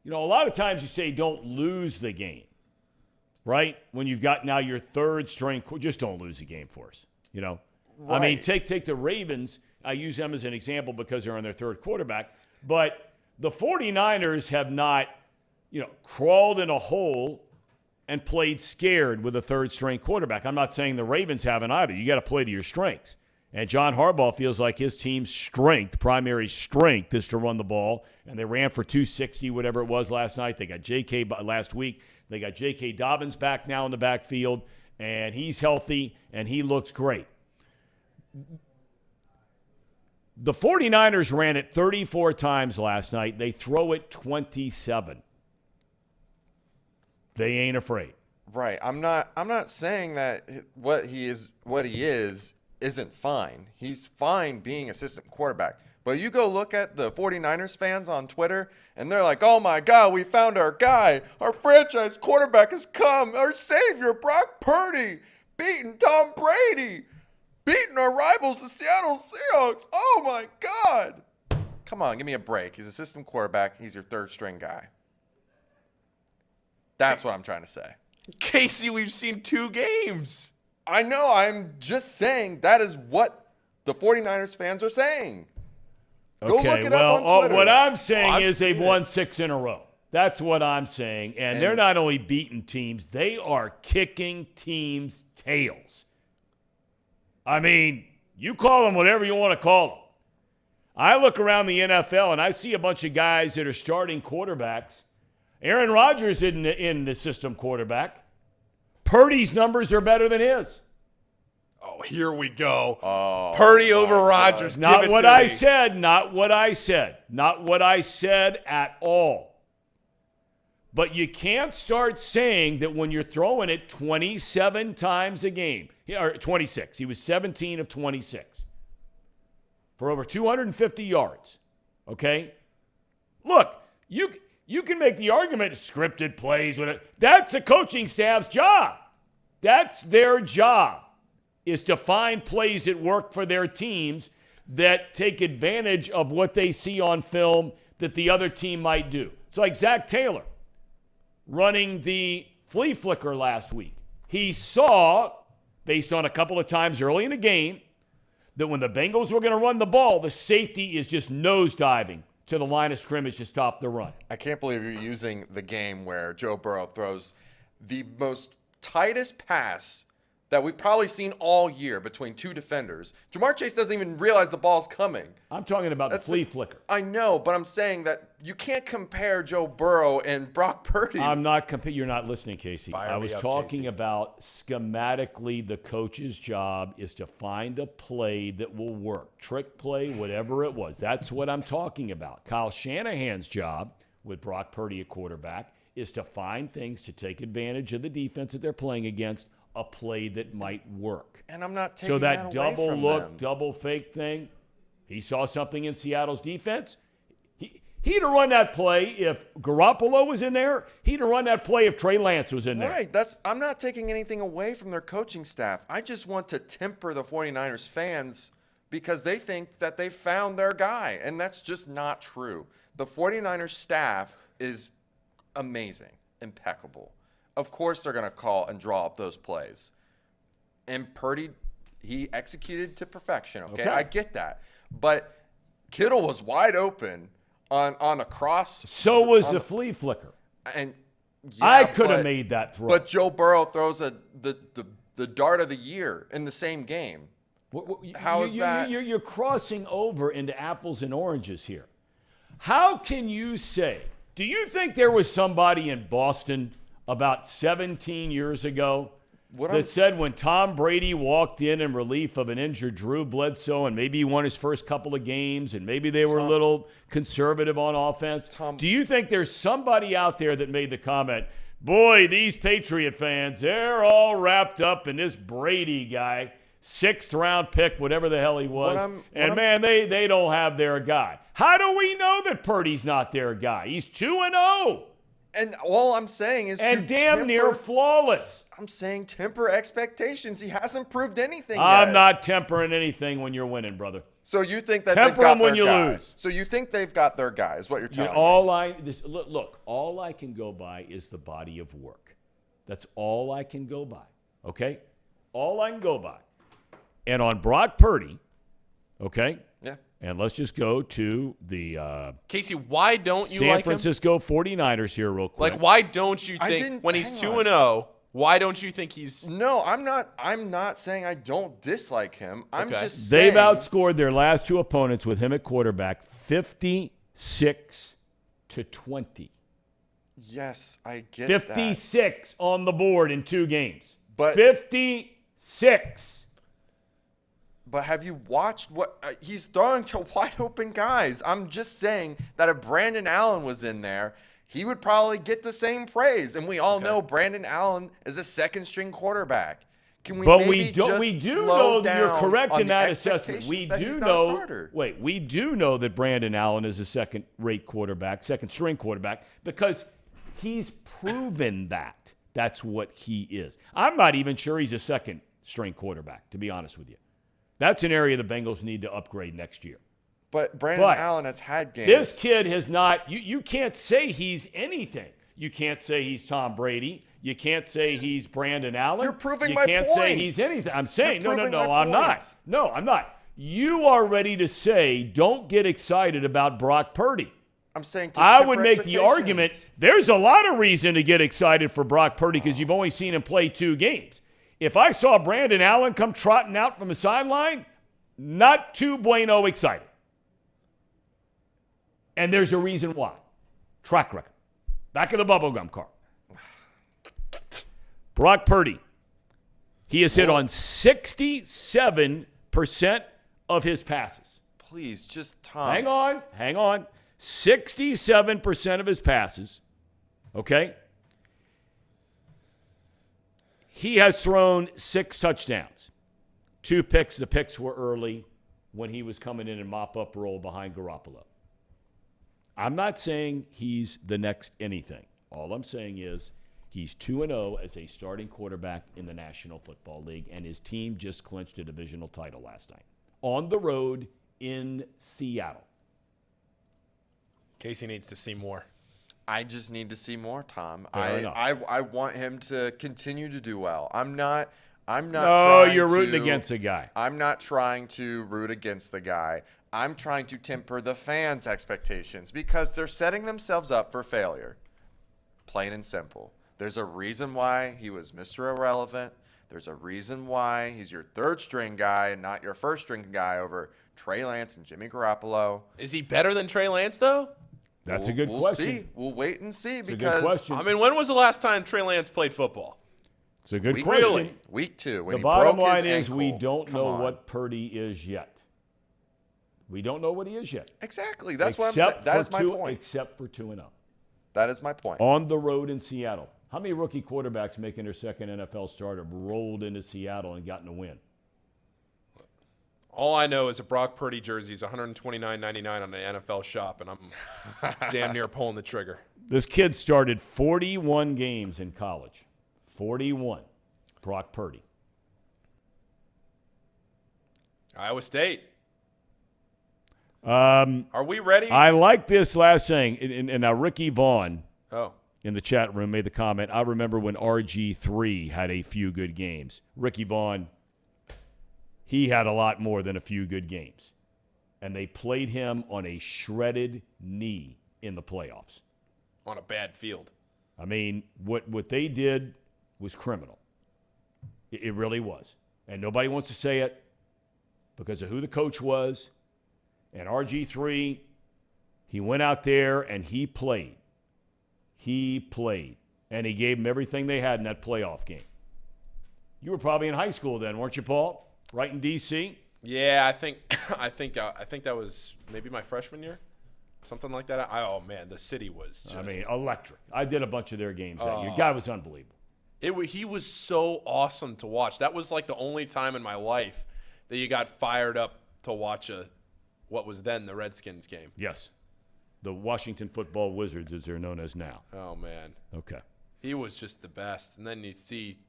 A lot of times you say don't lose the game, right? When you've got now your third string, just don't lose the game for us. Right. I mean, take the Ravens. I use them as an example because they're on their third quarterback. But the 49ers have not, crawled in a hole and played scared with a third-string quarterback. I'm not saying the Ravens haven't either. You got to play to your strengths. And John Harbaugh feels like his team's primary strength, is to run the ball. And they ran for 260, whatever it was last night. They got J.K. last week. They got J.K. Dobbins back now in the backfield, and he's healthy, and he looks great. The 49ers ran it 34 times last night. They throw it 27. They ain't afraid. Right. I'm not saying that what he is isn't fine. He's fine being a system quarterback. But you go look at the 49ers fans on Twitter, and they're like, oh, my God, we found our guy. Our franchise quarterback has come. Our savior, Brock Purdy, beating Tom Brady, beating our rivals, the Seattle Seahawks. Oh, my God. Come on, give me a break. He's a system quarterback. He's your third-string guy. That's what I'm trying to say. Casey, we've seen 2 games. I know. I'm just saying that is what the 49ers fans are saying. Go look it up on Twitter. What I'm saying is they've won 6 in a row. That's what I'm saying. And they're not only beating teams, they are kicking teams' tails. I mean, you call them whatever you want to call them. I look around the NFL and I see a bunch of guys that are starting quarterbacks. Aaron Rodgers isn't in the system quarterback. Purdy's numbers are better than his. Oh, here we go. Oh, Purdy over Rodgers. Not what I said. Not what I said. Not what I said at all. But you can't start saying that when you're throwing it 27 times a game, or 26. He was 17 of 26 for over 250 yards. Okay? Look, you can make the argument scripted plays with it. That's a coaching staff's job. That's their job, is to find plays that work for their teams that take advantage of what they see on film that the other team might do. It's like Zach Taylor running the flea flicker last week. He saw, based on a couple of times early in the game, that when the Bengals were going to run the ball, the safety is just nosediving to the line of scrimmage to stop the run. I can't believe you're using the game where Joe Burrow throws the most tightest pass that we've probably seen all year between 2 defenders. Jamar Chase doesn't even realize the ball's coming. I'm talking about the flea flicker. I know, but I'm saying that you can't compare Joe Burrow and Brock Purdy. I'm not you're not listening, Casey. I was talking about schematically the coach's job is to find a play that will work. Trick play, whatever it was. That's what I'm talking about. Kyle Shanahan's job with Brock Purdy at quarterback is to find things to take advantage of the defense that they're playing against, a play that might work. And I'm not taking that away double from look, them. double fake thing, he saw something in Seattle's defense. He'd have run that play if Garoppolo was in there. He'd have run that play if Trey Lance was in there. Right. I'm not taking anything away from their coaching staff. I just want to temper the 49ers fans because they think that they found their guy, and that's just not true. The 49ers staff is amazing, impeccable. Of course they're going to call and draw up those plays. And Purdy, he executed to perfection, okay? I get that. But Kittle was wide open on a cross. So was the flea flicker. And Yeah, I could have made that throw. But Joe Burrow throws the dart of the year in the same game. How is that? You're crossing over into apples and oranges here. How can you say, do you think there was somebody in Boston about 17 years ago that said when Tom Brady walked in relief of an injured Drew Bledsoe and maybe he won his first couple of games and maybe they were a little conservative on offense? Do you think there's somebody out there that made the comment, boy, these Patriot fans, they're all wrapped up in this Brady guy, 6th round pick, whatever the hell he was. Man, they don't have their guy. How do we know that Purdy's not their guy? He's 2-0. And all I'm saying is damn near flawless. I'm saying temper expectations. He hasn't proved anything yet. I'm not tempering anything when you're winning, brother. So you think that Temper they've got them when their you guy. lose. So you think they've got their guy is what you're telling me. Look, all I can go by is the body of work. That's all I can go by, okay? All I can go by. And on Brock Purdy, okay? Yeah. And let's just go to the Casey, why don't you San like Francisco 49ers here real quick. Like, why don't you think when he's 2-0, why don't you think he's... No, I'm not saying I don't dislike him. I'm just saying... They've outscored their last two opponents with him at quarterback 56-20. Yes, I get 56 on the board in 2 games. But 56. But have you watched what he's throwing to wide open guys? I'm just saying that if Brandon Allen was in there, he would probably get the same praise. And we all know Brandon Allen is a second-string quarterback. Can we we do know that you're correct in that assessment. We do know that Brandon Allen is a second-rate quarterback, second-string quarterback, because he's proven that. That's what he is. I'm not even sure he's a second-string quarterback, to be honest with you. That's an area the Bengals need to upgrade next year. But Brandon Allen has had games. This kid has not – you can't say he's anything. You can't say he's Tom Brady. You can't say he's Brandon Allen. You're proving my point. You can't say he's anything. I'm saying, no, I'm not. No, I'm not. You are ready to say don't get excited about Brock Purdy. I'm saying I would make the argument there's a lot of reason to get excited for Brock Purdy because you've only seen him play 2 games. If I saw Brandon Allen come trotting out from the sideline, not too bueno excited. And there's a reason why. Track record. Back of the bubblegum car. Brock Purdy. He has hit on 67% of his passes. Please, just Tom. Hang on. 67% of his passes. Okay? He has thrown 6 touchdowns. 2 picks. The picks were early when he was coming in mop-up role behind Garoppolo. I'm not saying he's the next anything. All I'm saying is he's 2-0 as a starting quarterback in the National Football League, and his team just clinched a divisional title last night. On the road in Seattle. Casey needs to see more. I just need to see more, Tom. I want him to continue to do well. I'm not you're rooting against the guy. I'm not trying to root against the guy. I'm trying to temper the fans' expectations because they're setting themselves up for failure. Plain and simple. There's a reason why he was Mr. Irrelevant. There's a reason why he's your 3rd-string guy and not your 1st-string guy over Trey Lance and Jimmy Garoppolo. Is he better than Trey Lance, though? That's a good question. We'll see. We'll wait and see because I mean, when was the last time Trey Lance played football? It's a good question. Week 2. When the bottom line is we don't know what Purdy is yet. We don't know what he is yet. Exactly. That's what I'm saying. That is my point. Except for 2-0. That is my point. On the road in Seattle. How many rookie quarterbacks making their second NFL start have rolled into Seattle and gotten a win? All I know is a Brock Purdy jersey is $129.99 on the NFL shop, and I'm damn near pulling the trigger. This kid started 41 games in college. 41. Brock Purdy. Iowa State. Are we ready? I like this last thing. And now Ricky Vaughn in the chat room made the comment, I remember when RG3 had a few good games. Ricky Vaughn, he had a lot more than a few good games. And they played him on a shredded knee in the playoffs. On a bad field. I mean, what they did was criminal. It really was. And nobody wants to say it because of who the coach was. And RG3, he went out there and he played. He played. And he gave them everything they had in that playoff game. You were probably in high school then, weren't you, Paul? Right in D.C.? Yeah, I think that was maybe my freshman year, something like that. Oh man, the city was just, electric. I did a bunch of their games that year. Guy was unbelievable. He was so awesome to watch. That was like the only time in my life that you got fired up to watch what was then the Redskins game. Yes. The Washington Football Wizards, as they're known as now. Oh man. Okay. He was just the best. And then you see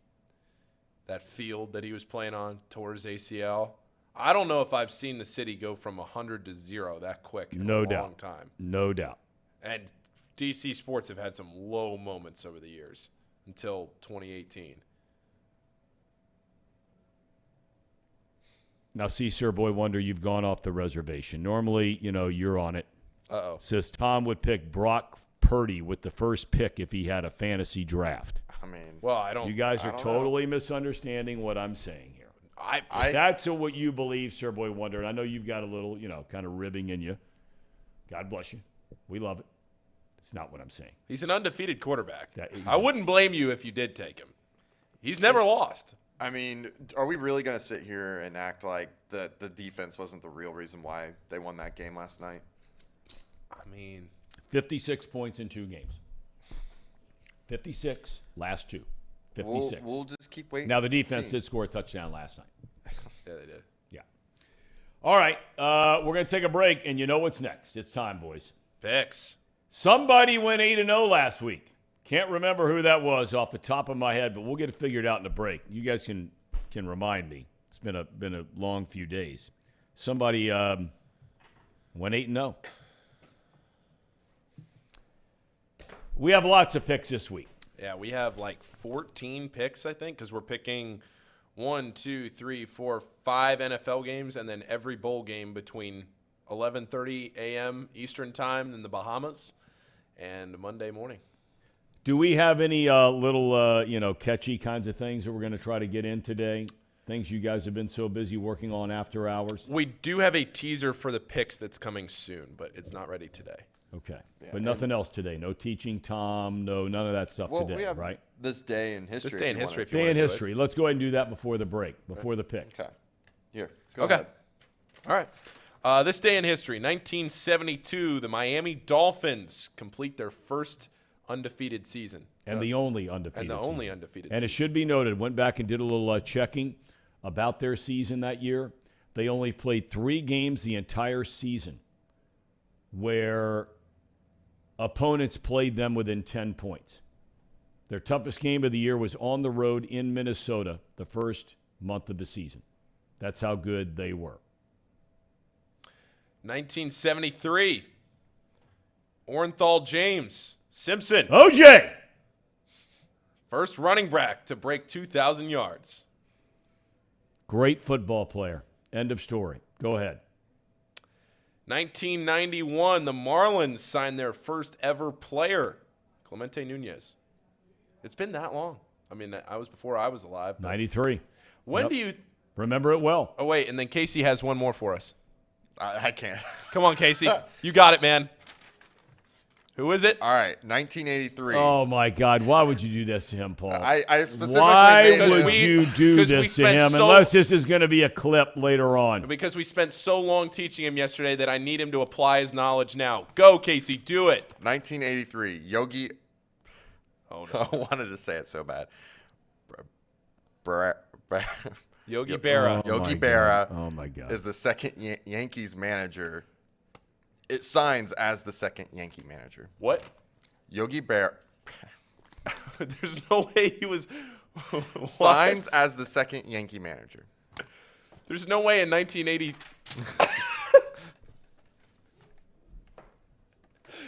that field that he was playing on, tore his ACL. I don't know if I've seen the city go from 100 to 0 that quick in a long time. No doubt. And DC sports have had some low moments over the years until 2018. Now, see, Sir Boy Wonder, you've gone off the reservation. Normally, you're on it. Uh-oh. Says Thom would pick Brock Purdy with the first pick if he had a fantasy draft. I mean, well, I don't. You guys I are don't totally misunderstanding what I'm saying here. I That's what you believe, Sir Boy Wonder. And I know you've got a little, kind of ribbing in you. God bless you. We love it. It's not what I'm saying. He's an undefeated quarterback. I wouldn't blame you if you did take him. He's never lost. I mean, are we really going to sit here and act like the defense wasn't the real reason why they won that game last night? I mean, 56 points in 2 games. 56, last 2. 56. We'll just keep waiting. Now, the defense did score a touchdown last night. yeah, they did. Yeah. All right, we're going to take a break, and you know what's next. It's time, boys. Picks. Somebody went 8-0 last week. Can't remember who that was off the top of my head, but we'll get it figured out in the break. You guys can remind me. It's been a long few days. Somebody went 8-0. We have lots of picks this week. Yeah, we have like 14 picks, I think, because we're picking 1, 2, 3, 4, 5 NFL games, and then every bowl game between 11:30 a.m. Eastern Time in the Bahamas and Monday morning. Do we have any little, catchy kinds of things that we're going to try to get in today? Things you guys have been so busy working on after hours? We do have a teaser for the picks that's coming soon, but it's not ready today. Okay. Yeah, but nothing else today. No teaching Thom, none of that stuff today, we have right? This day in history. This day in history. Day in history. Let's go ahead and do that before the break, before the pick. Okay. Here. Go ahead. All right. This day in history, 1972, the Miami Dolphins complete their first undefeated season. And the only undefeated And the season. only undefeated And season. it should be noted, went back and did a little checking about their season that year. They only played 3 games the entire season where opponents played them within 10 points. Their toughest game of the year was on the road in Minnesota the first month of the season. That's how good they were. 1973, Orenthal James Simpson. OJ! First running back to break 2,000 yards. Great football player. End of story. Go ahead. 1991, the Marlins signed their first ever player, Clemente Nunez. It's been that long. I mean, I was before I was alive. 93. When do you remember it well? Oh, wait, and then Casey has one more for us. I can't. Come on, Casey. You got it, man. Who is it? All right, 1983. Oh, my God. Why would you do this to him, Paul? I specifically Why made would you do this to him unless this is going to be a clip later on? Because we spent so long teaching him yesterday that I need him to apply his knowledge now. Go, Casey. Do it. 1983. Yogi. Oh, no. I wanted to say it so bad. Yogi Berra. Yogi Berra. Oh, my God. Is the second Yankees manager. It signs as the second Yankee manager. What? Yogi Berra. There's no way he was. Signs as the second Yankee manager. There's no way in 1980.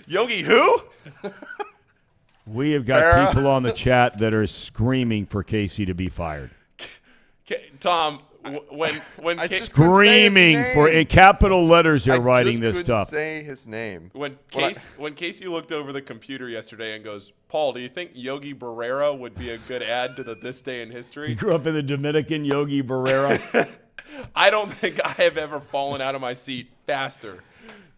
Yogi who? We have got people on the chat that are screaming for Casey to be fired. Thom, when I Ca- just couldn't say his Screaming for name. in capital letters, they're I writing just this couldn't stuff. say his name. when Casey looked over the computer yesterday and goes, Paul, do you think Yogi Berra would be a good add to the This Day in You History? grew up in the Dominican, Yogi Berra. I don't think I have ever fallen out of my seat faster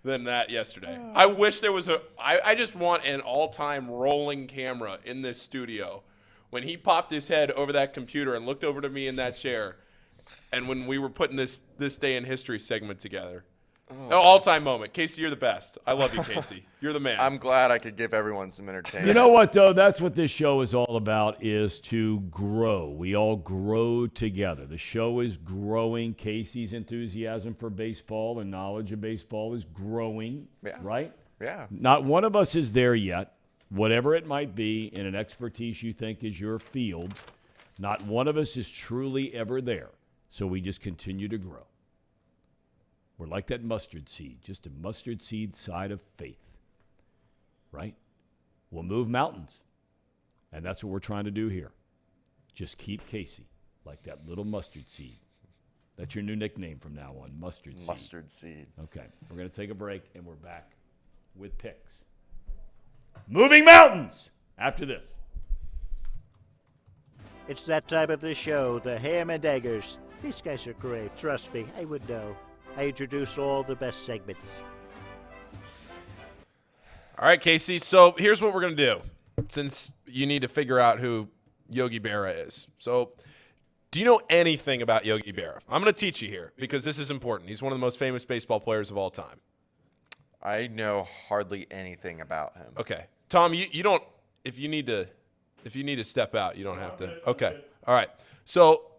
than that yesterday. I wish there was I just want an all-time rolling camera in this studio. When he popped his head over that computer and looked over to me in that chair, and when we were putting this Day in History segment together. All-time moment. Casey, you're the best. I love you, Casey. You're the man. I'm glad I could give everyone some entertainment. You know what, though? That's what this show is all about, is to grow. We all grow together. The show is growing. Casey's enthusiasm for baseball and knowledge of baseball is growing, right? Yeah. Not one of us is there yet, whatever it might be, in an expertise you think is your field. Not one of us is truly ever there. So we just continue to grow. We're like that mustard seed, just a mustard seed side of faith, right? We'll move mountains, and that's what we're trying to do here. Just keep Casey like that little mustard seed. That's your new nickname from now on, mustard seed. Mustard seed. Okay, we're going to take a break, and we're back with picks. Moving mountains after this. It's that time of the show, the Ham and Eggers. These guys are great. Trust me, I would know. I introduce all the best segments. All right, Casey. So here's what we're going to do, since you need to figure out who Yogi Berra is. So do you know anything about Yogi Berra? I'm going to teach you here because this is important. He's one of the most famous baseball players of all time. I know hardly anything about him. Okay. Thom, you don't – if you need to step out, you don't have to. Okay. All right. So,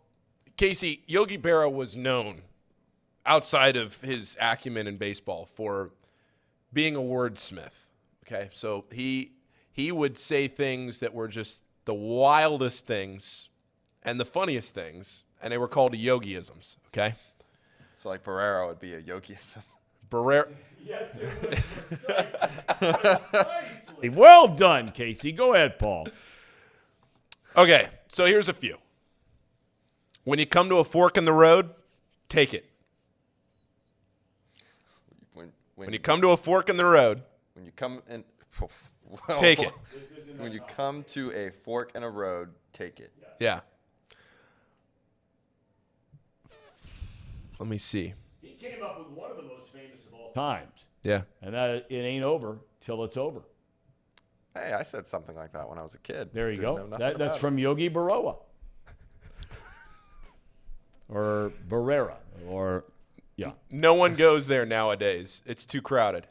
Casey, Yogi Berra was known outside of his acumen in baseball for being a wordsmith. Okay, so he would say things that were just the wildest things and the funniest things, and they were called yogiisms. Okay, So like Barrera would be a yogiism. Barrera. Yes, it was precisely. Well done, Casey. Go ahead, Paul. Okay, so here's a few. When you come to a fork in the road, take it. When you come to a fork in the road, When you come in, take it. When you come to a fork in a road, take it. Yeah. Let me see. He came up with one of the most famous of all times. Yeah. And that it ain't over till it's over. Hey, I said something like that when I was a kid. There you Didn't know go. nothing That's about from Yogi Berra. Or Barrera. Or, yeah. No one goes there nowadays. It's too crowded.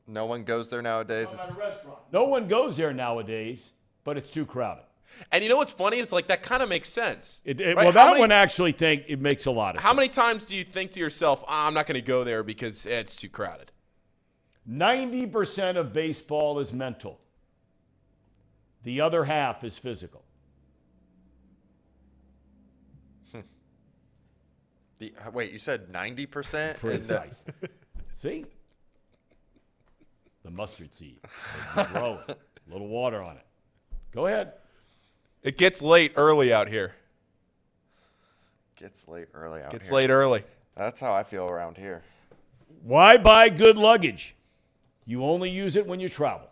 No one goes there nowadays. At a restaurant. No one goes there nowadays, but it's too crowded. And you know what's funny is like that kind of makes sense. Right? Well, that one actually think it makes a lot of sense. How many times do you think to yourself, I'm not going to go there because it's too crowded? 90% of baseball is mental. The other half is physical. Wait, you said 90%? Precise. See? The mustard seed. It's growing. A little water on it. Go ahead. It gets late early out here. Gets late early out Gets here. late early. That's how I feel around here. Why buy good luggage? You only use it when you travel.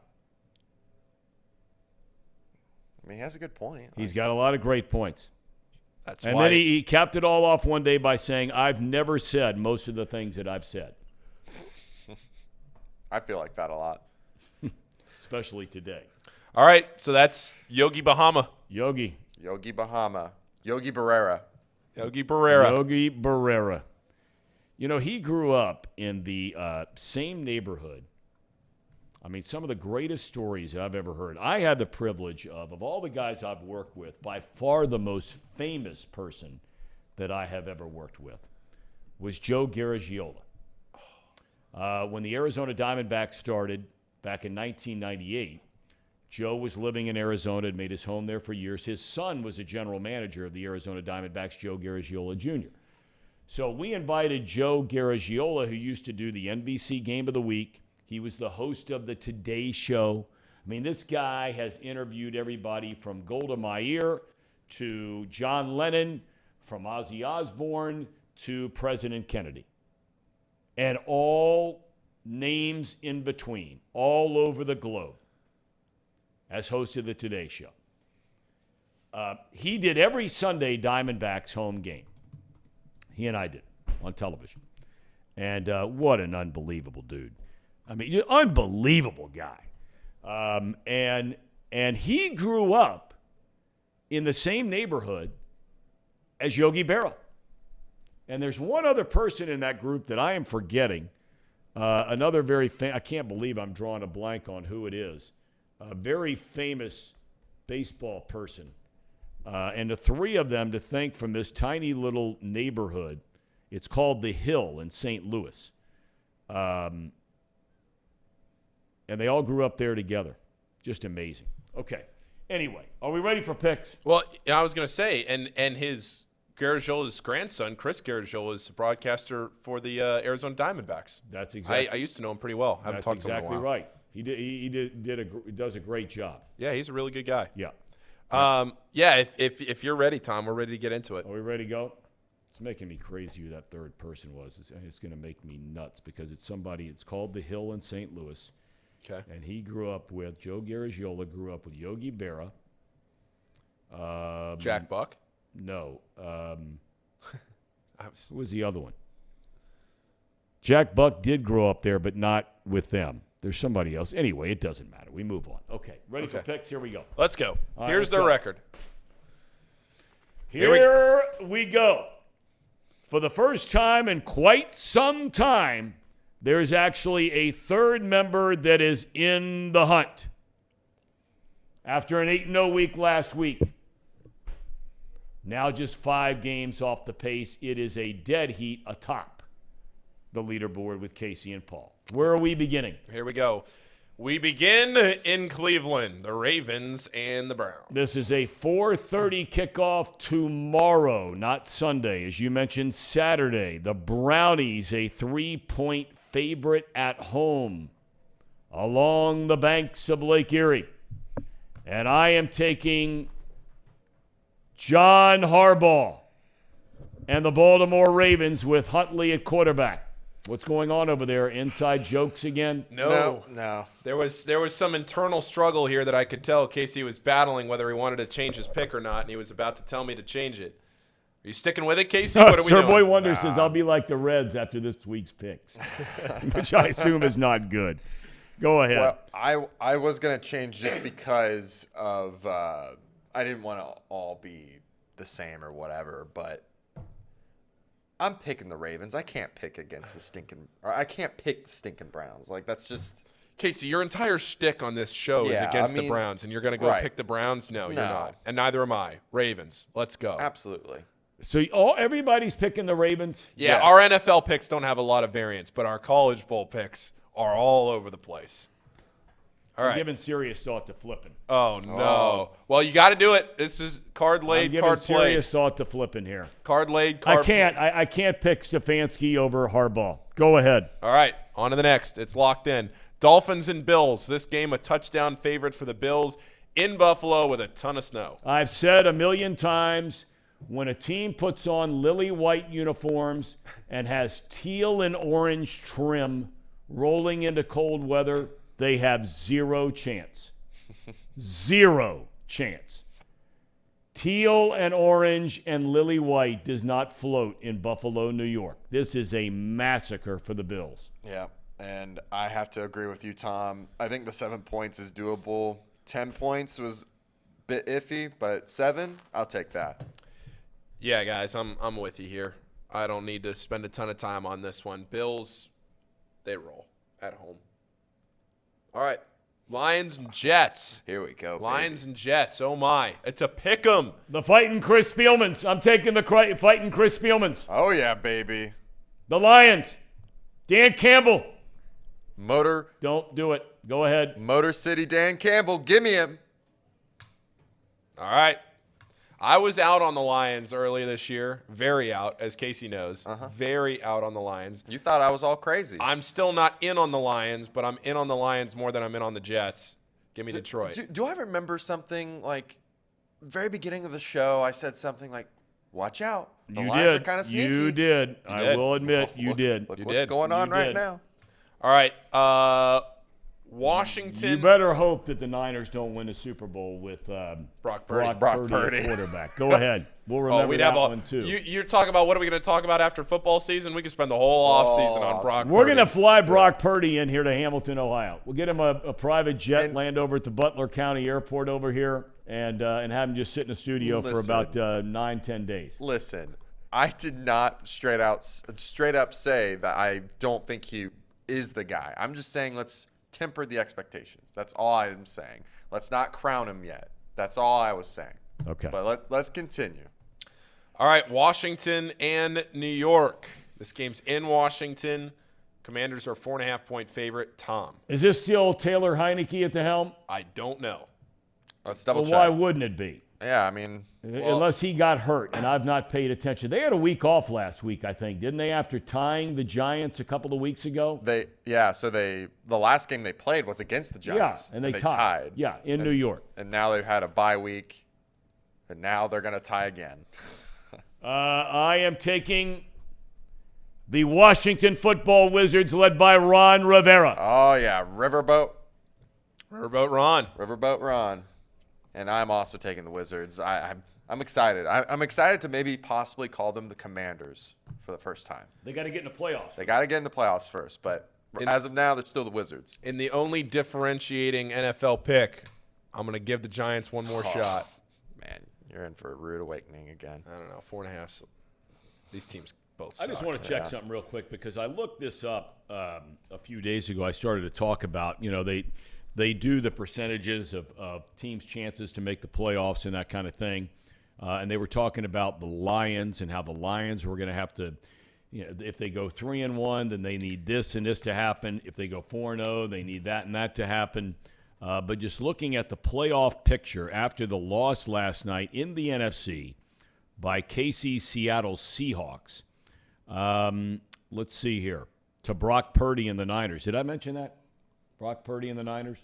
I mean, he has a good point. He's got a lot of great points. That's And why. then he capped it all off one day by saying, I've never said most of the things that I've said. I feel like that a lot. Especially today. All right, so that's Yogi Bahama. Yogi. Yogi Bahama. Yogi Berrera. Yogi Berra. Yogi Berra. You know, he grew up in the same neighborhood. I mean, some of the greatest stories I've ever heard. I had the privilege of all the guys I've worked with, by far the most famous person that I have ever worked with was Joe Garagiola. When the Arizona Diamondbacks started back in 1998, Joe was living in Arizona, had made his home there for years. His son was a general manager of the Arizona Diamondbacks, Joe Garagiola Jr. So we invited Joe Garagiola, who used to do the NBC Game of the Week. He was the host of the Today Show. I mean, this guy has interviewed everybody from Golda Meir to John Lennon, from Ozzy Osbourne to President Kennedy, and all names in between, all over the globe, as host of the Today Show. He did every Sunday Diamondbacks home game. He and I did on television. And what an unbelievable dude. I mean, unbelievable guy. And he grew up in the same neighborhood as Yogi Berra. And there's one other person in that group that I am forgetting. Another very I can't believe I'm drawing a blank on who it is. A very famous baseball person. And the three of them to thank from this tiny little neighborhood. It's called The Hill in St. Louis. And they all grew up there together. Just amazing. Okay. Anyway, are we ready for picks? Well, I was going to say, and his Garagiola's grandson, Chris Garagiola, is a broadcaster for the Arizona Diamondbacks. That's exactly. I used to know him pretty well. I haven't talked to him in a while. Right. He does a great job. Yeah, he's a really good guy. Yeah. If you're ready, Tom, we're ready to get into it. Are we ready to go? It's making me crazy who that third person was. It's going to make me nuts because it's somebody. It's called The Hill in St. Louis. Okay. And he grew up with Joe Garagiola. Grew up with Yogi Berra. Jack Buck. No. Who was the other one? Jack Buck did grow up there, but not with them. There's somebody else. Anyway, it doesn't matter. We move on. Okay. Ready for picks? Here we go. Let's go. All Here's right, their record. Here we go. For the first time in quite some time, there's actually a third member that is in the hunt. After an 8-0 week last week, now just 5 games off the pace, it is a dead heat atop the leaderboard with Casey and Paul. Where are we beginning? Here we go. We begin in Cleveland, the Ravens and the Browns. This is a 4:30 kickoff tomorrow, not Sunday. As you mentioned, Saturday. The Brownies, a 3-point favorite at home along the banks of Lake Erie. And I am taking John Harbaugh and the Baltimore Ravens with Huntley at quarterback. What's going on over there? Inside jokes again? No. There was some internal struggle here that I could tell Casey was battling whether he wanted to change his pick or not, and he was about to tell me to change it. Are you sticking with it, Casey? What are we doing? Boy Wonder says, I'll be like the Reds after this week's picks, which I assume is not good. Go ahead. Well, I was going to change just because of I didn't want to all be the same or whatever, but I'm picking the Ravens. I can't pick against I can't pick the stinking Browns. Like, that's just Casey, your entire shtick on this show is against the Browns, and you're going to go pick the Browns? No, you're not. And neither am I. Ravens. Let's go. Absolutely. So everybody's picking the Ravens? Yeah, yes. Our NFL picks don't have a lot of variance, but our college bowl picks are all over the place. All right. I'm giving serious thought to flipping. Oh, no. Oh. Well, you got to do it. This is card laid, card played. I'm giving serious thought to flipping here. Card laid, card played. I can't pick Stefanski over Harbaugh. Go ahead. All right. On to the next. It's locked in. Dolphins and Bills. This game a touchdown favorite for the Bills in Buffalo with a ton of snow. I've said a million times, when a team puts on lily white uniforms and has teal and orange trim rolling into cold weather, they have zero chance. Zero chance. Teal and orange and lily white does not float in Buffalo, New York. This is a massacre for the Bills. Yeah, and I have to agree with you, Tom. I think the 7 points is doable. 10 points was a bit iffy, but 7, I'll take that. Yeah, guys, I'm with you here. I don't need to spend a ton of time on this one. Bills, they roll at home. All right, Lions and Jets. Here we go, Lions and Jets, oh my. It's a pick 'em. The fighting Chris Spielmans. I'm taking the fighting Chris Spielmans. Oh, yeah, baby. The Lions. Dan Campbell. Motor. Don't do it. Go ahead. Motor City Dan Campbell. Give me him. All right. I was out on the Lions earlier this year. Very out, as Casey knows. Very out on the Lions. You thought I was all crazy. I'm still not in on the Lions, but I'm in on the Lions more than I'm in on the Jets. Give me Detroit. Do I remember something like very beginning of the show? I said something like watch out. The You Lions did. are kind of sneaky. You did. You I did. will admit, you did. Look You what's did. going on You right did. now. All right. Washington. You better hope that the Niners don't win the Super Bowl with Brock Purdy. Brock Purdy Purdy. at quarterback. Go ahead. We'll remember we'd that have one too. You're talking about what are we going to talk about after football season? We could spend the whole offseason on Brock We're Purdy. going to fly Brock Purdy in here to Hamilton, Ohio. We'll get him a private jet, land over at the Butler County Airport over here, and have him just sit in the studio for about 9-10 days. Listen, I did not straight up say that I don't think he is the guy. I'm just saying let's temper the expectations. That's all I'm saying. Let's not crown him yet. That's all I was saying. Okay. But let's continue. All right, Washington and New York. This game's in Washington. Commanders are 4.5-point favorite. Thom. Is this still Taylor Heineke at the helm? I don't know. Let's double Well, check. why wouldn't it be? Yeah, I mean, Unless he got hurt, and I've not paid attention. They had a week off last week, I think, didn't they? After tying the Giants a couple of weeks ago. the last game they played was against the Giants. Yeah, and they tied. Yeah, in New York. And now they've had a bye week, and now they're going to tie again. I am taking the Washington Football Wizards, led by Ron Rivera. Oh yeah, Riverboat Riverboat Ron. And I'm also taking the Wizards. I'm excited. I'm excited to maybe possibly call them the Commanders for the first time. They got to get in the playoffs. They got to get in the playoffs first, but as of now, they're still the Wizards. In the only differentiating NFL pick, I'm going to give the Giants one more shot. Man, you're in for a rude awakening again. I don't know, 4.5. So these teams both I suck. just want to check something real quick because I looked this up a few days ago. I started to talk about, they do the percentages of teams' chances to make the playoffs and that kind of thing. And they were talking about the Lions and how the Lions were going to have to, if they go 3-1, then they need this and this to happen. If they go 4-0, they need that and that to happen. But just looking at the playoff picture after the loss last night in the NFC by KC's Seattle Seahawks, let's see here, to Brock Purdy and the Niners. Did I mention that? Brock Purdy and the Niners?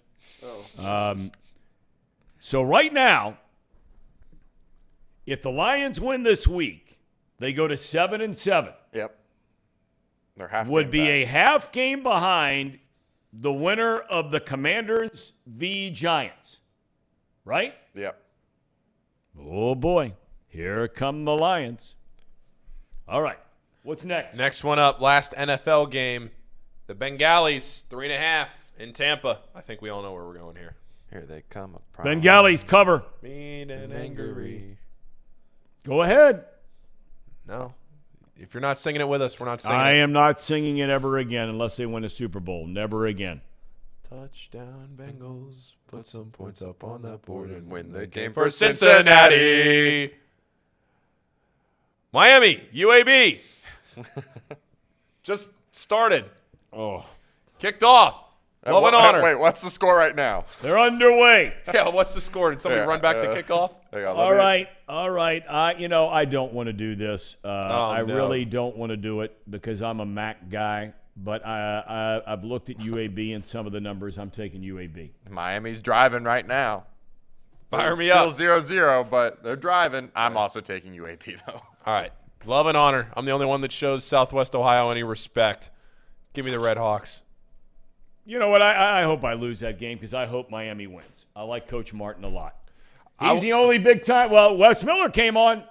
So right now, if the Lions win this week, they go to 7-7. Yep. They're half Would game be back. a half game behind the winner of the Commanders v. Giants. Right? Yep. Oh, boy. Here come the Lions. All right. What's next? Next one up, last NFL game. The Bengals, 3.5 in Tampa. I think we all know where we're going here. Here they come. Bengals cover. Mean and angry. Go ahead. No. If you're not singing it with us, we're not singing I it. am not singing it ever again unless they win a Super Bowl. Never again. Touchdown Bengals. Put some points up on that board and win the game game for for Cincinnati. Miami, UAB. Just started. Oh. Kicked off. Love and honor. Wait, what's the score right now? They're underway. Yeah, what's the score? Did somebody run back the kickoff? All right. I don't want to do this. I no. really don't want to do it because I'm a MAC guy. But I've looked at UAB and some of the numbers. I'm taking UAB. Miami's driving right now. Fire It's me up. Still 0-0, but they're driving. I'm also taking UAB, though. All right. Love and honor. I'm the only one that shows Southwest Ohio any respect. Give me the Red Hawks. You know what? I hope I lose that game because I hope Miami wins. I like Coach Martin a lot. He's the only big time. Well, Wes Miller came on,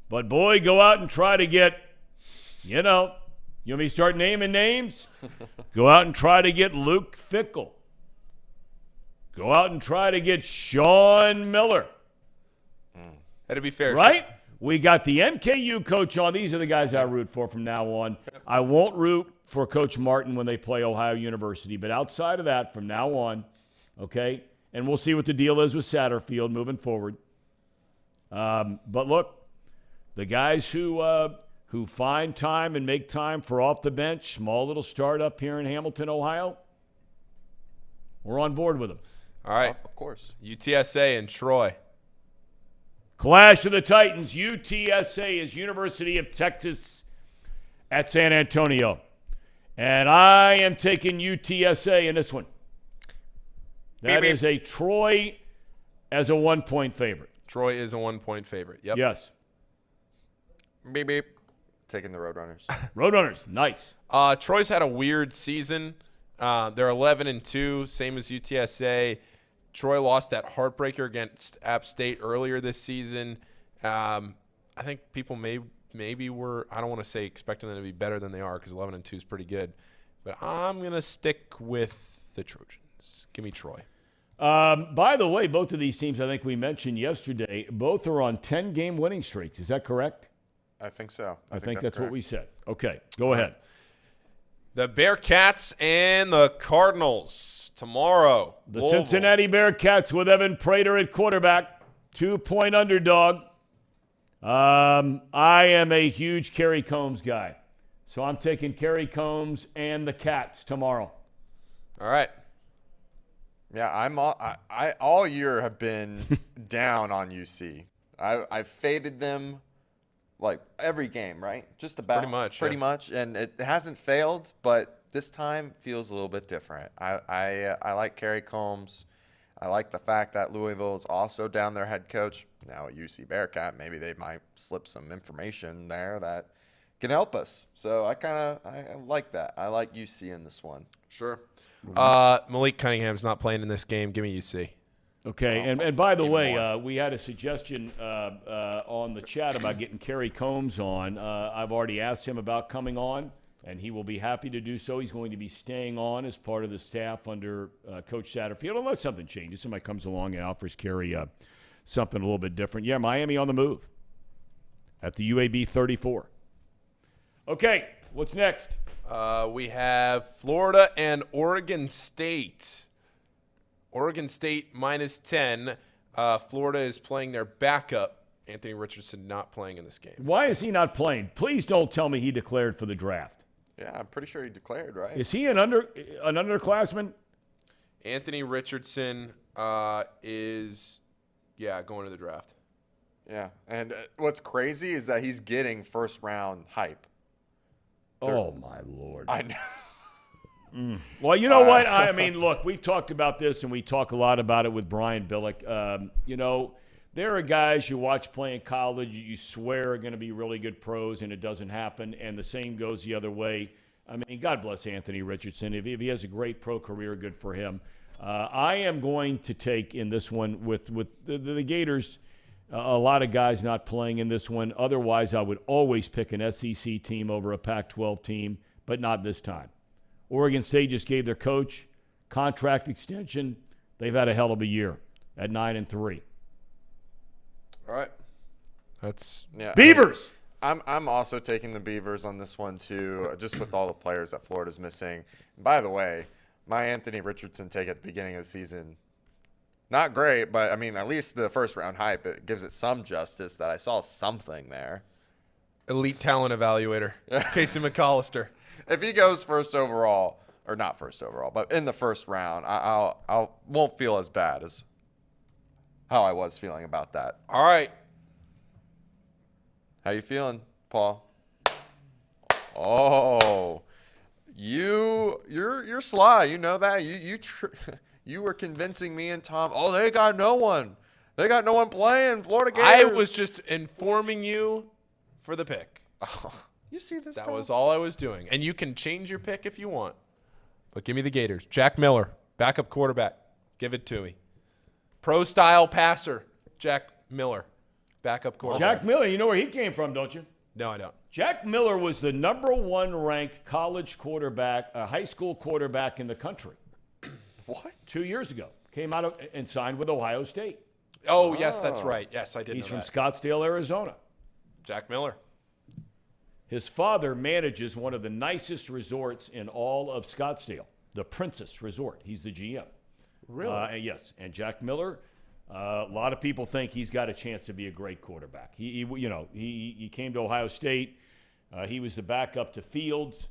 but boy, go out and try to get, you want me to start naming names? Go out and try to get Luke Fickell. Go out and try to get Sean Miller. That'd be fair. Right? We got the NKU coach on. These are the guys I root for from now on. I won't root for Coach Martin when they play Ohio University, but outside of that, from now on, okay? And we'll see what the deal is with Satterfield moving forward. But look, the guys who find time and make time for off the bench, small little startup here in Hamilton, Ohio, we're on board with them. All right. Of course. UTSA and Troy. Clash of the Titans. UTSA is University of Texas at San Antonio. And I am taking UTSA in this one. That is a Troy as a 1-point favorite. Troy is a 1-point favorite. Yep. Yes. Beep, beep. Taking the Roadrunners. Roadrunners, nice. Troy's had a weird season. They're 11-2, same as UTSA. Troy lost that heartbreaker against App State earlier this season. I think people maybe were, I don't want to say expecting them to be better than they are because 11-2 is pretty good. But I'm going to stick with the Trojans. Give me Troy. By the way, both of these teams, I think we mentioned yesterday, both are on 10-game winning streaks. Is that correct? I think so. I think that's correct. what we said. Okay, go ahead. The Bearcats and the Cardinals tomorrow. The Louisville. Cincinnati Bearcats with Evan Prater at quarterback, 2-point underdog. I am a huge Kerry Combs guy, so I'm taking Kerry Combs and the Cats tomorrow. All right. Yeah, I all year have been down on UC. I've faded them like every game, right? Just about. Pretty much, and it hasn't failed, but this time feels a little bit different. I like Kerry Combs. I like the fact that Louisville is also down their head coach. Now at UC Bearcat, maybe they might slip some information there that can help us. So I like that. I like UC in this one. Sure. Malik Cunningham's not playing in this game. Give me UC. Okay, and by the way, we had a suggestion on the chat about getting Kerry Combs on. I've already asked him about coming on, and he will be happy to do so. He's going to be staying on as part of the staff under Coach Satterfield, unless something changes. Somebody comes along and offers Kerry something a little bit different. Yeah, Miami on the move at the UAB 34. Okay, what's next? We have Florida and Oregon State. Oregon State -10. Florida is playing their backup. Anthony Richardson not playing in this game. Why is he not playing? Please don't tell me he declared for the draft. Yeah, I'm pretty sure he declared, right? Is he an underclassman? Anthony Richardson is, going to the draft. Yeah, and what's crazy is that he's getting first-round hype. Oh, my Lord. I know. Well, you know what? I mean, look, we've talked about this, and we talk a lot about it with Brian Billick. There are guys you watch playing college you swear are going to be really good pros, and it doesn't happen, and the same goes the other way. I mean, God bless Anthony Richardson. If he has a great pro career, good for him. I am going to take in this one with the Gators, a lot of guys not playing in this one. Otherwise, I would always pick an SEC team over a Pac-12 team, but not this time. Oregon State just gave their coach contract extension. They've had a hell of a year at 9-3. All right. That's Beavers. I'm also taking the Beavers on this one too, just with all the players that Florida's missing. By the way, my Anthony Richardson take at the beginning of the season, not great, but I mean at least the first round hype, it gives it some justice that I saw something there. Elite talent evaluator, Casey McAllister. If he goes first overall, or not first overall, but in the first round, I won't feel as bad as how I was feeling about that. All right. How you feeling, Paul? Oh, you're sly. You know that. You were convincing me and Thom. Oh, they got no one. They got no one playing. Florida Gators. I was just informing you for the pick. Oh, you see this? That was all I was doing. And you can change your pick if you want. But give me the Gators. Jack Miller, backup quarterback. Give it to me. Pro-style passer, Jack Miller, backup quarterback. Jack Miller, you know where he came from, don't you? No, I don't. Jack Miller was the #1 ranked college quarterback, high school quarterback in the country. What? 2 years ago. Came out and signed with Ohio State. Oh, yes, that's right. Yes, I did He's know from that. Scottsdale, Arizona. Jack Miller. His father manages one of the nicest resorts in all of Scottsdale, the Princess Resort. He's the GM. Really? Yes. And Jack Miller, a lot of people think he's got a chance to be a great quarterback. He came to Ohio State. He was the backup to Fields.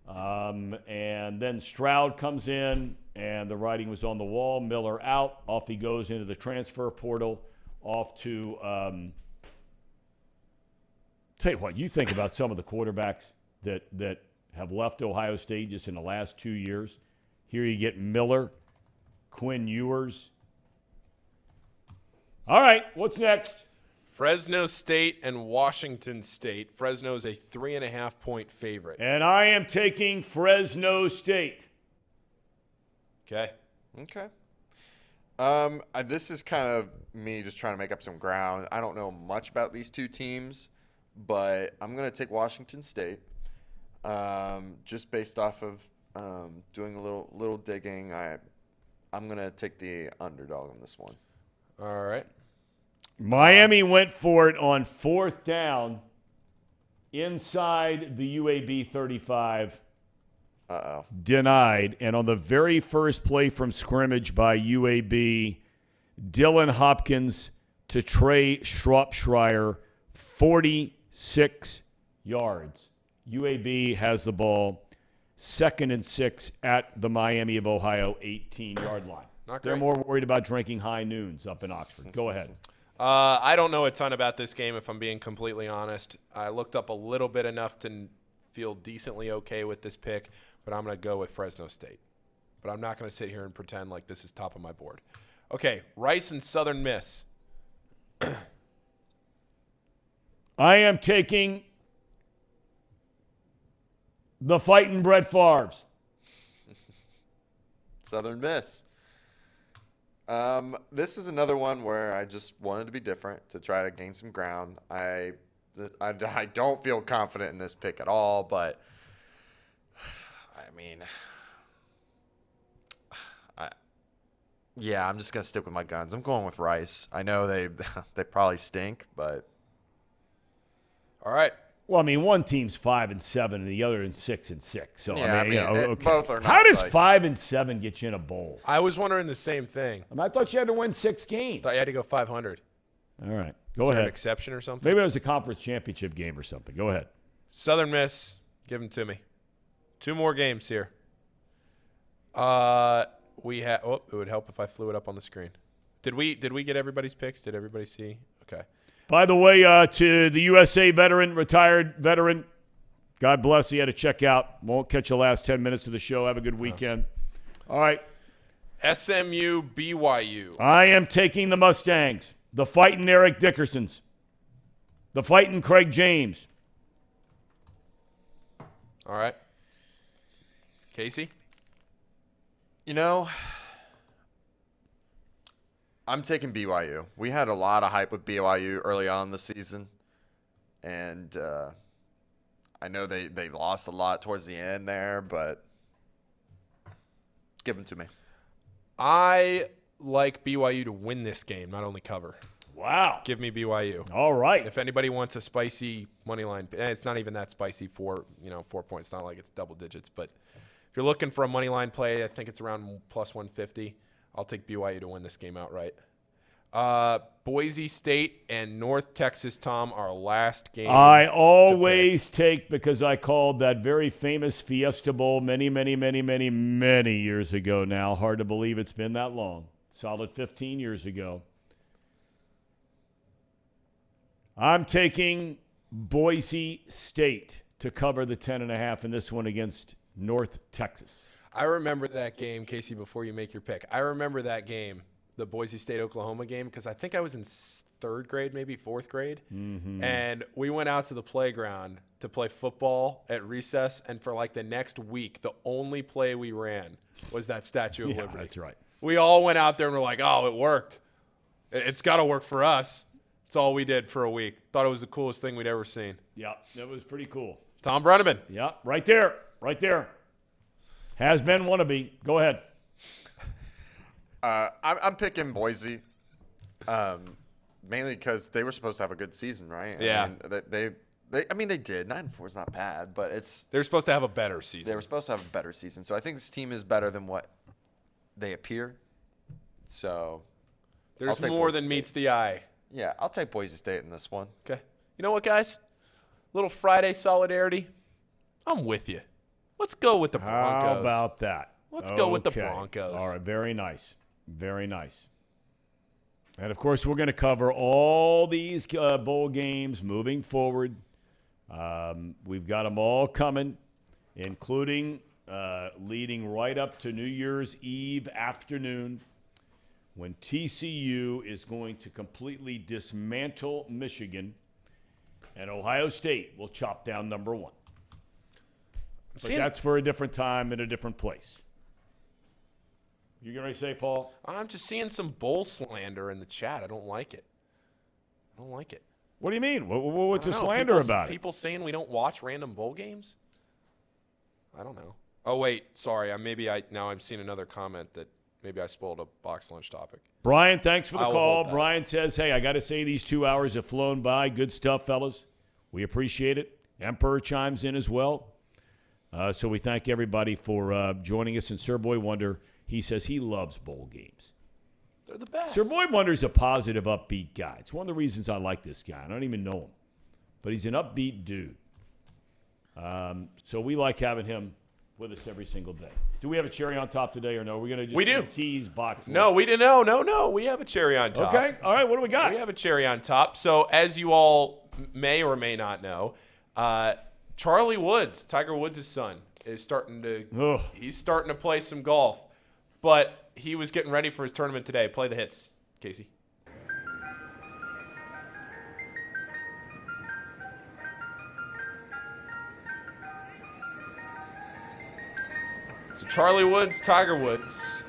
And then Stroud comes in, and the writing was on the wall. Miller out. Off he goes into the transfer portal, off to tell you what, you think about some of the quarterbacks that have left Ohio State just in the last 2 years. Here you get Miller, Quinn Ewers. All right, what's next? Fresno State and Washington State. Fresno is a 3.5-point favorite. And I am taking Fresno State. Okay. This is kind of me just trying to make up some ground. I don't know much about these two teams, but I'm going to take Washington State just based off of doing a little digging. I'm going to take the underdog on this one. All right. Miami went for it on 4th down inside the UAB 35. Uh-oh. Denied. And on the very first play from scrimmage by UAB, Dylan Hopkins to Trey Shropshire, 46 yards. UAB has the ball, 2nd and 6 at the Miami of Ohio 18-yard line. Not They're great. more worried about drinking high noons up in Oxford. Go ahead. I don't know a ton about this game, if I'm being completely honest. I looked up a little bit enough to feel decently okay with this pick, but I'm going to go with Fresno State. But I'm not going to sit here and pretend like this is top of my board. Okay, Rice and Southern Miss. I am taking the fighting Brett Favres. Southern Miss. This is another one where I just wanted to be different to try to gain some ground. I don't feel confident in this pick at all, but I mean, I'm just gonna stick with my guns. I'm going with Rice. I know they probably stink, but All right. Well, I mean, one team's 5-7 and the other is 6-6. So Yeah, I mean, okay. both are not How does like- 5-7 get you in a bowl? I was wondering the same thing. I thought you had to win 6 games. Thought you had to go 500. All right, go Is there an ahead. exception or something? Maybe it was a conference championship game or something. Go ahead. Southern Miss, give them to me. 2 more games here. We have. Oh, it would help if I flew it up on the screen. Did we get everybody's picks? Did everybody see? Okay. By the way, to the USA veteran, retired veteran, God bless. He had to check out. Won't catch the last 10 minutes of the show. Have a good weekend. All right. SMU, BYU. I am taking the Mustangs. The fighting Eric Dickersons. The fighting Craig James. All right. Casey? you know, I'm taking BYU. We had a lot of hype with BYU early on in the season, and I know they lost a lot towards the end there, but give them to me. I like BYU to win this game, not only cover. Wow. Give me BYU. All right. If anybody wants a spicy money line, and it's not even that spicy for 4 points. It's not like it's double digits, but if you're looking for a money line play, I think it's around plus 150. I'll take BYU to win this game outright. Boise State and North Texas, Tom, our last game. I always take, because I called that very famous Fiesta Bowl many years ago now. Hard to believe it's been that long. Solid 15 years ago. I'm taking Boise State to cover the 10.5 in this one against North Texas. I remember that game, Casey, before you make your pick. I remember that game, the Boise State-Oklahoma game, because I think I was in third grade, maybe fourth grade. Mm-hmm. And we went out to the playground to play football at recess, and for like the next week, the only play we ran was that Statue of Liberty. That's right. We all went out there and were like, oh, it worked. It's got to work for us. That's all we did for a week. Thought it was the coolest thing we'd ever seen. Yeah, that was pretty cool. Thom Brennaman. Yeah, right there. Right there. Has been, wannabe. Go ahead. I'm picking Boise, mainly because they were supposed to have a good season, right? Yeah. I mean, they did. 9-4 is not bad, but they were supposed to have a better season. They were supposed to have a better season. So I think this team is better than what they appear. So there's more than meets the eye. Yeah, I'll take Boise State in this one. Okay. You know what, guys? Little Friday solidarity. I'm with you. Let's go with the Broncos. How about that? Let's go with the Broncos. All right, very nice. Very nice. And, of course, we're going to cover all these bowl games moving forward. We've got them all coming, including leading right up to New Year's Eve afternoon. when TCU is going to completely dismantle Michigan and Ohio State will chop down number 1. But that's for a different time and a different place. You going to say, Paul? I'm just seeing some bowl slander in the chat. I don't like it. What do you mean? What's the slander about it? People saying we don't watch random bowl games? I don't know. Oh, wait. Sorry. Now I'm seeing another comment that maybe I spoiled a box lunch topic. Brian, thanks for the call. Brian says, hey, I got to say these 2 hours have flown by. Good stuff, fellas. We appreciate it. Emperor chimes in as well. So we thank everybody for joining us. And Sir Boy Wonder, he says he loves bowl games. They're the best. Sir Boy Wonder's a positive, upbeat guy. It's one of the reasons I like this guy. I don't even know him. But he's an upbeat dude. So we like having him with us every single day. Do we have a cherry on top today or no? We're going to just tease box. No, we didn't. No. We have a cherry on top. Okay. All right. What do we got? We have a cherry on top. So as you all may or may not know, Charlie Woods, Tiger Woods' son, is starting to play some golf. But he was getting ready for his tournament today. Play the hits, Casey. So Charlie Woods, Tiger Woods.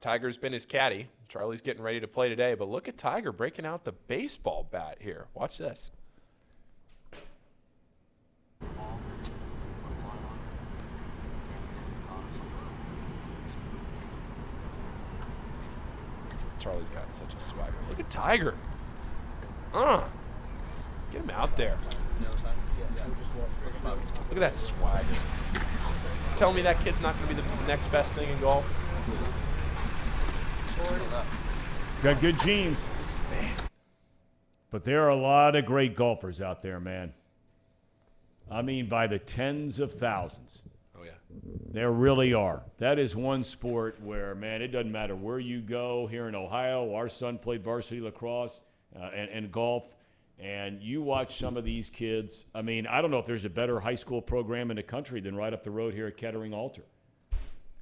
Tiger's been his caddy. Charlie's getting ready to play today. But look at Tiger breaking out the baseball bat here. Watch this. Charlie's got such a swagger. Look at Tiger. Get him out there. Look at that swag. Tell me that kid's not going to be the next best thing in golf. Got good genes. Man. But there are a lot of great golfers out there, man. I mean, by the tens of thousands. Oh, yeah. There really are. That is one sport where, man, it doesn't matter where you go. Here in Ohio, our son played varsity lacrosse and golf. And you watch some of these kids. I mean, I don't know if there's a better high school program in the country than right up the road here at Kettering Alter.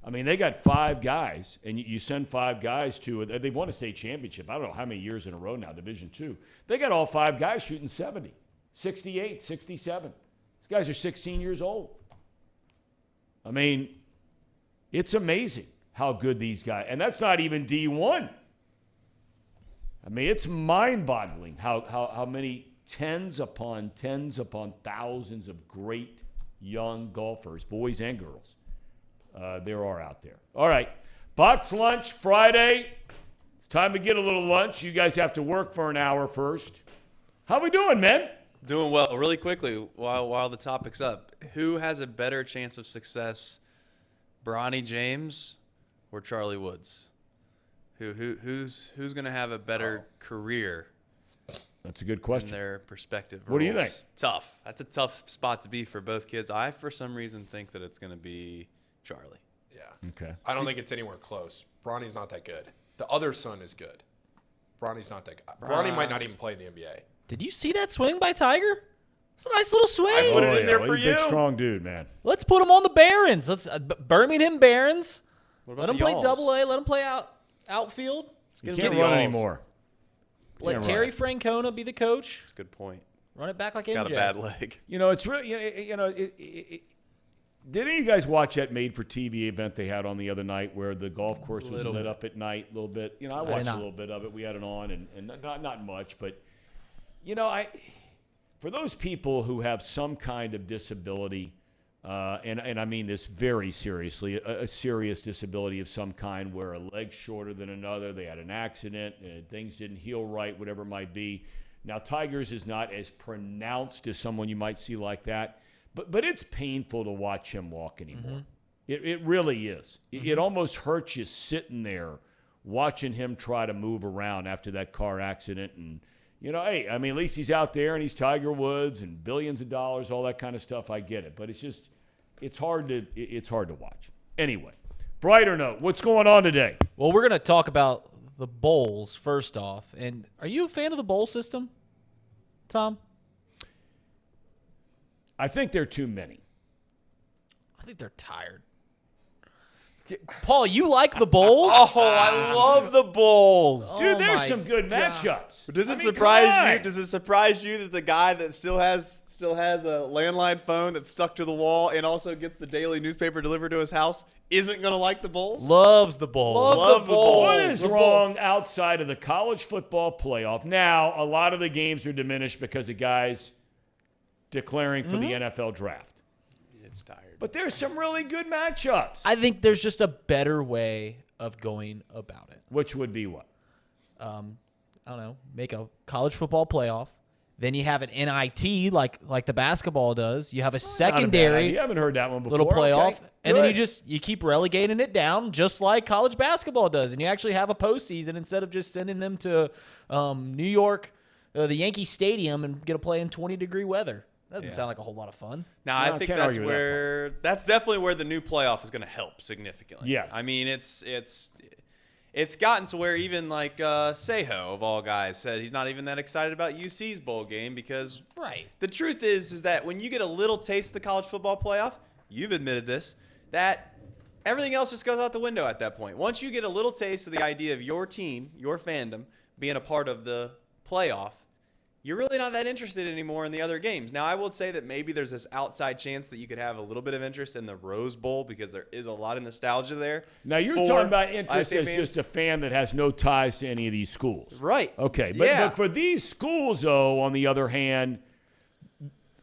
I mean, they got 5 guys, and you send 5 guys to – they've won a state championship. I don't know how many years in a row now, Division II. They got all 5 guys shooting 70, 68, 67. These guys are 16 years old. I mean, it's amazing how good these guys – and that's not even D1. I mean, it's mind-boggling how many tens upon thousands of great young golfers, boys and girls, there are out there. All right, box lunch Friday. It's time to get a little lunch. You guys have to work for an hour first. How we doing, men? Doing well. Really quickly, while the topic's up, who has a better chance of success, Bronny James or Charlie Woods? Who's going to have a better career? That's a good question. In their perspective. What do you think? Tough. That's a tough spot to be for both kids. I, for some reason, think that it's going to be Charlie. Yeah. Okay. I don't think it's anywhere close. Bronny's not that good. The other son is good. Bronny's not that good. Bronny might not even play in the NBA. Did you see that swing by Tiger? It's a nice little swing. I put it in there for he's you. a big, strong dude, man. Let's put him on the Barons. Let's Birmingham Barons. Let him play Y'alls? Double-A. Let him play outfield. You can't run anymore. Let Terry Francona be the coach. That's a good point. Run it back like MJ. Got a bad leg. You know, it's really, did any of you guys watch that made-for-TV event they had on the other night where the golf course was lit up at night a little bit? You know, I watched a little bit of it. We had it on, and not much. But, you know, for those people who have some kind of disability, and I mean this very seriously, a serious disability of some kind where a leg's shorter than another, they had an accident, things didn't heal right, whatever it might be. Now, Tiger's is not as pronounced as someone you might see like that, but it's painful to watch him walk anymore. Mm-hmm. It really is. Mm-hmm. It almost hurts you sitting there watching him try to move around after that car accident. And, you know, hey, I mean, at least he's out there and he's Tiger Woods and billions of dollars, all that kind of stuff. I get it. But it's just, it's hard to watch. Anyway, brighter note, what's going on today? Well, we're going to talk about the bowls first off. And are you a fan of the bowl system, Thom? I think there are too many. I think they're tired. Paul, you like the Bowls? Oh, I love the Bowls. Dude, Oh there's my some good God. matchups. Does it I mean, surprise come you? on. Does it surprise you that the guy that still has a landline phone that's stuck to the wall and also gets the daily newspaper delivered to his house isn't going to like the Bulls? Loves the Bowls. Loves the Bulls. What is wrong outside of the college football playoff? Now, a lot of the games are diminished because of guys declaring for the NFL draft. It's tired. But there's some really good matchups. I think there's just a better way of going about it. Which would be what? I don't know, make a college football playoff. Then you have an NIT like the basketball does. You have a secondary You haven't heard that one before. little playoff. Okay, And then good. you keep relegating it down just like college basketball does. And you actually have a postseason instead of just sending them to New York, the Yankee Stadium, and get to play in 20-degree weather. That doesn't sound like a whole lot of fun. Now, No, I think can't that's argue with that where that's definitely where the new playoff is going to help significantly. Yes. I mean, it's gotten to where even like Seho of all guys said he's not even that excited about UC's bowl game because the truth is that when you get a little taste of the college football playoff, you've admitted this, that everything else just goes out the window at that point. Once you get a little taste of the idea of your team, your fandom being a part of the playoff, you're really not that interested anymore in the other games. Now, I will say that maybe there's this outside chance that you could have a little bit of interest in the Rose Bowl because there is a lot of nostalgia there. Now, you're talking about interest as just a fan that has no ties to any of these schools. Right. Okay. But for these schools, though, on the other hand,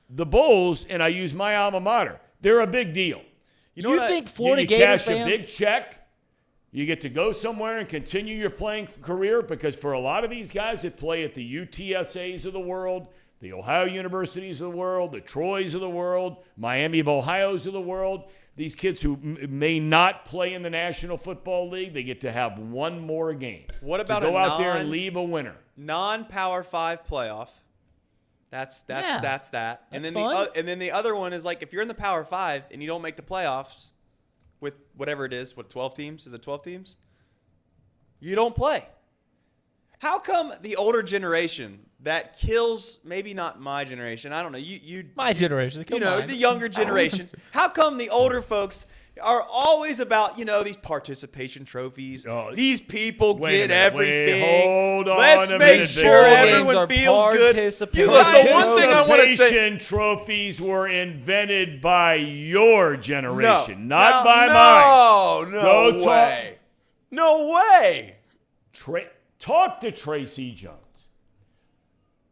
the Bulls, and I use my alma mater, they're a big deal. You think Florida you Gator cash fans? a big check. You get to go somewhere and continue your playing career because for a lot of these guys that play at the UTSAs of the world, the Ohio Universities of the world, the Troys of the world, Miami of Ohio's of the world, these kids who may not play in the National Football League, they get to have one more game. What about to go a out there and leave a winner? Non-Power 5 playoff? That's that. And That's then fun. and then the other one is like if you're in the Power 5 and you don't make the playoffs with whatever it is, 12 teams? Is it 12 teams? You don't play. How come the older generation that kills, maybe not my generation, I don't know, My generation. you know, the younger generation, how come the older folks are always about, these participation trophies? These people Wait a get minute, everything. hold on Let's a make minute, sure Big Boy. everyone feels good. participation Look, the one thing I want to say. Participation trophies were invented by your generation, not by mine. No Go way. No way. Talk to Tracy Jones.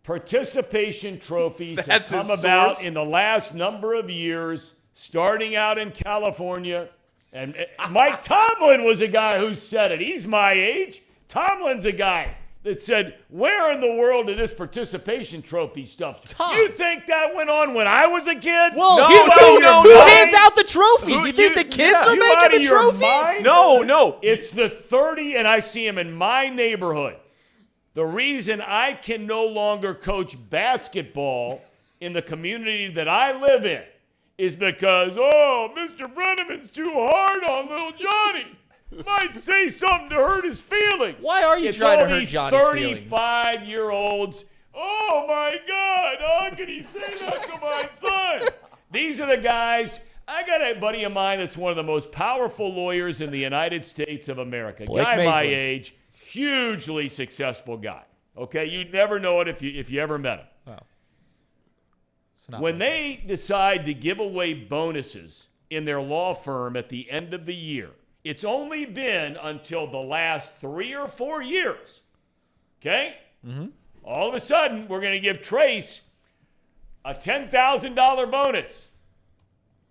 Participation trophies That's have come his about source? in the last number of years, starting out in California. And Mike Tomlin was a guy who said it. He's my age. Tomlin's a guy that said, where in the world did this participation trophy stuff? Tom. You think that went on when I was a kid? Well, No, who no. hands out the trophies? Who- You think the kids are You out making of the your trophies? mind? No. It's the 30, and I see him in my neighborhood. The reason I can no longer coach basketball in the community that I live in is because, Mr. Brennaman's too hard on little Johnny. Might say something to hurt his feelings. Why are you It's trying to all hurt these Johnny's feelings? 35-year-olds. Oh, my God. How could he say that to my son? These are the guys. I got a buddy of mine that's one of the most powerful lawyers in the United States of America. Blake Guy my Mason. age, hugely successful guy. Okay, you'd never know it if you ever met him. When they decide to give away bonuses in their law firm at the end of the year, it's only been until the last 3 or 4 years. Okay? Mm-hmm. All of a sudden, we're going to give Trace a $10,000 bonus.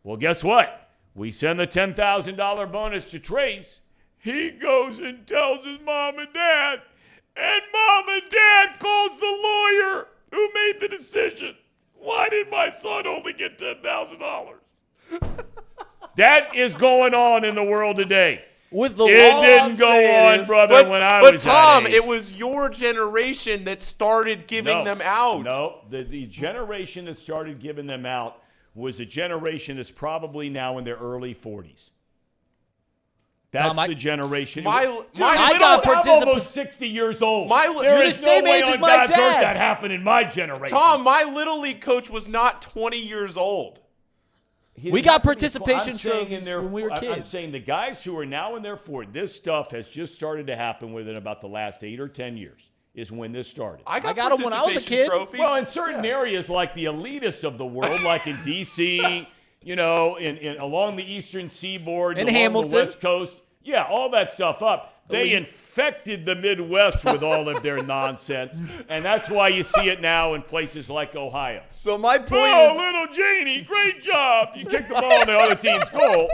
Well, guess what? We send the $10,000 bonus to Trace. He goes and tells his mom and dad, and mom and dad calls the lawyer who made the decision. Why did my son only get $10,000? That is going on in the world today. With the It didn't go on, brother, when I was Tom, that age. it was your generation that started giving them out. No, the generation that started giving them out was a generation that's probably now in their early 40s. That's Tom, the generation. I got I'm almost 60 years old. You're There the is same no way age as on my God's earth dad. that happened in my generation. Tom, my Little League coach was not 20 years old. We got participation trophies when we were I'm kids. saying the guys who are now in their 40s, this stuff has just started to happen within about the last 8 or 10 years is when this started. I got them when I was a kid. trophies. Well, in certain areas like the elitist of the world, like in D.C., you know, in along the eastern seaboard, In along Hamilton. the West Coast, yeah, all that stuff up. They infected the Midwest with all of their nonsense, and that's why you see it now in places like Ohio. So my point Oh, little Janie, great job! You kicked the ball in the other team's goal.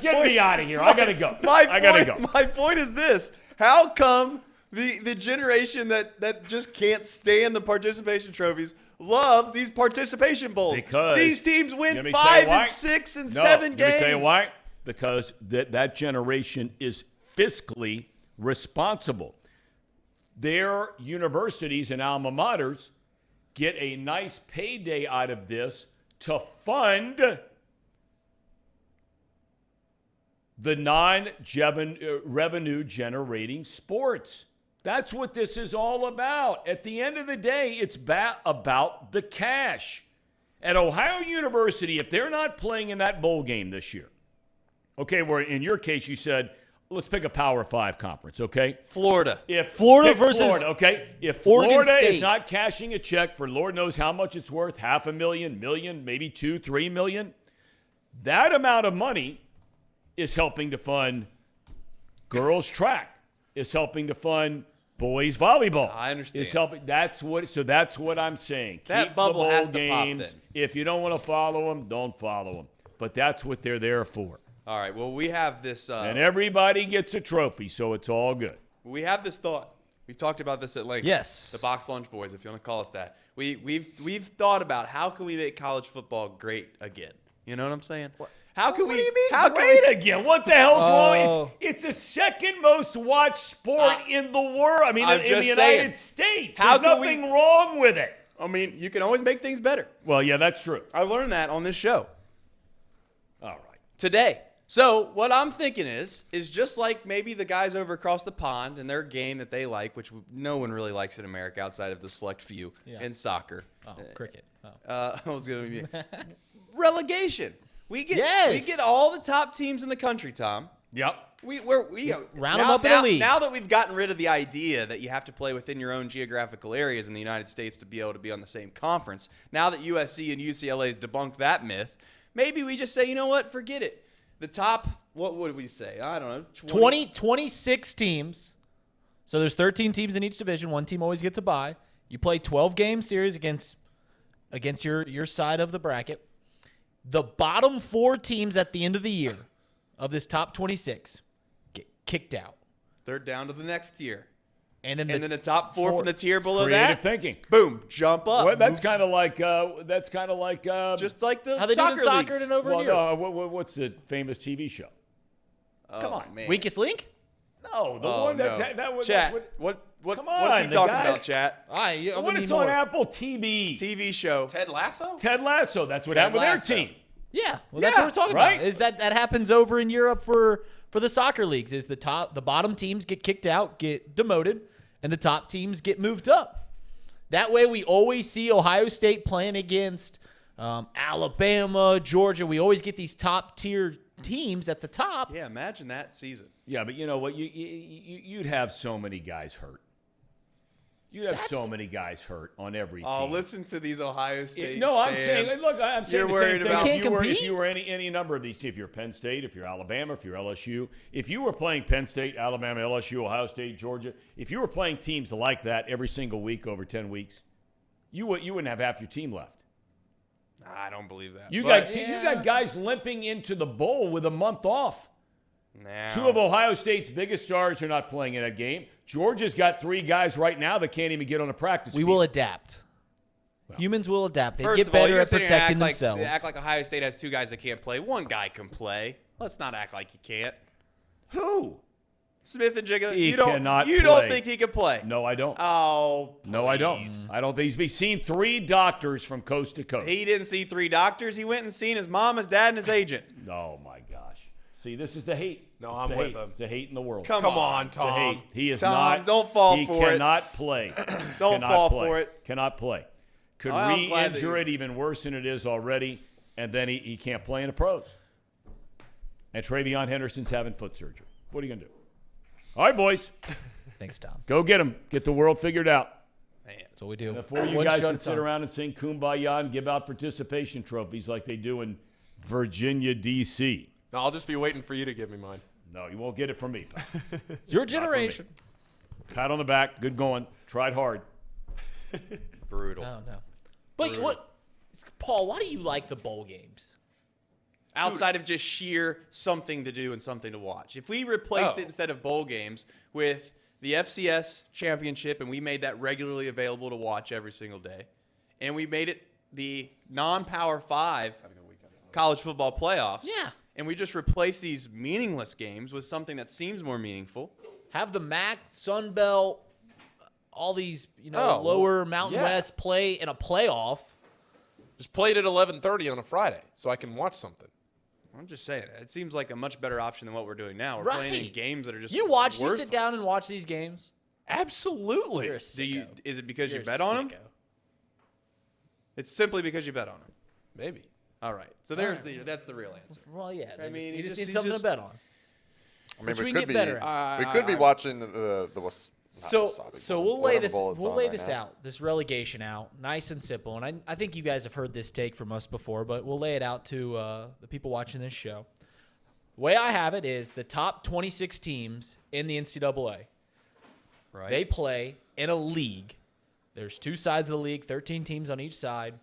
Get me out of here! I gotta go. I gotta go. My point is this: how come the generation that just can't stand the participation trophies loves these participation bowls? Because these teams let win me tell 5 you why. and 6 and No, 7 games. Let me tell you why. Because that generation is fiscally responsible. Their universities and alma maters get a nice payday out of this to fund the non-revenue generating sports. That's what this is all about. At the end of the day, it's about the cash. At Ohio University, if they're not playing in that bowl game this year, okay, where in your case you said, let's pick a Power 5 conference, okay? Florida. If Florida pick versus Florida, okay? If Oregon Florida State. is not cashing a check for Lord knows how much it's worth, $500,000, million, maybe $2, $3 million, that amount of money is helping to fund girls track, is helping to fund boys volleyball. I understand. Is helping. That's what I'm saying. That Keep bubble the bowl has to pop games. then. If you don't want to follow them, don't follow them. But that's what they're there for. All right. Well, we have this. And everybody gets a trophy, so it's all good. We have this thought. We've talked about this at length. Yes. The box lunch boys, if you want to call us that. We've thought about how can we make college football great again. You know what I'm saying? How can What we? do you mean how great can we, again? What the hell's wrong? Oh. It's the second most watched sport in the world. I mean, I'm in the just United saying. States. How There's can we- nothing wrong with it. I mean, you can always make things better. Well, yeah, that's true. I learned that on this show All right. today. So what I'm thinking is just like maybe the guys over across the pond and their game that they like, which no one really likes in America outside of the select few in soccer. Oh, cricket. Oh. I was gonna be relegation. We get Yes. all the top teams in the country, Tom. Yep. We Round 'em up in a league. Now that we've gotten rid of the idea that you have to play within your own geographical areas in the United States to be able to be on the same conference, now that USC and UCLA has debunked that myth, maybe we just say, you know what, forget it. The top, what would we say? I don't know. 26 teams. So there's 13 teams in each division. One team always gets a bye. You play 12-game series against your side of the bracket. The bottom 4 teams at the end of the year of this top 26 get kicked out. They're down to the next tier. And then the top 4 from the tier below Creative that, thinking. boom, jump up. Well, that's kind of like just like the how they do soccer in soccer leagues. and over well, in Europe. what's the famous TV show? Come on, man. Weakest link? No, the Oh, one no. that was Chat. that's What Come what's he on, the talking guy- about, chat? the one that's on Apple TV. TV show. Ted Lasso? Ted Lasso. That's what Ted happened with their Lasso. team. Yeah, well, that's what we're talking right? about. Is that happens over in Europe for the soccer leagues? Is the bottom teams get kicked out, get demoted, and the top teams get moved up. That way, we always see Ohio State playing against Alabama, Georgia. We always get these top tier teams at the top. Yeah, imagine that season. Yeah, but you know what? You'd have so many guys hurt. You'd have so many guys hurt on every team. Oh, listen to these Ohio State No, I'm fans. saying, look, I'm saying You're the worried same thing. about- Can't compete? If you were any number of these teams, if you're Penn State, if you're Alabama, if you're LSU, if you were playing Penn State, Alabama, LSU, Ohio State, Georgia, if you were playing teams like that every single week over 10 weeks, you wouldn't have half your team left. I don't believe that. You But got guys limping into the bowl with a month off. now, 2 of Ohio State's biggest stars are not playing in that game. Georgia's got 3 guys right now that can't even get on a practice We field. will adapt. Humans will adapt. They First get of all, better you're at sitting here and protecting themselves. act like Ohio State has 2 guys that can't play. One guy can play. Let's not act like he can't. Who? Smith and Jigga. He You don't cannot You don't play. think he can play? No, I don't. Oh, No, I don't. please. I don't think he's seen 3 doctors from coast to coast. He didn't see 3 doctors. He went and seen his mom, his dad, and his agent. Oh my gosh. See, this is the hate. No, It's I'm the with hate. him. It's the hate in the world. Come Come on, on, It's the hate. Tom. He is Tom, not. don't fall he for it. cannot play. Don't Cannot fall play. for it. Cannot play. Could I'm glad that re-injure you- it even worse than it is already. and then he can't play in the pros. And Travion Henderson's having foot surgery. What are you going to do? All right, boys. Thanks, Tom. Go get him. Get the world figured out. Man, that's what we do. And before you guys can sit around and sing Kumbaya and give out participation trophies like they do in Virginia, D.C. No, I'll just be waiting for you to give me mine. No, you won't get it from me. It's your generation. Pat on the back. Good going. Tried hard. Brutal. No. But what, Paul, why do you like the bowl games? Outside of just sheer something to do and something to watch. If we replaced it instead of bowl games with the FCS championship and we made that regularly available to watch every single day, and we made it the non-Power 5 college football playoffs, and we just replaced these meaningless games with something that seems more meaningful. Have the MAC, Sun Belt, all these lower Mountain West play in a playoff. Just play it at 11:30 on a Friday so I can watch something. I'm just saying, it seems like a much better option than what we're doing now. We're playing in games that are just You worthless. sit down and watch these games? Absolutely. You're a sicko. Is it because You're you a bet on them? sicko. It's simply because you bet on them. Maybe. All right. So that's the real answer. Well, yeah. I mean, you he just just- need something he's to bet on. I mean, Which we we can could get be better at. we could be watching the So we'll lay this out. out, this relegation out, nice and simple. And I think you guys have heard this take from us before, but we'll lay it out to the people watching this show. The way I have it is the top 26 teams in the NCAA. Right. They play in a league. There's two sides of the league, 13 teams on each side.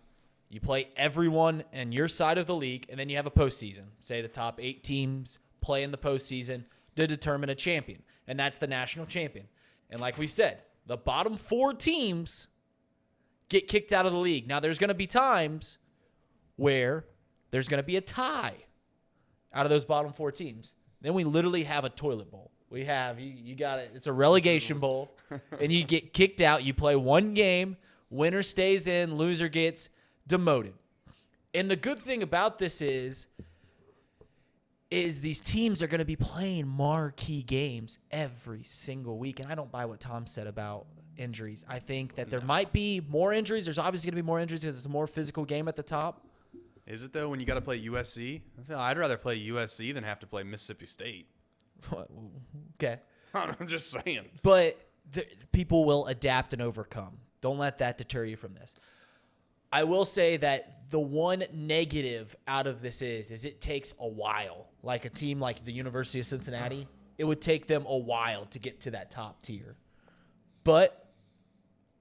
You play everyone in your side of the league, and then you have a postseason. Say the top 8 teams play in the postseason to determine a champion, and that's the national champion. And like we said, the bottom 4 teams get kicked out of the league. Now, there's going to be times where there's going to be a tie out of those bottom 4 teams. Then we literally have a toilet bowl. We have, you got it. It's a relegation bowl, and you get kicked out. You play one game. Winner stays in. Loser gets demoted. And the good thing about this is these teams are going to be playing marquee games every single week. And I don't buy what Tom said about injuries. I think that there might be more injuries. There's obviously going to be more injuries because it's a more physical game at the top. Is it, though, when you got to play USC? I'd rather play USC than have to play Mississippi State. Okay. I'm just saying. But people will adapt and overcome. Don't let that deter you from this. I will say that the one negative out of this is it takes a while. Like a team like the University of Cincinnati, it would take them a while to get to that top tier. But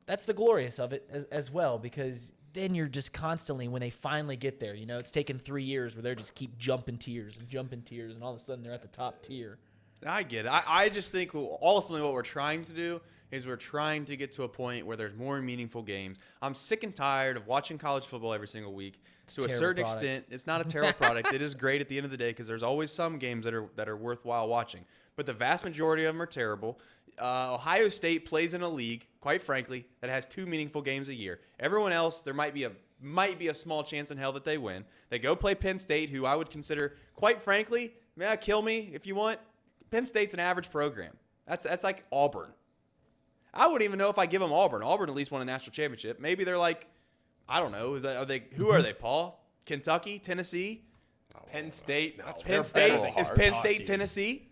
that's the glorious of it as well, because then you're just constantly, when they finally get there, it's taken 3 years where they just keep jumping tiers, and all of a sudden they're at the top tier. I get it. I just think ultimately what we're trying to do is we're trying to get to a point where there's more meaningful games. I'm sick and tired of watching college football every single week. To a certain extent, it's not a terrible product. It is great at the end of the day because there's always some games that are worthwhile watching. But the vast majority of them are terrible. Ohio State plays in a league, quite frankly, that has 2 meaningful games a year. Everyone else, there might be a small chance in hell that they win. They go play Penn State, who I would consider, quite frankly, kill me if you want. Penn State's an average program. That's like Auburn. I wouldn't even know if I give them Auburn. Auburn at least won a national championship. Maybe they're like, I don't know. Who are they, Paul? Kentucky? Tennessee? Penn State? No. Penn State? Is Penn State Tennessee?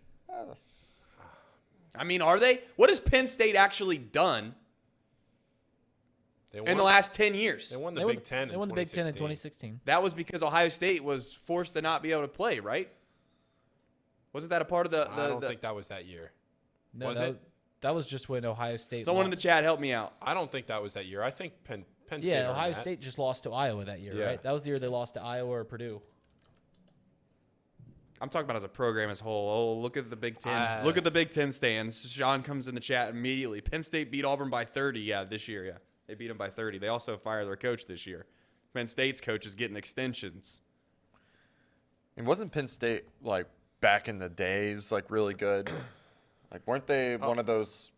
I mean, are they? What has Penn State actually done in the last 10 years? They won the Big Ten in 2016. They won the Big Ten in 2016. That was because Ohio State was forced to not be able to play, right? Wasn't that a part of the I don't think that was that year. No, was it? That was just when Ohio State Someone in lost. the chat, help me out. I don't think that was that year. I think Penn State. Yeah, Ohio State just lost to Iowa that year, right? That was the year they lost to Iowa or Purdue. I'm talking about as a program as a whole. Oh, look at the Big Ten. Look at the Big Ten stands. Sean comes in the chat immediately. Penn State beat Auburn by 30. Yeah, this year. Yeah, they beat them by 30. They also fired their coach this year. Penn State's coach is getting extensions. And wasn't Penn State like back in the days like really good? Like weren't they one of those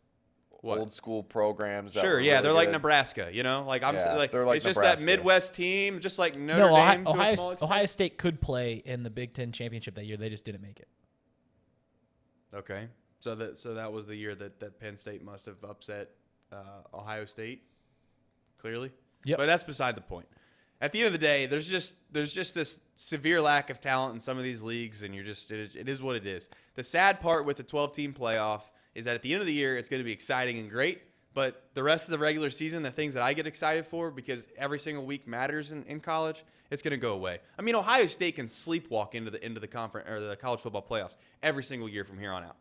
old school programs? That Sure, were yeah, really they're like good? Nebraska. Like I'm like, they're like it's just Nebraska. that Midwest team, just like Notre Dame to a small extent. Ohio State could play in the Big Ten championship that year. They just didn't make it. Okay, so that was the year that Penn State must have upset Ohio State. Clearly, Yep. But that's beside the point. at the end of the day, there's just this severe lack of talent in some of these leagues, and it is what it is. The sad part with the 12-team playoff is that at the end of the year, it's going to be exciting and great, but the rest of the regular season, the things that I get excited for, because every single week matters in college, it's going to go away. I mean, Ohio State can sleepwalk into the conference or the college football playoffs every single year from here on out.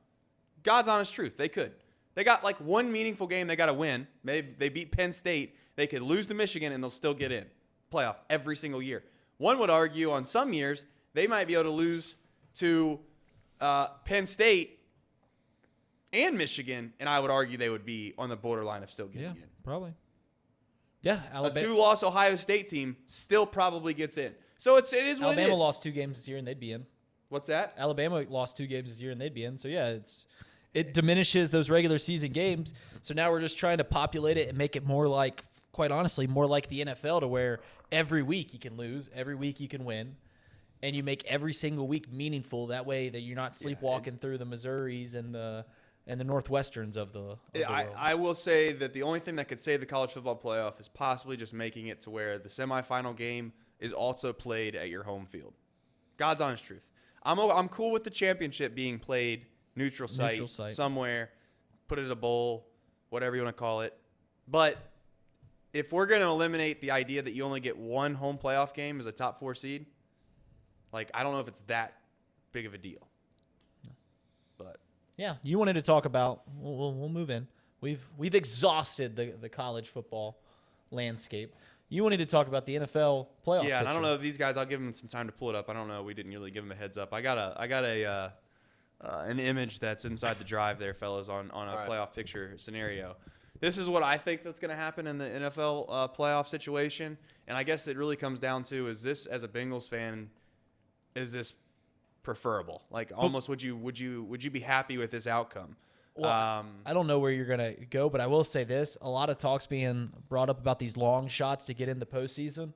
God's honest truth, they could. They got like one meaningful game they got to win. Maybe they beat Penn State. They could lose to Michigan and they'll still get in playoff every single year. One would argue on some years they might be able to lose to Penn State and Michigan, and I would argue they would be on the borderline of still getting in. Probably. Yeah, Alabama. A 2-loss Ohio State team still probably gets in. So it is what it is. Alabama lost 2 games this year and they'd be in. What's that? Alabama lost 2 games this year and they'd be in. So yeah, it diminishes those regular season games. So now we're just trying to populate it and make it more like, quite honestly, more like the NFL, to where every week you can lose, every week you can win, and you make every single week meaningful. That way that you're not sleepwalking through the Missouris and the Northwesterns of the world. I will say that the only thing that could save the college football playoff is possibly just making it to where the semifinal game is also played at your home field. God's honest truth. I'm cool with the championship being played neutral site somewhere, put it in a bowl, whatever you want to call it. But if we're going to eliminate the idea that you only get one home playoff game as a top 4 seed, like, I don't know if it's that big of a deal. But yeah, you wanted to talk about. We'll move in. We've exhausted the college football landscape. You wanted to talk about the NFL playoff. Yeah, and I don't picture. know if these guys. I'll give them some time to pull it up. I don't know. We didn't really give them a heads up. I got an image that's inside the drive there, fellas, on a playoff picture scenario. This is what I think that's going to happen in the NFL playoff situation, and I guess it really comes down to, is this, as a Bengals fan, is this preferable? Like, almost would you be happy with this outcome? Well, I don't know where you're going to go, but I will say this. A lot of talk's being brought up about these long shots to get in the postseason.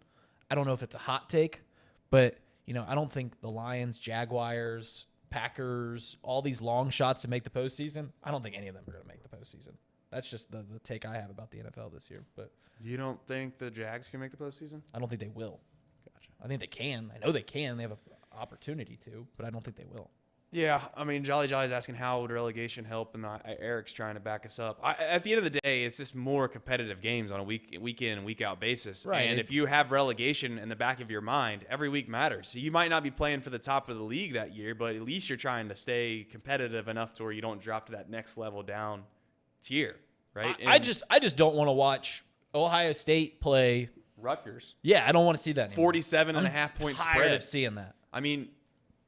I don't know if it's a hot take, but I don't think the Lions, Jaguars, Packers, all these long shots to make the postseason, I don't think any of them are going to make the postseason. That's just the take I have about the NFL this year. But you don't think the Jags can make the postseason? I don't think they will. Gotcha. I think they can. I know they can. They have an opportunity to, but I don't think they will. Yeah, I mean, Jolly's asking how would relegation help, and Eric's trying to back us up. At the end of the day, it's just more competitive games on a week in and week out basis. Right. And if you have relegation in the back of your mind, every week matters. So you might not be playing for the top of the league that year, but at least you're trying to stay competitive enough to where you don't drop to that next level down tier, right? I just don't want to watch Ohio State play Rutgers. Yeah, I don't want to see that anymore. 47.5 point spread. I'm tired of seeing that. I mean,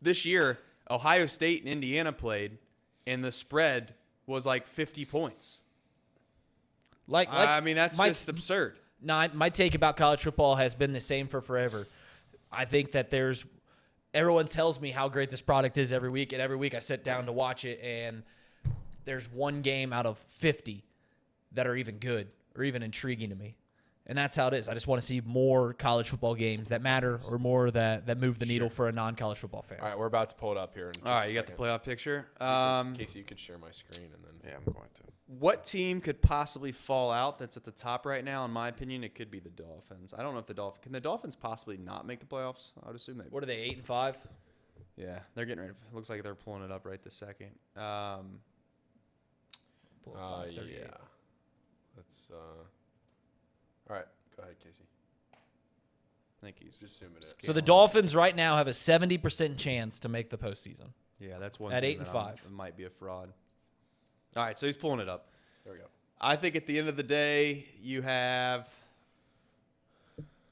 this year Ohio State and Indiana played, and the spread was like 50 points. I mean, that's just absurd. No, my take about college football has been the same for forever. I think that everyone tells me how great this product is every week, and every week I sit down to watch it, and there's one game out of 50 that are even good or even intriguing to me. And that's how it is. I just want to see more college football games that matter, or more that move the needle for a non-college football fan. All right, we're about to pull it up here. All right, you got the playoff picture. Casey, you can share my screen, and then I'm going to. What team could possibly fall out that's at the top right now? In my opinion, it could be the Dolphins. I don't know if can the Dolphins possibly not make the playoffs? I would assume they. What are they, 8-5? Yeah, they're getting ready. It looks like they're pulling it up right this second. Yeah. That's all right. Go ahead, Casey. Thank you. Just zoom it in. So the Dolphins right now have a 70% chance to make the postseason. Yeah, that's one at team 8-5. It might be a fraud. All right, so he's pulling it up. There we go. I think at the end of the day, you have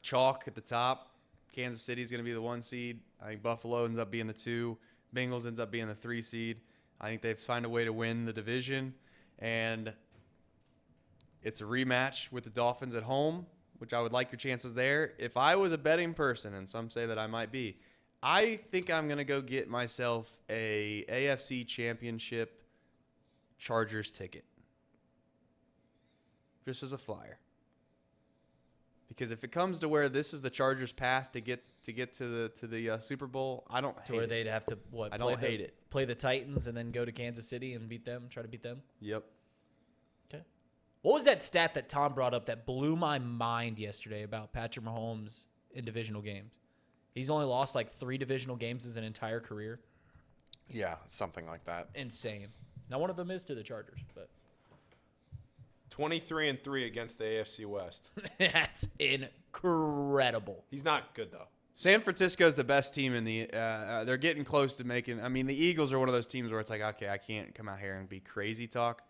chalk at the top. Kansas City is going to be the 1 seed. I think Buffalo ends up being the 2. Bengals ends up being the 3 seed. I think they've found a way to win the division, and it's a rematch with the Dolphins at home, which I would like your chances there. If I was a betting person, and some say that I might be, I think I'm going to go get myself a AFC Championship Chargers ticket, just as a flyer. Because if it comes to where this is the Chargers' path to get to the Super Bowl, I don't hate it. Where they'd have to I don't hate it. Play the Titans and then go to Kansas City and beat them, try to beat them? Yep. Okay. What was that stat that Thom brought up that blew my mind yesterday about Patrick Mahomes in divisional games. He's only lost like 3 divisional games his entire career. Yeah, something like that. Insane. Now, one of them is to the Chargers, but 23-3 against the AFC West. that's incredible. He's not good though. San Francisco's the best team in the. They're getting close to making. I mean, the Eagles are one of those teams where it's like, okay, I can't come out here and be crazy talk,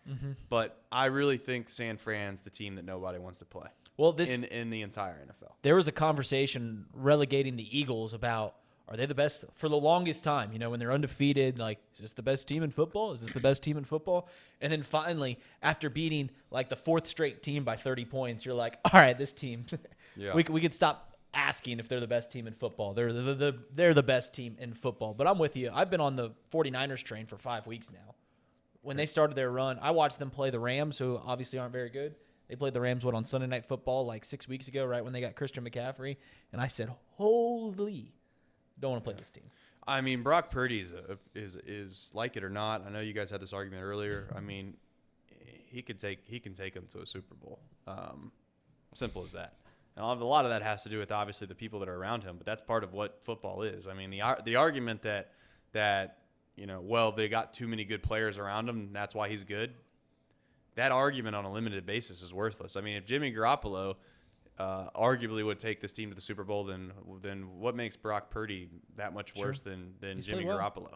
but I really think San Fran's the team that nobody wants to play. Well, in the entire NFL, there was a conversation relegating the Eagles about, are they the best for the longest time? You know, when they're undefeated, like, is this the best team in football? Is this the best team in football? And then finally, after beating like the 4th straight team by 30 points, you're like, all right, this team, we could stop asking if they're the best team in football. They're the best team in football. But I'm with you. I've been on the 49ers train for 5 weeks now. When they started their run, I watched them play the Rams, who obviously aren't very good. They played the Rams, on Sunday Night Football like 6 weeks ago, right when they got Christian McCaffrey. And I said, holy, don't want to play this team. I mean, Brock Purdy is like it or not. I know you guys had this argument earlier. I mean, he can take them to a Super Bowl. Simple as that. Now, a lot of that has to do with obviously the people that are around him, but that's part of what football is. I mean, the argument that well, they got too many good players around him, and that's why he's good. That argument on a limited basis is worthless. I mean, if Jimmy Garoppolo arguably would take this team to the Super Bowl, then what makes Brock Purdy that much worse than Jimmy Garoppolo?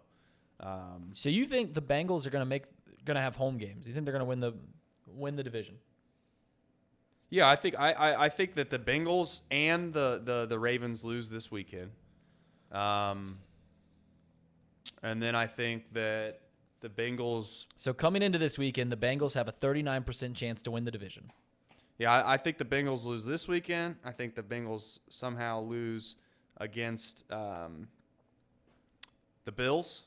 So you think the Bengals are going to have home games? You think they're going to win the division? Yeah, I think that the Bengals and the Ravens lose this weekend, and then I think that the Bengals. So coming into this weekend, the Bengals have a 39% chance to win the division. Yeah, I think the Bengals lose this weekend. I think the Bengals somehow lose against the Bills,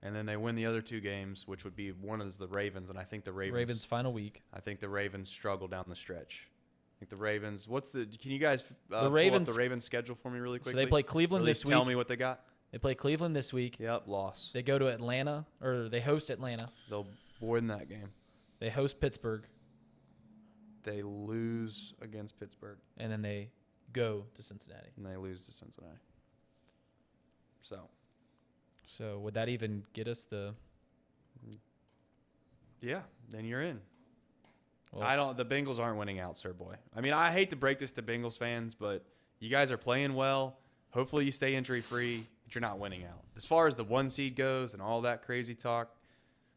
and then they win the other 2 games, which would be one is the Ravens, and I think the Ravens final week. I think the Ravens struggle down the stretch. I think the Ravens. Can you guys the pull Ravens up the Ravens schedule for me really quickly? So they play Cleveland this week. Tell me what they got. They play Cleveland this week. Yep, loss. They go to Atlanta, or they host Atlanta. They'll win that game. They host Pittsburgh. They lose against Pittsburgh. And then they go to Cincinnati. And they lose to Cincinnati. So would that even get us the? Yeah, then you're in. Well, The Bengals aren't winning out, sir boy. I mean, I hate to break this to Bengals fans, but you guys are playing well. Hopefully you stay injury free, but you're not winning out. As far as the 1 seed goes and all that crazy talk,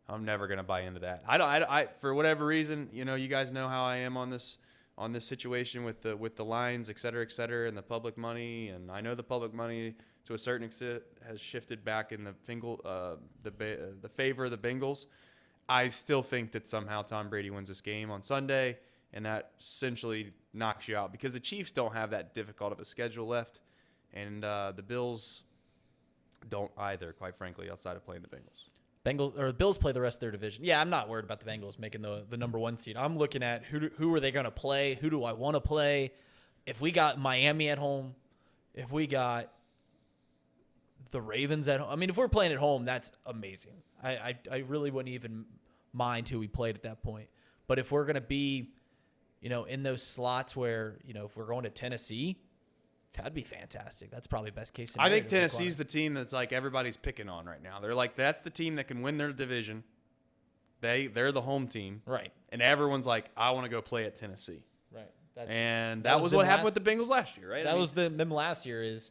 I'm never gonna buy into that. I for whatever reason, you guys know how I am on this situation with the lines, et cetera, and the public money. And I know the public money to a certain extent has shifted back in the favor of the Bengals. I still think that somehow Tom Brady wins this game on Sunday, and that essentially knocks you out because the Chiefs don't have that difficult of a schedule left, and the Bills don't either, quite frankly, outside of playing the Bengals. The Bills play the rest of their division. Yeah, I'm not worried about the Bengals making the number 1 seed. I'm looking at who are they going to play? Who do I want to play? If we got Miami at home, if we got the Ravens at home. I mean, if we're playing at home, that's amazing. I really wouldn't even mind who we played at that point. But if we're going to be, in those slots where, if we're going to Tennessee, that'd be fantastic. That's probably best case scenario. I think Tennessee's the team that's like everybody's picking on right now. They're like, that's the team that can win their division. They're the home team. Right. And everyone's like, I want to go play at Tennessee. Right. That was what happened with the Bengals last year, right? That was them last year is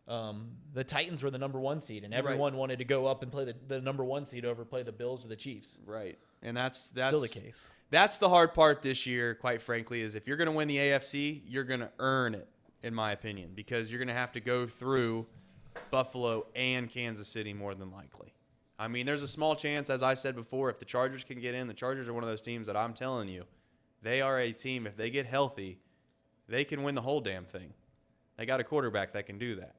the Titans were the number 1 seed, and everyone wanted to go up and play the number 1 seed over play the Bills or the Chiefs. Right. And that's still the case. That's the hard part this year, quite frankly, is if you're going to win the AFC, you're going to earn it, in my opinion, because you're going to have to go through Buffalo and Kansas City more than likely. I mean, there's a small chance, as I said before, if the Chargers can get in, the Chargers are one of those teams that I'm telling you, they are a team, if they get healthy, they can win the whole damn thing. They got a quarterback that can do that.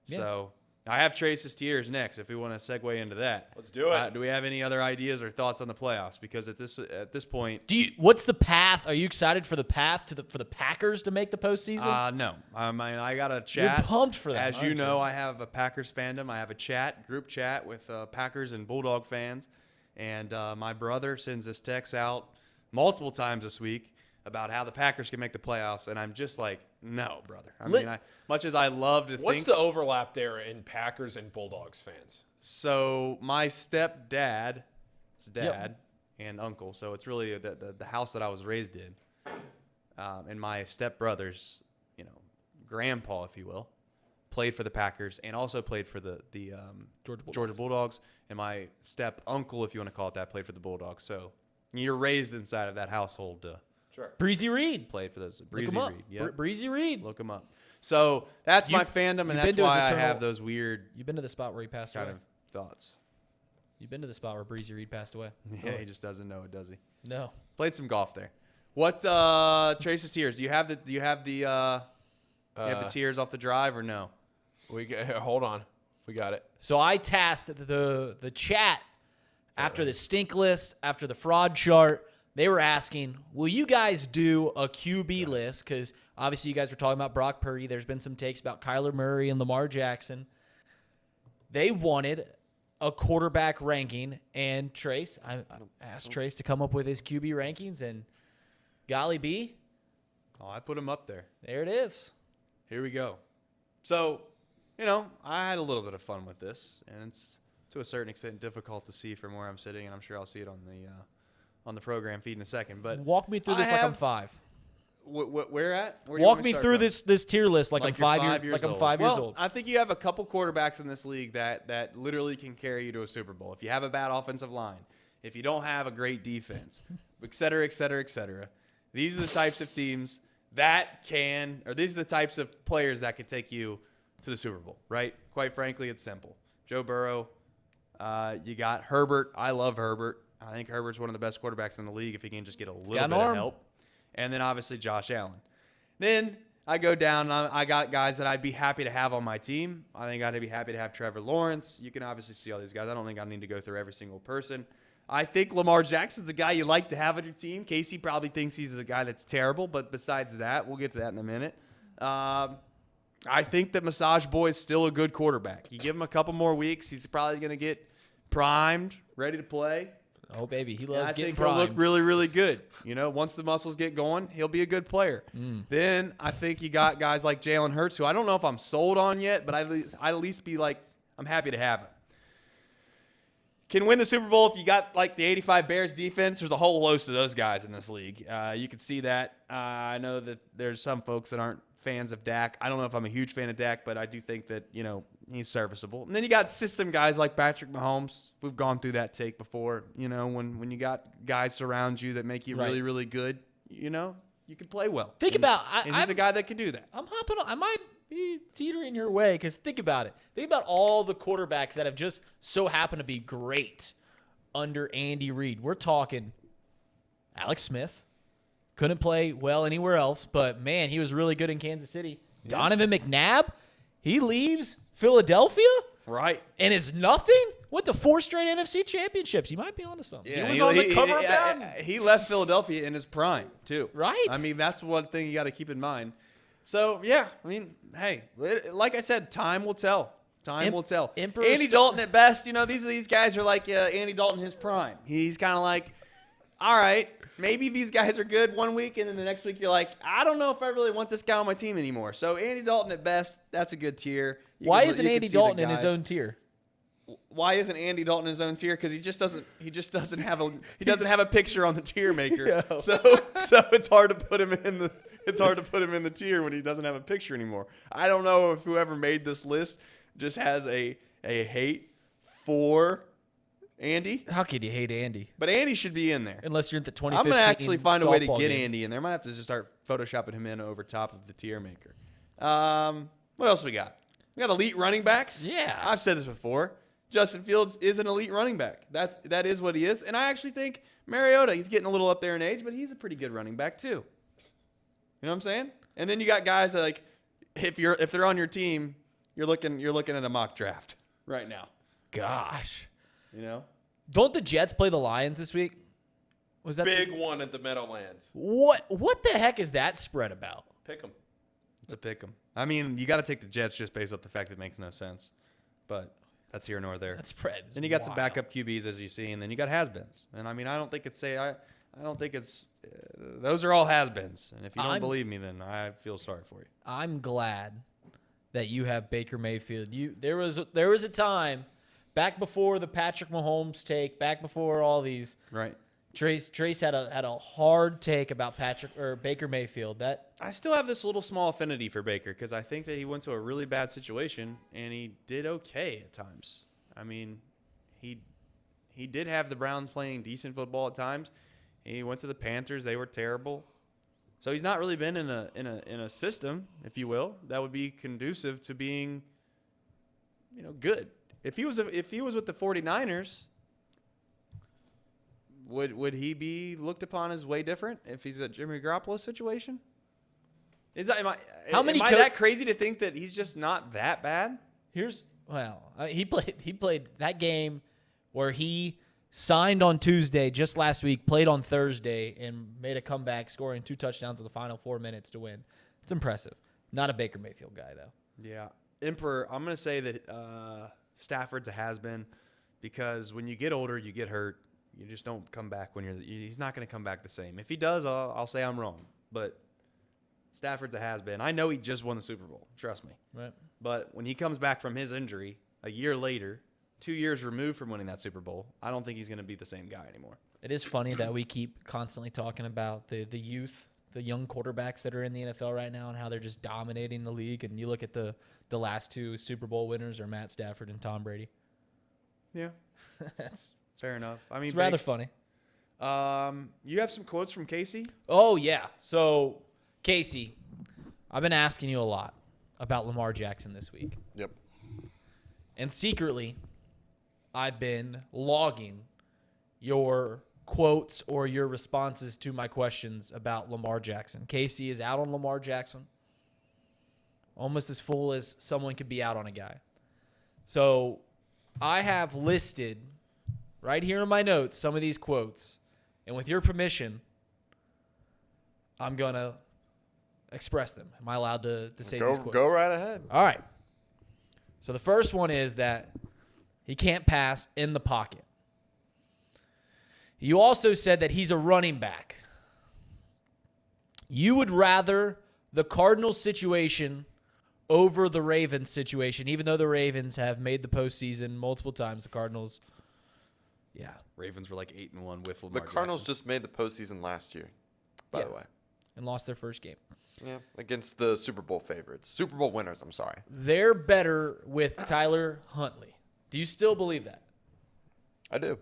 Yeah. So I have Trace's tiers next if we want to segue into that. Let's do it. Do we have any other ideas or thoughts on the playoffs? Because at this point, what's the path? Are you excited for the path for the Packers to make the postseason? No. I mean, I got a chat. You're pumped for that. As you know, I have a Packers fandom. I have a group chat with Packers and Bulldog fans, and my brother sends this text out multiple times this week about how the Packers can make the playoffs, and I'm just like, no, brother. I mean, much as I love to What's think. the overlap there in Packers and Bulldogs fans? So my stepdad's dad and uncle, so it's really the house that I was raised in, and my stepbrother's, grandpa, if you will, played for the Packers and also played for the Georgia Bulldogs, and my step uncle, if you want to call it that, played for the Bulldogs. So you're raised inside of that household. Sure. Breezy Reed Played for those. Breezy Reed. Yep. Breezy Reed. Look him up. So that's my fandom, and that's why I have those weird You've been to the spot where he passed kind away. of thoughts. You've been to the spot where Breezy Reed passed away. Yeah, he just doesn't know it, does he? No. Played some golf there. What Trace's tiers? Do you have the tiers off the drive or no? Hold on. We got it. So I tasked the chat after the stink list, after the fraud chart. They were asking, will you guys do a QB list? Because obviously you guys were talking about Brock Purdy. There's been some takes about Kyler Murray and Lamar Jackson. They wanted a quarterback ranking. And Trace, I asked Trace to come up with his QB rankings. And golly B. Oh, I put him up there. There it is. Here we go. So, I had a little bit of fun with this. And it's, to a certain extent, difficult to see from where I'm sitting. And I'm sure I'll see it on the program feed in a second. But walk me through this like I'm 5. Where at? Where walk me through this tier list like I'm 5 years old. 5 years old. I think you have a couple quarterbacks in this league that literally can carry you to a Super Bowl. If you have a bad offensive line, if you don't have a great defense, et cetera, et cetera, et cetera. These are the types of teams these are the types of players that can take you to the Super Bowl, right? Quite frankly, it's simple. Joe Burrow, you got Herbert. I love Herbert. I think Herbert's one of the best quarterbacks in the league if he can just get a little bit of help. And then obviously Josh Allen. Then I go down, and I got guys that I'd be happy to have on my team. I think I'd be happy to have Trevor Lawrence. You can obviously see all these guys. I don't think I need to go through every single person. I think Lamar Jackson's a guy you like to have on your team. Casey probably thinks he's a guy that's terrible, but besides that, we'll get to that in a minute. I think that Massage Boy is still a good quarterback. You give him a couple more weeks, he's probably going to get primed, ready to play. Oh, baby, he loves getting I think primed. he'll look really, really good. Once the muscles get going, he'll be a good player. Then I think you got guys like Jalen Hurts, who I don't know if I'm sold on yet, but I'd at least be like, I'm happy to have him. Can win the Super Bowl if you got like the 85 Bears defense. There's a whole host of those guys in this league. You can see that. I know that there's some folks that aren't fans of Dak. I don't know if I'm a huge fan of Dak, but I do think that, he's serviceable. And then you got system guys like Patrick Mahomes. We've gone through that take before. When you got guys surround you that make you really, really good, you can play well. He's a guy that can do that. I'm hopping on. I might be teetering your way because think about it. Think about all the quarterbacks that have just so happened to be great under Andy Reid. We're talking Alex Smith. Couldn't play well anywhere else, but, man, he was really good in Kansas City. Yeah. Donovan McNabb, he leaves Philadelphia? Right. And is nothing? Went to 4 straight NFC championships. He might be onto something. Yeah, he was on the cover of Madden. He left Philadelphia in his prime, too. Right. I mean, that's one thing you got to keep in mind. So, yeah, I mean, hey, like I said, time will tell. Time will tell. Andy Dalton at best, these guys are like Andy Dalton in his prime. He's kind of like, all right, maybe these guys are good one week, and then the next week you're like, I don't know if I really want this guy on my team anymore. So Andy Dalton at best, that's a good tier. Why isn't Andy Dalton in his own tier? Why isn't Andy Dalton in his own tier? Because he doesn't have a picture on the tier maker. Yeah. So it's hard to put him in the tier when he doesn't have a picture anymore. I don't know if whoever made this list just has a hate for Andy. How could you hate Andy? But Andy should be in there. Unless you're at the 2015 I'm going to actually find a way to get game. Andy in there. I might have to just start photoshopping him in over top of the tier maker. What else we got? We got elite running backs. Yeah. I've said this before. Justin Fields is an elite running back. That is what he is. And I actually think Mariota, he's getting a little up there in age, but he's a pretty good running back too. You know what I'm saying? And then you got guys that, like, if they're on your team, you're looking at a mock draft right now. Gosh. Don't the Jets play the Lions this week? Was that big one at the Meadowlands? What the heck is that spread about? Pick 'em. It's a pick 'em. I mean, you got to take the Jets just based off the fact that it makes no sense. But that's here nor there. That spread. Then you got some backup QBs, as you see, and then you got has-beens. And I mean, I don't think it's I I don't think it's those are all has-beens. And if you don't believe me, then I feel sorry for you. I'm glad that you have Baker Mayfield. There was a time back before the Patrick Mahomes take, back before all these. Right. Trace had a hard take about Baker Mayfield. That I still have this little small affinity for Baker because I think that he went to a really bad situation and he did okay at times. I mean, he did have the Browns playing decent football at times. He went to the Panthers; they were terrible. So he's not really been in a system, if you will, that would be conducive to being, good. If he was with the 49ers, would he be looked upon as way different if he's a Jimmy Garoppolo situation? Am I that crazy to think that he's just not that bad? He played that game where he signed on Tuesday just last week, played on Thursday, and made a comeback, scoring 2 touchdowns in the final 4 minutes to win. It's impressive. Not a Baker Mayfield guy, though. Yeah. Emperor, I'm going to say that Stafford's a has-been because when you get older, you get hurt. You just don't come back he's not going to come back the same. If he does, I'll say I'm wrong. But Stafford's a has-been. I know he just won the Super Bowl. Trust me. Right. But when he comes back from his injury a year later, 2 years removed from winning that Super Bowl, I don't think he's going to be the same guy anymore. It is funny that we keep constantly talking about the youth, the young quarterbacks that are in the NFL right now and how they're just dominating the league. And you look at the last 2 Super Bowl winners are Matt Stafford and Tom Brady. Yeah. That's fair enough. I mean, it's rather funny. You have some quotes from Casey? Oh, yeah. So, Casey, I've been asking you a lot about Lamar Jackson this week. Yep. And secretly, I've been logging your quotes or your responses to my questions about Lamar Jackson. Casey is out on Lamar Jackson, almost as full as someone could be out on a guy. So I have listed right here in my notes some of these quotes, and with your permission, I'm going to express them. Am I allowed to say these quotes? Go right ahead. All right. So the first one is that he can't pass in the pocket. You also said that he's a running back. You would rather the Cardinals situation over the Ravens situation, even though the Ravens have made the postseason multiple times. The Cardinals, yeah. Ravens were like 8-1 with Lamar The Cardinals Jackson. just made the postseason last year, by the way. And lost their first game. Yeah, against the Super Bowl favorites. Super Bowl winners, I'm sorry. They're better with Tyler Huntley. Do you still believe that? I do.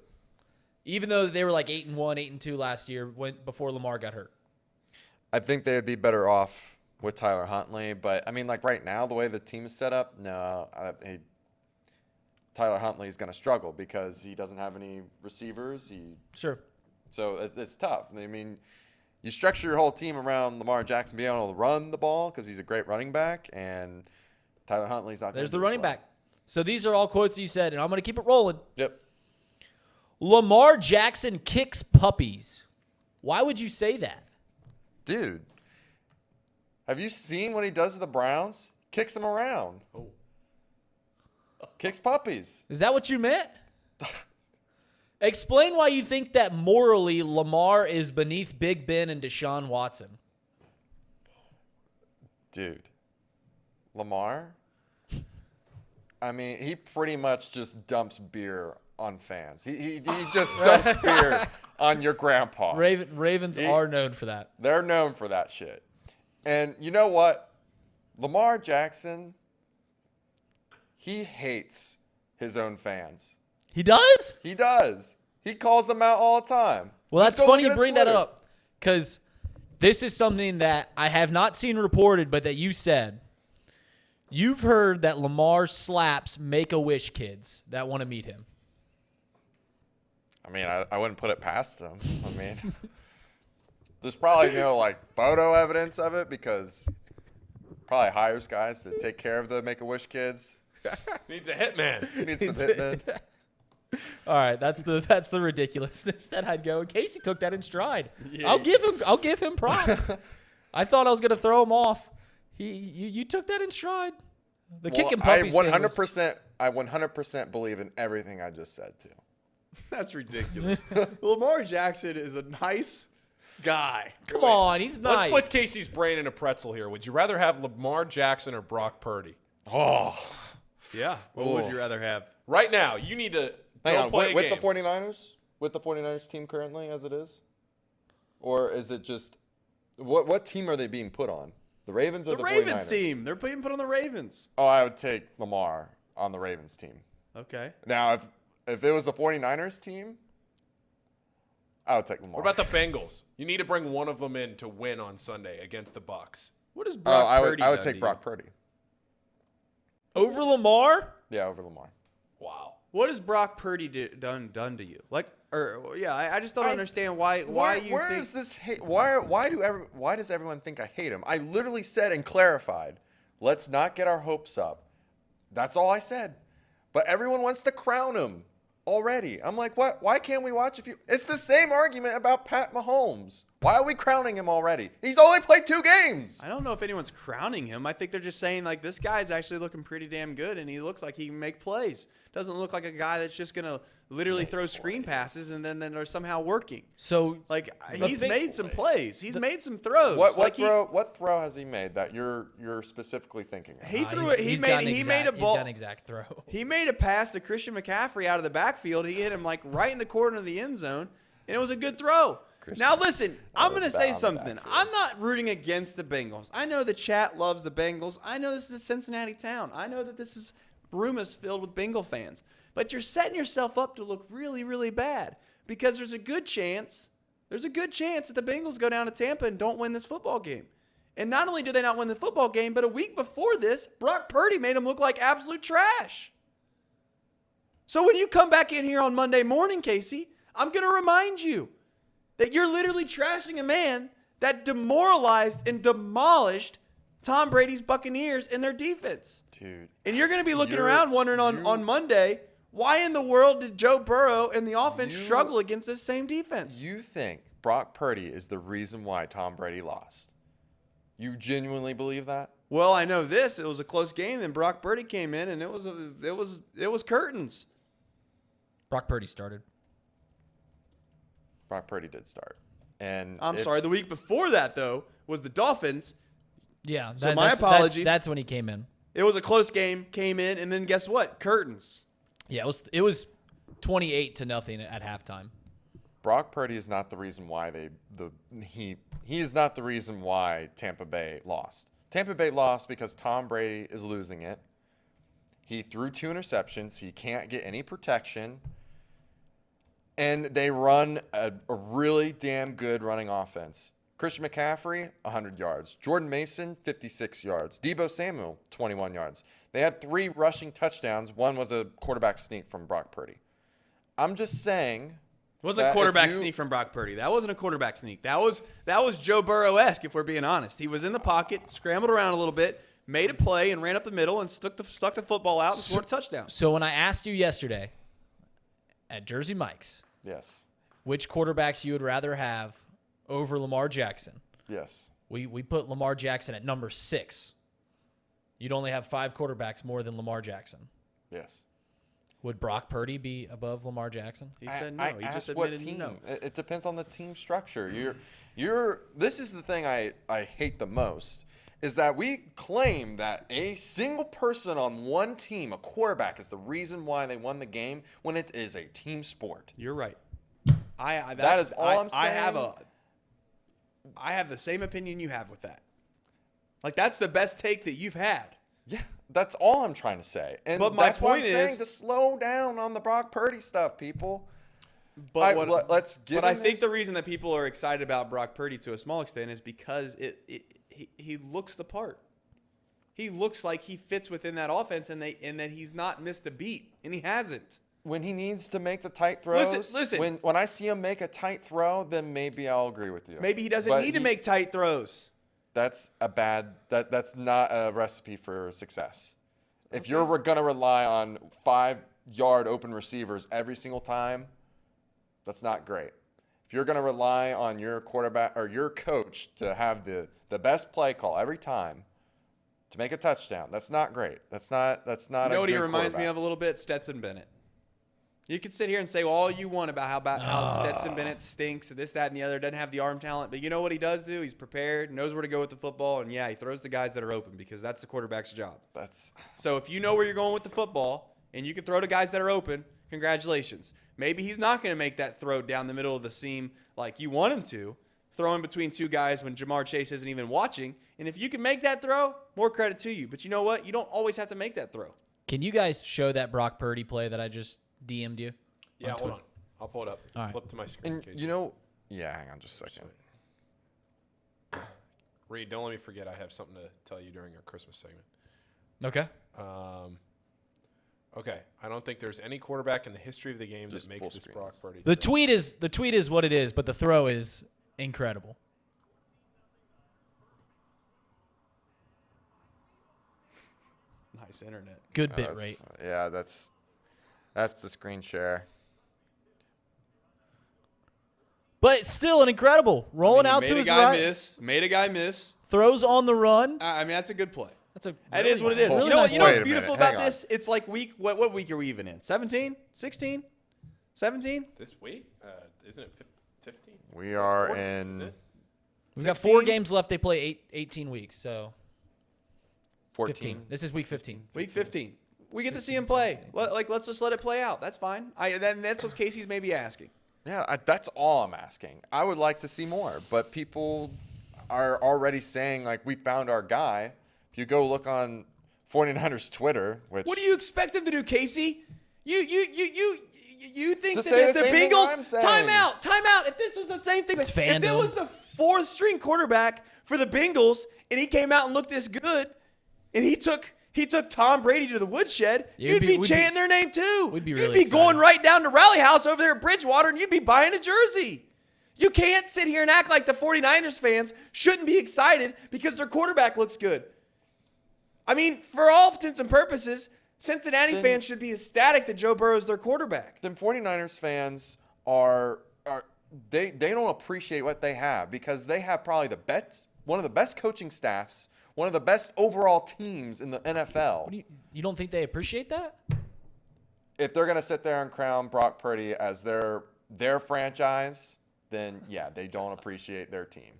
Even though they were like 8-1, 8-2 last year before Lamar got hurt. I think they would be better off with Tyler Huntley, but I mean, like right now, the way the team is set up, no, Tyler Huntley is going to struggle because he doesn't have any receivers. Sure. So it's tough. I mean, you structure your whole team around Lamar Jackson being able to run the ball because he's a great running back, and Tyler Huntley's not. There's the running back. So these are all quotes you said, and I'm going to keep it rolling. Yep. Lamar Jackson kicks puppies. Why would you say that? Dude, have you seen what he does to the Browns? Kicks them around. Oh. Kicks puppies. Is that what you meant? Explain why you think that morally Lamar is beneath Big Ben and Deshaun Watson. Dude, Lamar, I mean, he pretty much just dumps beer on fans. He just dumps beer on your grandpa. Ravens are known for that. They're known for that shit. And you know what? Lamar Jackson, he hates his own fans. He does? He does. He calls them out all the time. Well, Just that's go funny look you at bring his that Twitter. up because this is something that I have not seen reported, but that you said. You've heard that Lamar slaps Make-A-Wish kids that want to meet him. I mean, I wouldn't put it past him. I mean, there's probably photo evidence of it because probably hires guys to take care of the Make-A-Wish kids. Needs a hitman. Needs some hitmen. All right, that's the ridiculousness that I'd go. Casey took that in stride. Yeah. I'll give him props. I thought I was gonna throw him off. You took that in stride. The kicking puppies. I 100% believe in everything I just said too. That's ridiculous. Lamar Jackson is a nice guy. Come on, he's nice. Let's put Casey's brain in a pretzel here. Would you rather have Lamar Jackson or Brock Purdy? Oh. Yeah. What would you rather have? Right now, you need to Hang on, play with a the game. 49ers? With the 49ers team currently as it is? Or is it just what team are they being put on? The Ravens or the 49ers? Ravens team. They're being put on the Ravens. Oh, I would take Lamar on the Ravens team. Okay. Now, if it was the 49ers team, I would take Lamar. What about the Bengals? You need to bring one of them in to win on Sunday against the Bucs. What is Brock Purdy? I would take Brock Purdy. Over Lamar? Yeah, over Lamar. Wow. What has Brock Purdy done to you? I just don't understand why you where think is this hate? Why does everyone think I hate him? I literally said and clarified, let's not get our hopes up. That's all I said. But everyone wants to crown him already. I'm like, what? Why can't we watch a few? It's the same argument about Pat Mahomes. Why are we crowning him already? He's only played 2 games. I don't know if anyone's crowning him. I think they're just saying, like, this guy's actually looking pretty damn good, and he looks like he can make plays. Doesn't look like a guy that's just going to literally throw screen passes and then they're somehow working. So, like, he's made some plays. He's made some throws. What throw has he made that you're specifically thinking of? He threw it. He made a ball. He's got an exact throw. He made a pass to Christian McCaffrey out of the backfield. He hit him like right in the corner of the end zone, and it was a good throw. Now listen, I'm going to say something. I'm not rooting against the Bengals. I know the chat loves the Bengals. I know this is a Cincinnati town. I know that this room is filled with Bengal fans. But you're setting yourself up to look really, really bad because there's a good chance that the Bengals go down to Tampa and don't win this football game. And not only do they not win the football game, but a week before this, Brock Purdy made them look like absolute trash. So when you come back in here on Monday morning, Casey, I'm going to remind you that you're literally trashing a man that demoralized and demolished Tom Brady's Buccaneers and their defense. Dude. And you're going to be looking around wondering on Monday, why in the world did Joe Burrow and the offense struggle against this same defense? You think Brock Purdy is the reason why Tom Brady lost? You genuinely believe that? Well, I know this. It was a close game, and Brock Purdy came in, and it was curtains. Brock Purdy started. Brock Purdy did start. And I'm sorry, the week before that, though, was the Dolphins. Yeah, so my apologies. That's when he came in. It was a close game, came in, and then guess what? Curtains. Yeah, it was 28-0 at halftime. Brock Purdy is not the reason why he is not the reason why Tampa Bay lost. Tampa Bay lost because Tom Brady is losing it. He threw 2 interceptions. He can't get any protection. And they run a really damn good running offense. Christian McCaffrey, 100 yards. Jordan Mason, 56 yards. Deebo Samuel, 21 yards. They had 3 rushing touchdowns. 1 was a quarterback sneak from Brock Purdy. I'm just saying. It wasn't a quarterback sneak from Brock Purdy. That wasn't a quarterback sneak. That was Joe Burrow-esque, if we're being honest. He was in the pocket, scrambled around a little bit, made a play, and ran up the middle and stuck the football out and scored a touchdown. So when I asked you yesterday at Jersey Mike's, yes, which quarterbacks you would rather have over Lamar Jackson? Yes. We put Lamar Jackson at number 6. You'd only have 5 quarterbacks more than Lamar Jackson. Yes. Would Brock Purdy be above Lamar Jackson? He said no. He just admitted no. It depends on the team structure. This is the thing I hate the most is that we claim that a single person on one team, a quarterback, is the reason why they won the game when it is a team sport. You're right. That is all I'm saying. I have the same opinion you have with that. Like, that's the best take that you've had. Yeah, that's all I'm trying to say. And but my that's point why I'm is saying to slow down on the Brock Purdy stuff, people. But let's give. But I think the reason that people are excited about Brock Purdy to a small extent is because he looks the part. He looks like he fits within that offense, and that he's not missed a beat, and he hasn't. When he needs to make the tight throws, listen. When I see him make a tight throw, then maybe I'll agree with you. Maybe he doesn't need to make tight throws. That's that's not a recipe for success. Okay. If you're going to rely on 5-yard open receivers every single time, that's not great. If you're going to rely on your quarterback or your coach to have the best play call every time to make a touchdown, that's not great. That's not. You know what he reminds me of a little bit? Stetson Bennett. You could sit here and say all you want about how Stetson Bennett stinks, this, that, and the other, doesn't have the arm talent. But you know what he does do? He's prepared, knows where to go with the football, and, yeah, he throws the guys that are open because that's the quarterback's job. So if you know where you're going with the football and you can throw to guys that are open, congratulations. Maybe he's not going to make that throw down the middle of the seam like you want him to, throwing between two guys when Jamar Chase isn't even watching. And if you can make that throw, more credit to you. But you know what? You don't always have to make that throw. Can you guys show that Brock Purdy play that I just DM'd you? Yeah, hold on. I'll pull it up. All right. Flip to my screen. And you know, hang on just a second. Reed, don't let me forget I have something to tell you during our Christmas segment. Okay. Okay. I don't think there's any quarterback in the history of the game that makes this Brock Purdy. The tweet is what it is, but the throw is incredible. Nice internet. Good bit rate. Yeah, that's the screen share. But still an incredible. Rolling out to his right. Made a guy miss. Throws on the run. I mean, that's a good play. That is what it is. Really You know nice what's beautiful about this? It's like what week are we even in? 17? 16? 17? This week? Isn't it 15? We are 14, in. is it? We've got 4 games left. They play 18 weeks, so 14. 15. This is week 15. Week 15. We get to see him play. Let's just let it play out. That's fine. That's what Casey's maybe asking. Yeah, that's all I'm asking. I would like to see more, but people are already saying, like, we found our guy. If you go look on 49ers Twitter, which... What do you expect him to do, Casey? You think to that if the Bengals... Time out. If this was the same thing... It's if it fandom. was the 4th-string quarterback for the Bengals and he came out and looked this good and he took Tom Brady to the woodshed, you'd be chanting their name too. We'd be You'd really be excited. going right down to Rally House over there at Bridgewater and you'd be buying a jersey. You can't sit here and act like the 49ers fans shouldn't be excited because their quarterback looks good. I mean, for all intents and purposes, Cincinnati fans should be ecstatic that Joe Burrow is their quarterback. Then 49ers fans they don't appreciate what they have because they have probably one of the best coaching staffs, one of the best overall teams in the NFL. You don't think they appreciate that? If they're going to sit there and crown Brock Purdy as their franchise, then yeah, they don't appreciate their team.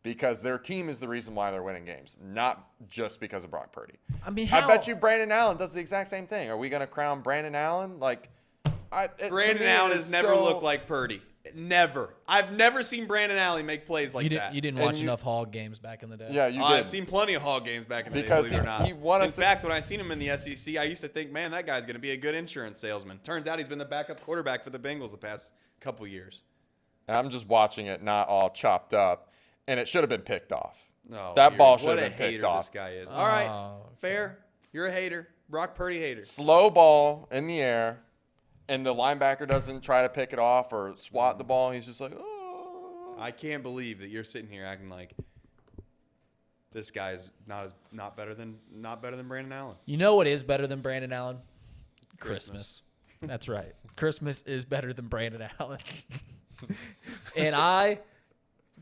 Because their team is the reason why they're winning games, not just because of Brock Purdy. I mean, I bet you Brandon Allen does the exact same thing. Are we going to crown Brandon Allen? Brandon Allen has never looked like Purdy. Never. I've never seen Brandon Allen make plays like that. You didn't watch enough Hog games back in the day. Yeah, you did. I've seen plenty of Hog games back in the day, believe it or not. In fact, when I seen him in the SEC, I used to think, man, that guy's going to be a good insurance salesman. Turns out he's been the backup quarterback for the Bengals the past couple years. I'm just watching it, not all chopped up, and it should have been picked off. No, that ball should have been picked off. This guy is. All right, fair. You're a hater. Brock Purdy hater. Slow ball in the air, and the linebacker doesn't try to pick it off or swat the ball. He's just like, oh. I can't believe that you're sitting here acting like this guy is not better than Brandon Allen. You know what is better than Brandon Allen? Christmas. That's right. Christmas is better than Brandon Allen. And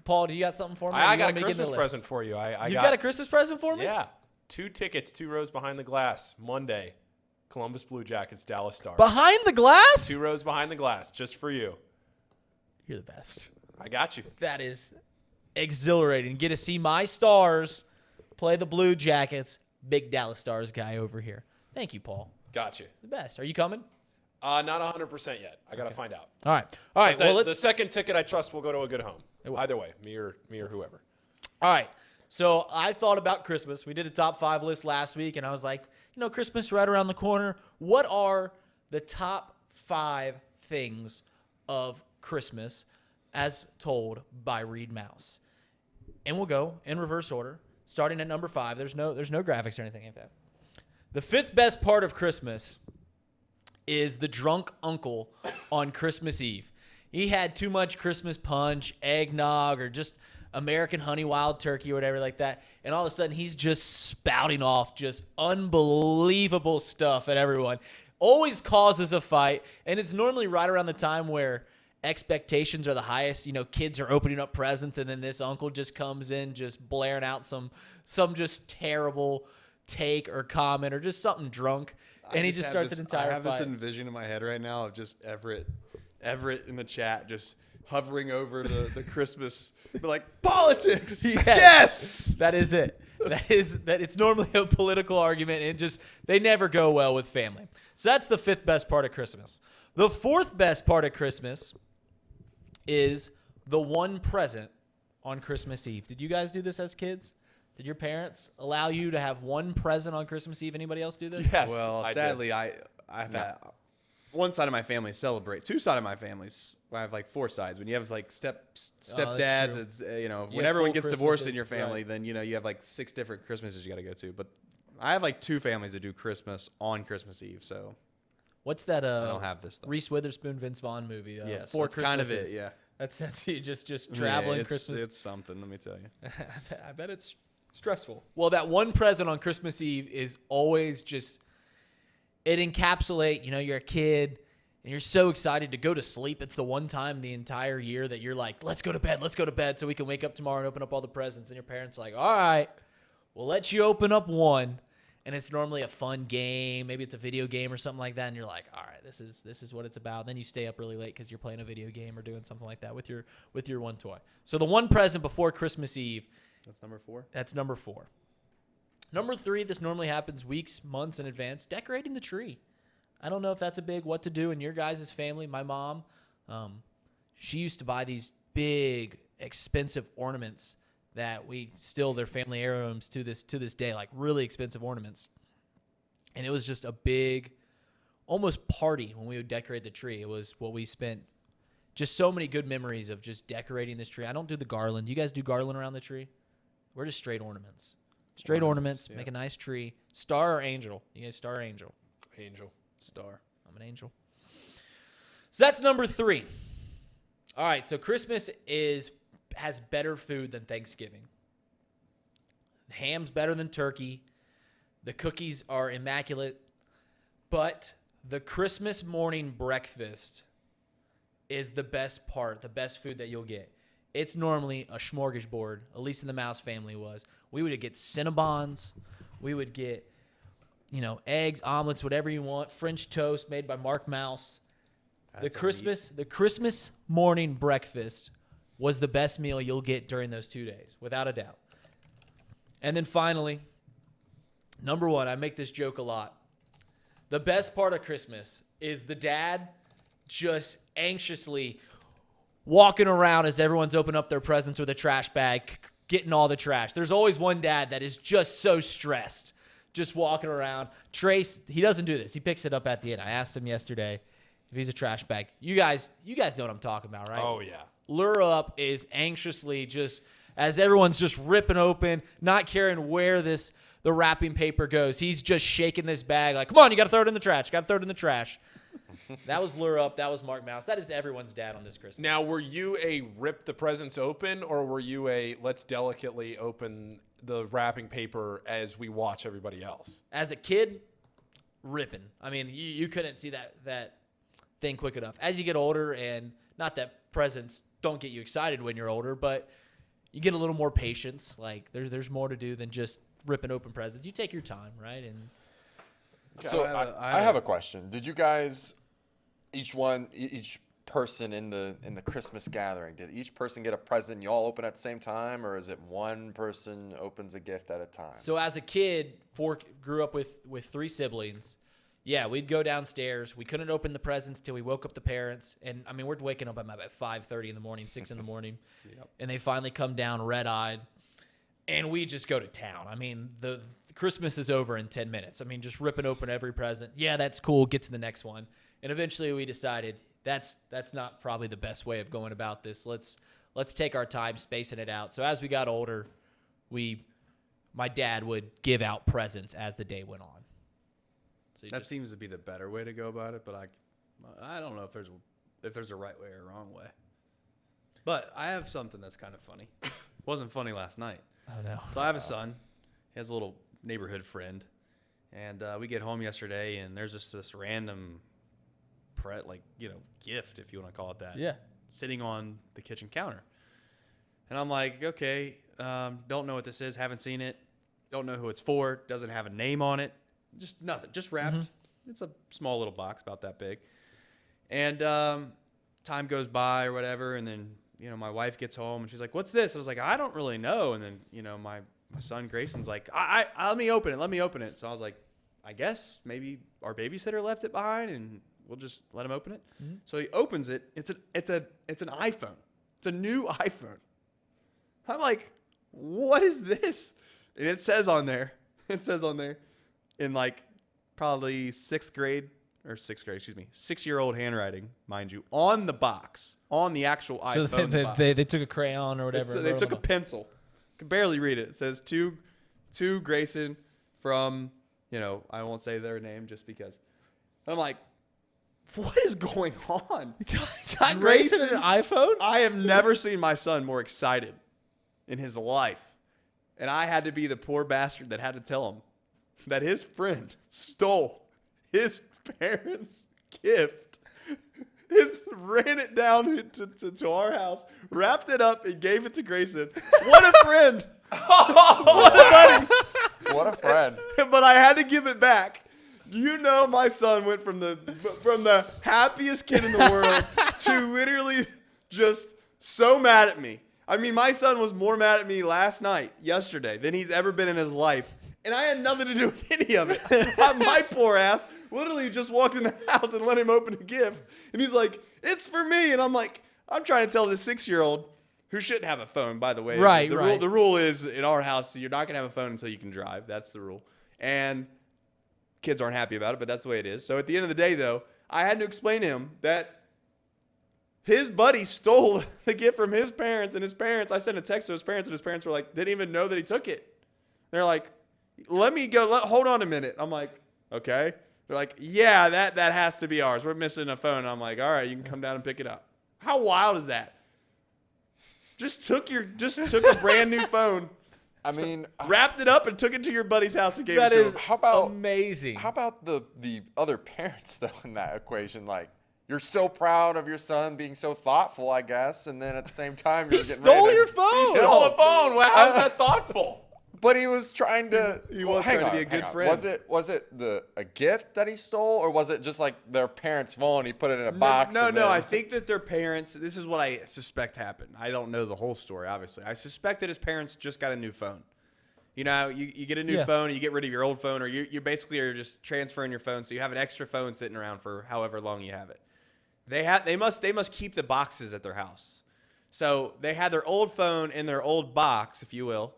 Paul, do you got something for me? I got a Christmas present for you. You got a Christmas present for me? Yeah. 2 tickets, 2 rows behind the glass, Monday. Columbus Blue Jackets, Dallas Stars. Behind the glass? 2 rows behind the glass, just for you. You're the best. I got you. That is exhilarating. Get to see my Stars play the Blue Jackets. Big Dallas Stars guy over here. Thank you, Paul. Got you. The best. Are you coming? Not 100% yet. I got to find out. All right. Well, the second ticket I trust will go to a good home. Either way, me or whoever. All right. So I thought about Christmas. We did a top 5 list last week, and I was like, Christmas right around the corner. What are the top 5 things of Christmas as told by Reed Mouse? And we'll go in reverse order, starting at number 5. There's no graphics or anything like that. The 5th best part of Christmas is the drunk uncle on Christmas Eve. He had too much Christmas punch, eggnog, or just American honey wild turkey or whatever like that. And all of a sudden, he's just spouting off just unbelievable stuff at everyone. Always causes a fight. And it's normally right around the time where expectations are the highest. Kids are opening up presents, and then this uncle just comes in just blaring out some just terrible take or comment or just something drunk. And he just starts an entire I have this fight. envision in my head right now of just Everett in the chat just hovering over the Christmas, but like, politics. Yes. That is it. That it's normally a political argument, and just they never go well with family. So that's the fifth best part of Christmas. The fourth best part of Christmas is the one present on Christmas Eve. Did you guys do this as kids? Did your parents allow you to have one present on Christmas Eve? Anybody else do this? Yes. Well, sadly, I've had one side of my family celebrate. Two side of my families. I have like four sides. When you have like stepdads, true. it's when have everyone full gets divorced in Christmases, your family, right. then you have like 6 different Christmases you got to go to. But I have like 2 families that do Christmas on Christmas Eve. So What's that? I don't have this though. Reese Witherspoon, Vince Vaughn movie. Yes, Four that's kind of Christmases. it. Yeah, that's you just traveling Christmas. It's something. Let me tell you. I bet it's stressful. Well, that one present on Christmas Eve is always just it encapsulate. You're a kid. And you're so excited to go to sleep. It's the one time the entire year that you're like, let's go to bed so we can wake up tomorrow and open up all the presents. And your parents are like, all right, we'll let you open up one. And it's normally a fun game. Maybe it's a video game or something like that. And you're like, all right, this is what it's about. And then you stay up really late because you're playing a video game or doing something like that with your one toy. So the one present before Christmas Eve. That's number 4. That's number 4. Number 3, this normally happens weeks, months in advance, decorating the tree. I don't know if that's a big what to do in your guys' family. My mom, she used to buy these big, expensive ornaments that they're family heirlooms to this day, like really expensive ornaments. And it was just a big, almost party when we would decorate the tree. It was what we spent, just so many good memories of just decorating this tree. I don't do the garland. You guys do garland around the tree? We're just straight ornaments. Straight ornaments, yeah. Make a nice tree. Star or angel? You guys star or angel? Angel. Star. I'm an angel. So that's number 3. All right, so Christmas has better food than Thanksgiving. The ham's better than turkey. The cookies are immaculate. But the Christmas morning breakfast is the best part, the best food that you'll get. It's normally a smorgasbord, at least in the Mouse family was. We would get Cinnabons. We would get eggs, omelets, whatever you want. French toast made by Mark Mouse. The Christmas morning breakfast was the best meal you'll get during those 2 days, without a doubt. And then finally, number 1, I make this joke a lot. The best part of Christmas is the dad just anxiously walking around as everyone's opening up their presents with a trash bag, getting all the trash. There's always one dad that is just so stressed. Just walking around. Trace, he doesn't do this. He picks it up at the end. I asked him yesterday if he's a trash bag. You guys know what I'm talking about, right? Oh, yeah. Lure Up is anxiously just, as everyone's just ripping open, not caring where the wrapping paper goes. He's just shaking this bag like, come on, you got to throw it in the trash. That was Lure Up. That was Mark Mouse. That is everyone's dad on this Christmas. Now, were you a rip the presents open, or were you a let's delicately open the wrapping paper as we watch everybody else? As a kid, ripping. I mean, you couldn't see that thing quick enough. As you get older, and not that presents don't get you excited when you're older, but you get a little more patience. Like there's more to do than just ripping open presents. You take your time, right? And so I have a question. Did you guys, each person in the Christmas gathering, did each person get a present and you all open at the same time, or is it one person opens a gift at a time? So as a kid, grew up with 3 siblings. Yeah, we'd go downstairs. We couldn't open the presents till we woke up the parents. And, I mean, we're waking up at 5:30 in the morning, 6 in the morning. Yep. And they finally come down red-eyed. And we just go to town. I mean, the Christmas is over in 10 minutes. I mean, just ripping open every present. Yeah, that's cool. Get to the next one. And eventually we decided that's not probably the best way of going about this. Let's take our time spacing it out. So as we got older, my dad would give out presents as the day went on. So that seems to be the better way to go about it, but I don't know if there's a right way or a wrong way. But I have something that's kind of funny. Wasn't funny last night. Oh no. So I have a son. He has a little neighborhood friend, and we get home yesterday, and there's just this random gift, if you want to call it that. Yeah. Sitting on the kitchen counter. And I'm like, okay, don't know what this is, haven't seen it, don't know who it's for, doesn't have a name on it, just nothing, just wrapped, It's a small little box, about that big. And time goes by or whatever, and then, you know, my wife gets home, and she's like, what's this? I was like, I don't really know. And then, you know, my son Grayson's like, I let me open it. So I was like, I guess maybe our babysitter left it behind, and we'll just let him open it. Mm-hmm. So he opens it. It's an iPhone. It's a new iPhone. I'm like, what is this? And it says on there in like probably 6-year-old handwriting, mind you, on the box, on the actual iPhone. So they took a crayon or whatever. They took a pencil. Could barely read it. It says to Grayson from, you know, I won't say their name just because. And I'm like, what is going on? Got Grayson an iPhone? I have never seen my son more excited in his life. And I had to be the poor bastard that had to tell him that his friend stole his parents' gift. Ran it down to our house, wrapped it up, and gave it to Grayson. What a friend! What a buddy! What a friend! But I had to give it back. You know, my son went from the happiest kid in the world to literally just so mad at me. I mean, my son was more mad at me yesterday, than he's ever been in his life. And I had nothing to do with any of it. My poor ass literally just walked in the house and let him open a gift. And he's like, it's for me. And I'm like, I'm trying to tell this 6-year-old, who shouldn't have a phone, by the way. Right, The rule is, in our house, you're not going to have a phone until you can drive. That's the rule. And kids aren't happy about it, but that's the way it is. So at the end of the day, though, I had to explain to him that his buddy stole the gift from his parents, and his parents, I sent a text to his parents, and his parents were like, didn't even know that he took it. They're like, let me go, hold on a minute. I'm like, okay. They're like, yeah, that has to be ours. We're missing a phone. I'm like, all right, you can come down and pick it up. How wild is that? Just took a brand new phone. I mean, wrapped it up and took it to your buddy's house and gave it to him. How about amazing? How about the other parents though in that equation? Like, you're so proud of your son being so thoughtful, I guess, and then at the same time you're getting stole ready to, your phone. He stole a phone. Wow, how's that thoughtful? But he was trying to. He was trying to be a good friend. Was it a gift that he stole, or was it just like their parents' phone? He put it in a box. No. I think that their parents. This is what I suspect happened. I don't know the whole story, obviously. I suspect that his parents just got a new phone. You know, you get a new phone, and you get rid of your old phone, or you basically are just transferring your phone, so you have an extra phone sitting around for however long you have it. They must keep the boxes at their house. So they had their old phone in their old box, if you will,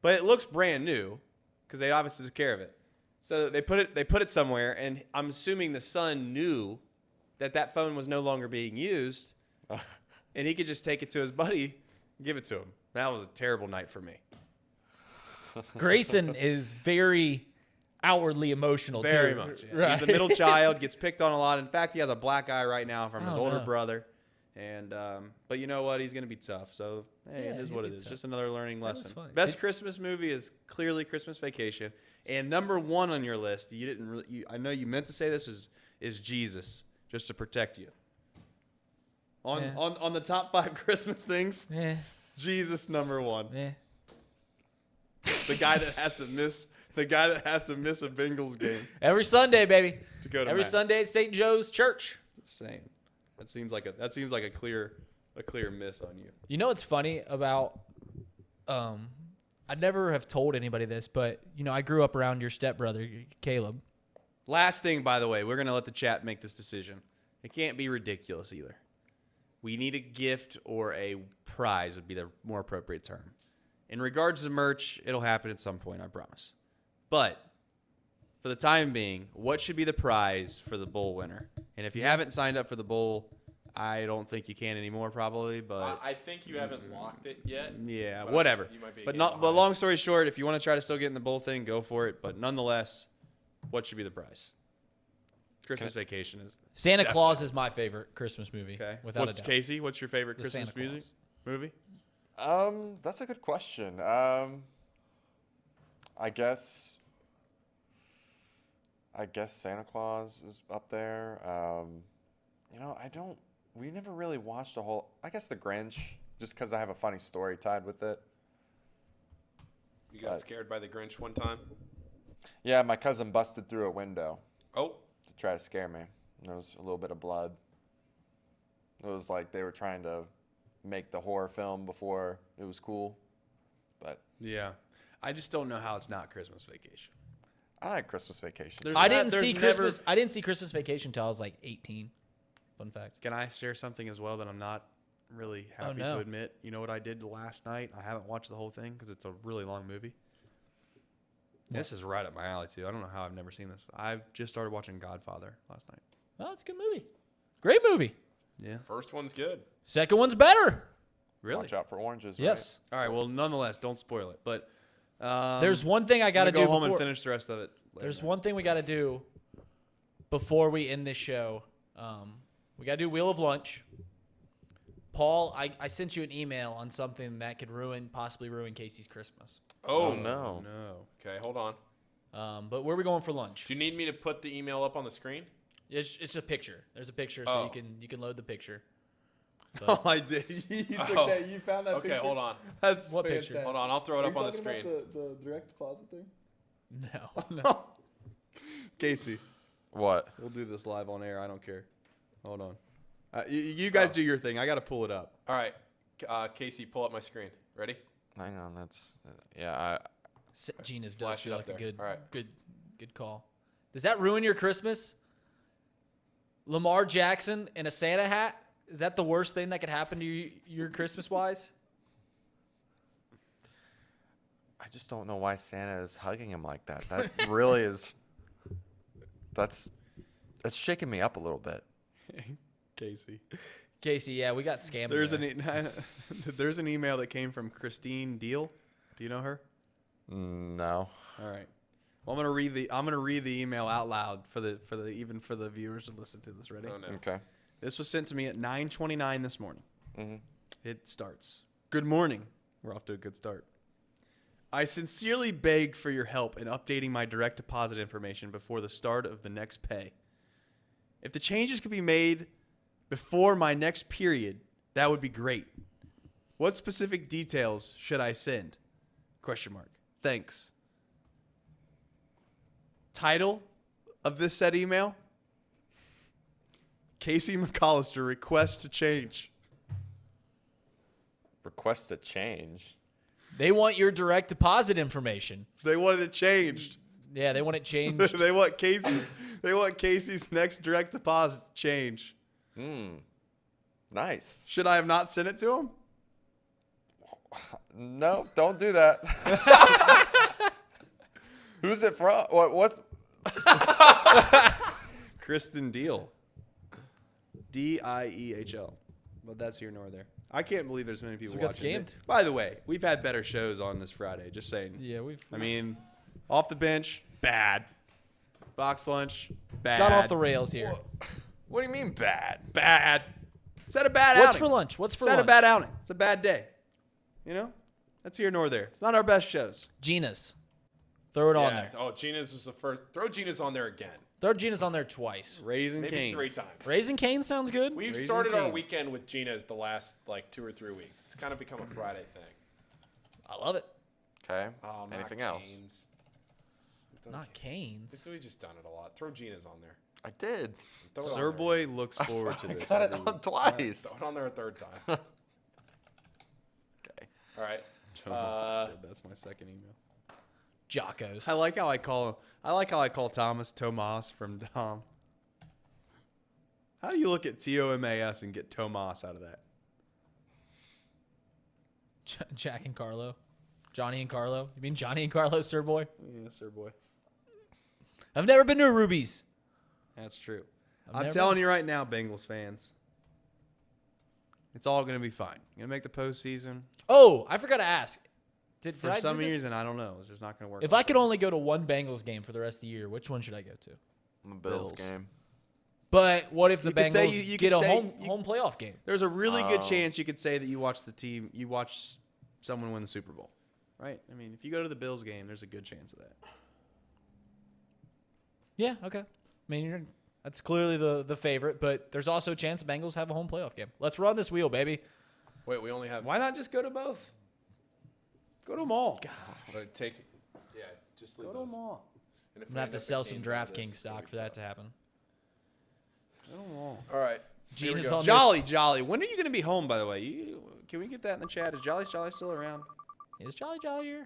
but it looks brand new because they obviously took care of it. So they put it somewhere, and I'm assuming the son knew that phone was no longer being used, and he could just take it to his buddy and give it to him. That was a terrible night for me. Grayson is very outwardly emotional, very too. much. Yeah. Right. He's the middle child, gets picked on a lot. In fact, he has a black eye right now from his older brother. And but you know what? He's going to be tough. So hey, it is what it is. Just another learning lesson. Best Christmas movie is clearly Christmas Vacation. And number 1 on your list, you didn't really. I know you meant to say this is Jesus, just to protect you. On the top 5 Christmas things, Jesus number 1. The guy that has to miss a Bengals game every Sunday, baby. To go to every Mass. Sunday at St. Joe's Church. Just saying. That seems like a clear miss on you. You know what's funny about I never have told anybody this, but you know, I grew up around your stepbrother, Caleb. Last thing, by the way, we're gonna let the chat make this decision. It can't be ridiculous either. We need a gift or a prize would be the more appropriate term. In regards to merch, it'll happen at some point, I promise. But for the time being, what should be the prize for the bowl winner? And if you haven't signed up for the bowl, I don't think you can anymore, probably. But I think you haven't locked it yet. Yeah, whatever. But long story short, if you want to try to still get in the bowl thing, go for it. But nonetheless, what should be the prize? Christmas Vacation is. Santa Claus is my favorite Christmas movie. Okay. Without a doubt. Casey, what's your favorite Christmas movie? That's a good question. I guess Santa Claus is up there. You know, we never really watched a whole, I guess The Grinch, just because I have a funny story tied with it. You got scared by The Grinch one time? Yeah, my cousin busted through a window. Oh. to try to scare me. There was a little bit of blood. It was like they were trying to make the horror film before it was cool. But yeah, I just don't know how it's not Christmas Vacation. I like Christmas Vacation. I didn't see Christmas Vacation until I was like 18. Fun fact. Can I share something as well that I'm not really happy to admit? You know what I did last night? I haven't watched the whole thing because it's a really long movie. This is right up my alley, too. I don't know how I've never seen this. I've just started watching Godfather last night. Oh, it's a good movie. Great movie. Yeah. First one's good. Second one's better. Really? Watch out for oranges. Yes. Right? All right. Well, nonetheless, don't spoil it. But there's one thing I got to do. Go home and finish the rest of it. There's one thing we got to do before we end this show. We got to do Wheel of Lunch. Paul, I sent you an email on something that could possibly ruin Casey's Christmas. Oh, no. Okay, hold on. But where are we going for lunch? Do you need me to put the email up on the screen? It's a picture. There's a picture, so you can load the picture. Oh, I did. You took that. You found that picture. Okay, hold on. That's what fantastic. picture? Hold on, I'll throw it up on the screen. About the direct deposit thing? No. Casey. What? We'll do this live on air. I don't care. Hold on. You guys do your thing. I got to pull it up. All right. Casey, pull up my screen. Ready? Hang on. That's Gina's does Flash it feel up like a there. good, All right. good call. Does that ruin your Christmas? Lamar Jackson in a Santa hat? Is that the worst thing that could happen to you, your Christmas-wise? I just don't know why Santa is hugging him like that. That really is. That's shaking me up a little bit. Casey, yeah, we got scammed. There's an email that came from Christine Deal. Do you know her? No. All right. Well, I'm gonna read the email out loud for the viewers to listen to this. Ready? Oh, no. Okay. This was sent to me at 9:29 this morning. Mm-hmm. It starts. Good morning. We're off to a good start. I sincerely beg for your help in updating my direct deposit information before the start of the next pay. If the changes could be made before my next period, that would be great. What specific details should I send? ? Thanks. Title of this said email? Casey McAllister requests to change. Request to change? They want your direct deposit information. They want it changed. Yeah, they want it changed. They want Casey's next direct deposit to change. Nice. Should I have not sent it to him? No, don't do that. Who's it from? What's Kristen Deal. Diehl. But that's here nor there. I can't believe there's many people we got watching. scammed. By the way, we've had better shows on this Friday. Just saying. Yeah, I mean, off the bench, bad. Box lunch, bad. It's got off the rails here. What do you mean bad? Bad. Is that a bad outing? What's for lunch? What's for lunch? lunch? Is that a bad outing? It's a bad day. You know? That's here nor there. It's not our best shows. Gina's. Throw it on there. Oh, Gina's was the first. Throw Gina's on there again. Throw Gina's on there twice. Raising Maybe Cane's. 3 times. Raising Cane sounds good. We've Raising started our Cane's. weekend with Gina's the last 2 or 3 weeks. It's kind of become a Friday thing. I love it. Okay. Oh, not Anything else? Cane's. Not Cane's. We've just done it a lot. Throw Gina's on there. I did. Throw it on Sir there. Boy looks forward to this. I got it every on week. twice. Throw it on there a 3rd time. Okay. All right. That's my second email. Jockos. I like how I call Thomas Tomas from Thom. How do you look at Tomas and get Tomas out of that? Jack and Carlo. Johnny and Carlo. You mean Johnny and Carlo, Sir Boy? Yeah, Sir Boy. I've never been to a Ruby's. That's true. I've I'm telling you right now, Bengals fans. It's all going to be fine. You're going to make the postseason. Oh, I forgot to ask. Did For I some do this? reason, I don't know. It's just not going to work. If I could only go to one Bengals game for the rest of the year, which one should I go to? The Bills game. But what if the You could say Bengals you get could a say home playoff game? There's a really good chance you could say that you watched someone win the Super Bowl, right? I mean, if you go to the Bills game, there's a good chance of that. Yeah, okay. I mean, that's clearly the favorite, but there's also a chance the Bengals have a home playoff game. Let's run this wheel, baby. Wait, we only have. Why not just go to both? Go to them all. Just leave Go to those. them all. And if I'm we going to have end to up sell at some games out of this, DraftKings it's stock gonna for be that tough. to happen. I don't know. All right. Gina's on Jolly. When are you going to be home, by the way? Can we get that in the chat? Is Jolly still around? Is Jolly here?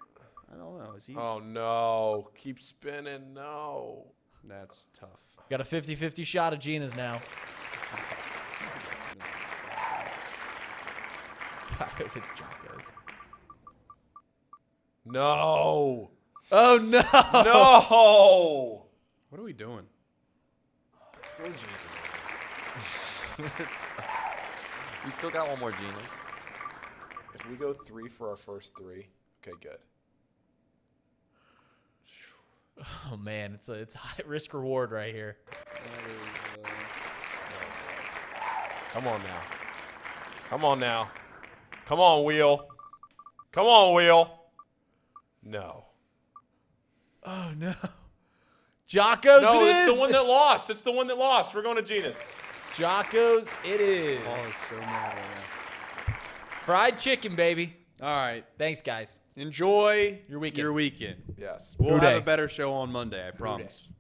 I don't know. Is he? Oh, no. Keep spinning. No. That's tough. Got a 50-50 shot of Gina's now. I hope it's Jocko's. No. Oh, no. No. What are we doing? Go Gina's. We still got one more Gina's. If we go 3 for our first 3, okay, good. Oh man, it's a high risk reward right here. Come on now. Come on now. Come on, Wheel. Come on, Wheel. No. Oh no. Jocko's No, it it's is. the one that lost. It's the one that lost. We're going to Gina's. Jocko's it is. Paul is so mad right now. Fried chicken, baby. All right. Thanks, guys. Enjoy your weekend. Yes. We'll Who have day? a better show on Monday, I promise.